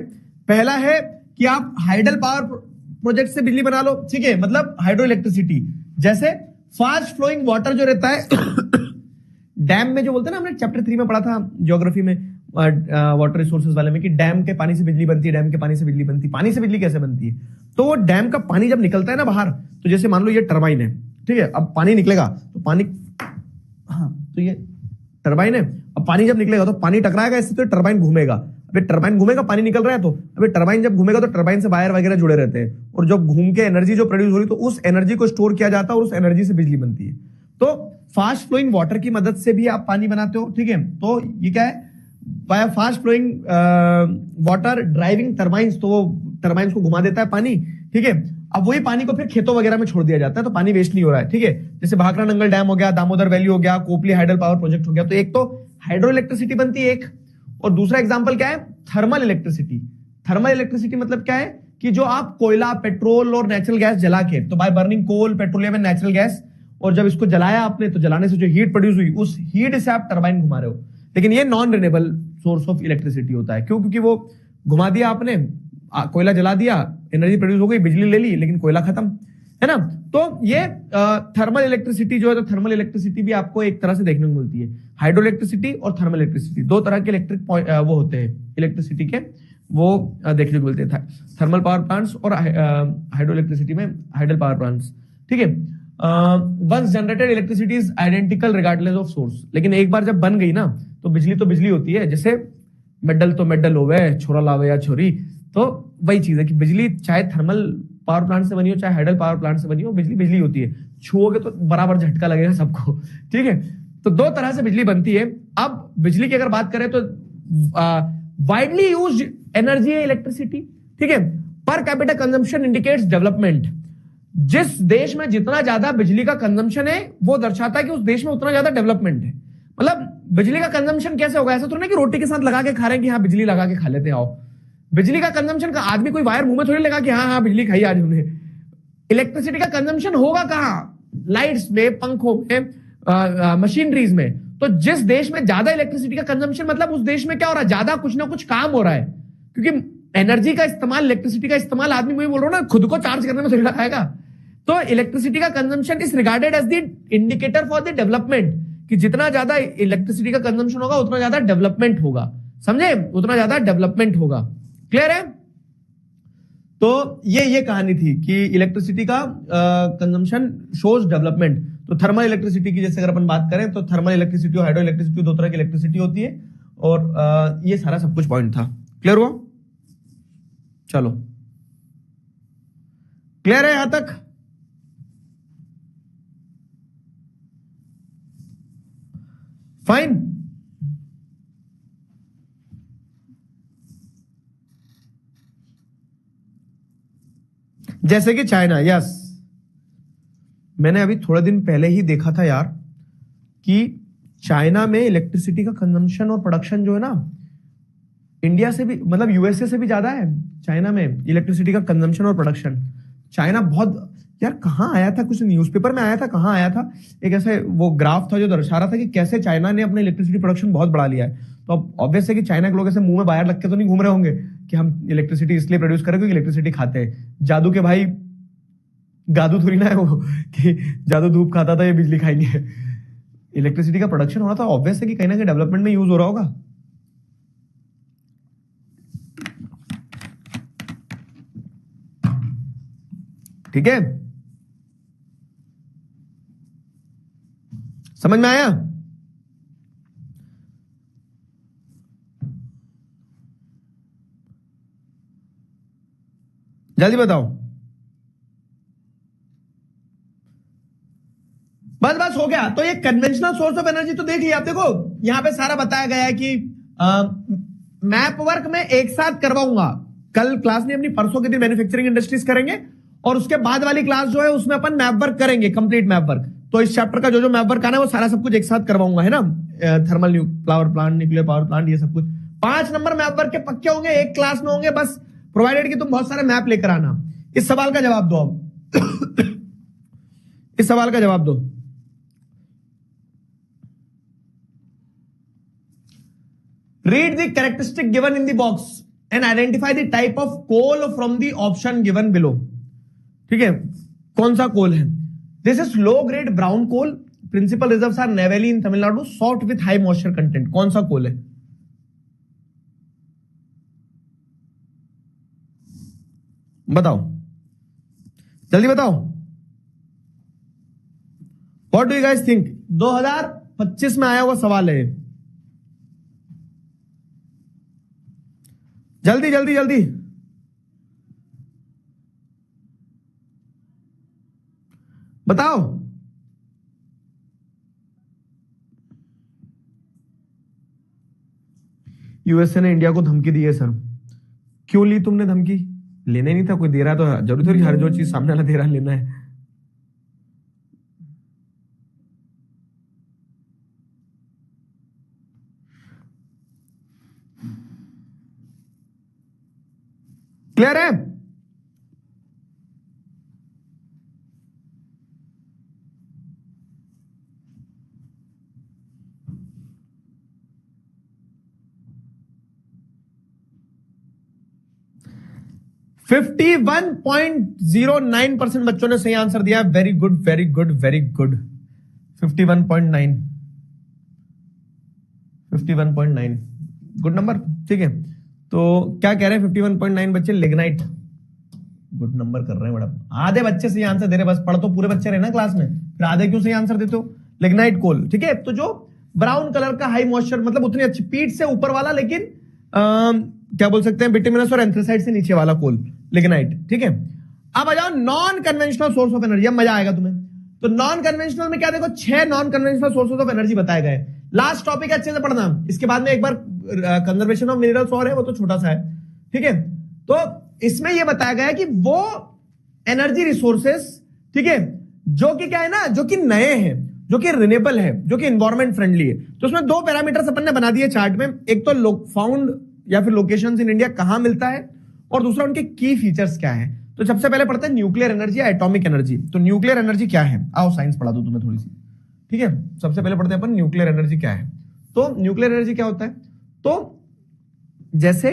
पहला है कि आप हाइडल पावर प्रोजेक्ट से बिजली बना लो, ठीक है, मतलब हाइड्रो इलेक्ट्रिसिटी। जैसे फास्ट फ्लोइंग वाटर जो रहता है डैम में, जो बोलते हैं ना, हमने चैप्टर 3 में पढ़ा था ज्योग्राफी में, वाटर रिसोर्सेज वाले में, कि डैम के पानी से बिजली बनती है, डैम के पानी से बिजली बनती है। पानी से बिजली कैसे बनती है? तो वो डैम का पानी जब निकलता है ना बाहर, तो जैसे मान लो ये टरबाइन है, ठीक है, अब पानी निकलेगा तो पानी, हाँ, तो ये टरबाइन है, अब पानी जब निकलेगा तो पानी टकराएगा इससे, तो टरबाइन घूमेगा। अबे टरबाइन घूमेगा, पानी निकल रहा है, तो अबे टरबाइन जब घूमेगा तो टरबाइन से वायर वगैरह जुड़े रहते हैं, और जब घूम के एनर्जी जो प्रोड्यूस हो रही, तो उस एनर्जी को स्टोर किया जाता है और उस एनर्जी से बिजली बनती है। तो फास्ट फ्लोइंग वाटर की मदद से भी आप पानी बनाते हो, ठीक है, तो ये क्या है, by fast flowing water driving turbines, तो वो टरबाइंस को घुमा देता है पानी, ठीक है। अब वही पानी को फिर खेतों वगैरह में छोड़ दिया जाता है, तो पानी वेस्ट नहीं हो रहा है। ठीक है, जैसे भाखड़ा नंगल डैम हो गया, दामोदर वैली हो गया, कोपली हाइडल पावर प्रोजेक्ट हो गया। तो एक तो हाइड्रो इलेक्ट्रिसिटी बनती है एक, और दूसरा एग्जाम्पल क्या है, थर्मल इलेक्ट्रिसिटी। थर्मल इलेक्ट्रिसिटी मतलब क्या है कि जो आप कोयला, पेट्रोल और नेचुरल गैस जला के, तो by burning coal, petroleum and natural gas, और जब इसको जलाया आपने तो जलाने से जो हीट प्रोड्यूस हुई, उस हीट से आप टरबाइन घुमा रहे हो। लेकिन ये non renewable source of electricity होता है। क्यों? क्योंकि वो घुमा दिया आपने, कोयला जला दिया, एनर्जी प्रोड्यूस हो गई, बिजली ले ली, लेकिन कोयला खत्म, है ना। तो ये थर्मल इलेक्ट्रिसिटी जो है, तो थर्मल इलेक्ट्रिसिटी भी आपको एक तरह से देखने को मिलती है। हाइड्रो इलेक्ट्रिसिटी और थर्मल इलेक्ट्रिसिटी, दो तरह के इलेक्ट्रिक वो होते हैं इलेक्ट्रिसिटी के, वो देखने को मिलते हैं, थर्मल पावर प्लांट्स और हाइड्रो इलेक्ट्रिसिटी में हाइडल पावर प्लांट्स। ठीक है, once generated electricity is identical regardless of source. लेकिन एक बार जब बन गई ना, तो बिजली होती है। जैसे मेडल तो मेडल होवे, छोरा लावे या छोरी, तो वही चीज है कि बिजली चाहे थर्मल पावर प्लांट से बनी हो, चाहे हाइडल पावर प्लांट से बनी हो, बिजली होती है। छुओगे तो बराबर झटका लगेगा सबको। ठीक है, तो दो तरह से बिजली बनती है। अब बिजली की अगर बात करें तो वाइडली यूज्ड एनर्जी है इलेक्ट्रिसिटी। ठीक है, per capita consumption indicates development. जिस देश में जितना ज्यादा बिजली का कंजम्पशन है, वो दर्शाता है कि उस देश में उतना ज्यादा डेवलपमेंट है। मतलब बिजली का कंजम्पशन कैसे होगा? ऐसा तो नहीं कि रोटी के साथ लगा के खा रहे हैं कि हाँ बिजली लगा के खा लेते हैं, आओ। बिजली का कंजम्पशन का आदमी कोई वायर मुंह में थोड़ी लगा कि हाँ हाँ बिजली खाई आज हमने। इलेक्ट्रिसिटी का कंजम्पशन होगा कहां? लाइट्स में, पंखों में, मशीनरीज में। तो जिस देश में ज्यादा इलेक्ट्रिसिटी का कंजम्पशन, मतलब उस देश में क्या हो रहा है, ज्यादा कुछ ना कुछ काम हो रहा है। क्योंकि एनर्जी का इस्तेमाल, इलेक्ट्रिसिटी का इस्तेमाल, आदमी मुझे बोल रहा हूं ना, खुद को चार्ज करने में थोड़ी लगाएगा। तो इलेक्ट्रिसिटी का consumption is regarded as the indicator for the development, कि जितना ज्यादा इलेक्ट्रिसिटी का कंजम्पशन होगा उतना ज्यादा डेवलपमेंट होगा। समझे? उतना ज्यादा डेवलपमेंट होगा। क्लियर है? तो ये कहानी थी कि इलेक्ट्रिसिटी का कंजम्पशन शोज डेवलपमेंट। तो थर्मल इलेक्ट्रिसिटी की जैसे अगर अपन बात करें, तो थर्मल इलेक्ट्रिसिटी और हाइड्रो इलेक्ट्रिसिटी दो तरह की इलेक्ट्रिसिटी होती है। और ये सारा सब कुछ पॉइंट था। क्लियर हुआ? चलो, क्लियर है यहां तक? फाइन। जैसे कि चाइना, यस, मैंने अभी थोड़े दिन पहले ही देखा था यार कि चाइना में इलेक्ट्रिसिटी का कंजम्पशन और प्रोडक्शन जो है ना, इंडिया से भी, मतलब यूएसए से भी ज्यादा है चाइना में इलेक्ट्रिसिटी का कंजम्पशन और प्रोडक्शन। चाइना बहुत, यार कहां आया था, कुछ न्यूज़पेपर में आया था, कहां आया था, एक ऐसे वो ग्राफ था जो दर्शा रहा था कि कैसे चाइना ने अपने इलेक्ट्रिसिटी प्रोडक्शन बहुत बढ़ा लिया है। तो अब ऑब्वियस है कि चाइना के लोग ऐसे मुंह में बाहर लग के तो नहीं घूम रहे होंगे कि हम इलेक्ट्रिसिटी इसलिए प्रोड्यूस करें क्योंकि इलेक्ट्रिसिटी खाते हैं। जादू के भाई जादू थोड़ी ना है वो कि जादू धूप खाता था ये बिजली खाएंगे। इलेक्ट्रिसिटी का प्रोडक्शन हो रहा था, ऑब्वियस है कि कहीं ना कहीं डेवलपमेंट में यूज हो रहा होगा। ठीक है, समझ में आया? जल्दी बताओ। बस हो गया। तो ये कन्वेंशनल सोर्स ऑफ एनर्जी तो देख लिया आप। देखो यहां पे सारा बताया गया है कि मैप वर्क में एक साथ करवाऊंगा। कल क्लास नहीं अपनी, परसों के दिन मैन्युफैक्चरिंग इंडस्ट्रीज करेंगे, और उसके बाद वाली क्लास जो है उसमें अपन मैप वर्क करेंगे, कंप्लीट मैप वर्क। तो इस चैप्टर का जो मैप वर्क आना है वो सारा सब कुछ एक साथ करवाऊंगा, है ना। Thermal power plant, nuclear power plant, ये सब कुछ 5 नंबर मैप वर्क के पक्के होंगे, एक क्लास में होंगे बस, प्रोवाइडेड कि तुम बहुत सारे मैप लेकर आना। इस सवाल का जवाब दो अब। इस सवाल का जवाब दो। Read the characteristic given in the box and identify the type of coal from the option given below. ठीक है, कौन सा कोल है? This is low grade brown coal. Principal reserves are Neyveli in Tamil Nadu. Soft with high moisture content. कौन सा कोल है? बताओ, जल्दी बताओ। What do you guys think? 2025 में आया हुआ सवाल है। जल्दी जल्दी जल्दी बताओ। यूएसए ने इंडिया को धमकी दी है सर। क्यों ली तुमने धमकी? लेना ही नहीं था, कोई दे रहा तो जरूरी थोड़ी हर जो चीज सामने वाला दे रहा लेना है। क्लियर है? फिफ्टी 51.09% बच्चों ने सही आंसर दिया। Very good very good very good. 51.9, 51.9 good number. ठीक है, तो क्या कह रहे हैं 51.9 बच्चे? लिग्नाइट। गुड नंबर कर रहे हैं मैडम। आधे बच्चे सही आंसर दे रहे, बस पढ़ तो पूरे बच्चे रहे ना क्लास में, फिर आधे क्यों सही आंसर देते हो? लिग्नाइट कोल। ठीक है, तो जो ब्राउन कलर का हाई मॉइस्चर, मतलब उतनी अच्छी पीठ से ऊपर वाला, लेकिन क्या बोल सकते हैं, बिटुमिनस और एंथ्रेसाइट से नीचे वाला कोल, लिग्नाइट। ठीक है, अब आ जाओ non conventional source of energy. अब मजा आएगा तुम्हें। तो नॉन कन्वेंशनल में क्या देखो, 6 non conventional sources of energy बताए गए। लास्ट टॉपिक अच्छे से पढ़ना, इसके बाद में एक बार कंजर्वेशन ऑफ मिनरल्स और है, वो तो छोटा सा है। ठीक है, तो इसमें यह बताया गया है कि वो एनर्जी रिसोर्सेस, ठीक है, जो कि क्या है ना, जो कि नए हैं, जो कि रिन्यूएबल है, जो कि एनवायरमेंट फ्रेंडली है। तो उसमें 2 पैरामीटर्स अपन ने बना दिए चार्ट में, एक तो फाउंड या फिर लोकेशंस इन इंडिया कहां मिलता है, और दूसरा उनके की फीचर्स क्या है। तो सबसे पहले पढ़ते हैं न्यूक्लियर एनर्जी या एटॉमिक एनर्जी। तो न्यूक्लियर एनर्जी क्या है, आओ साइंस पढ़ा दो तुम्हें थोड़ी सी। ठीक है, सबसे पहले पढ़ते हैं अपन न्यूक्लियर एनर्जी क्या है। तो न्यूक्लियर एनर्जी क्या होता है, तो जैसे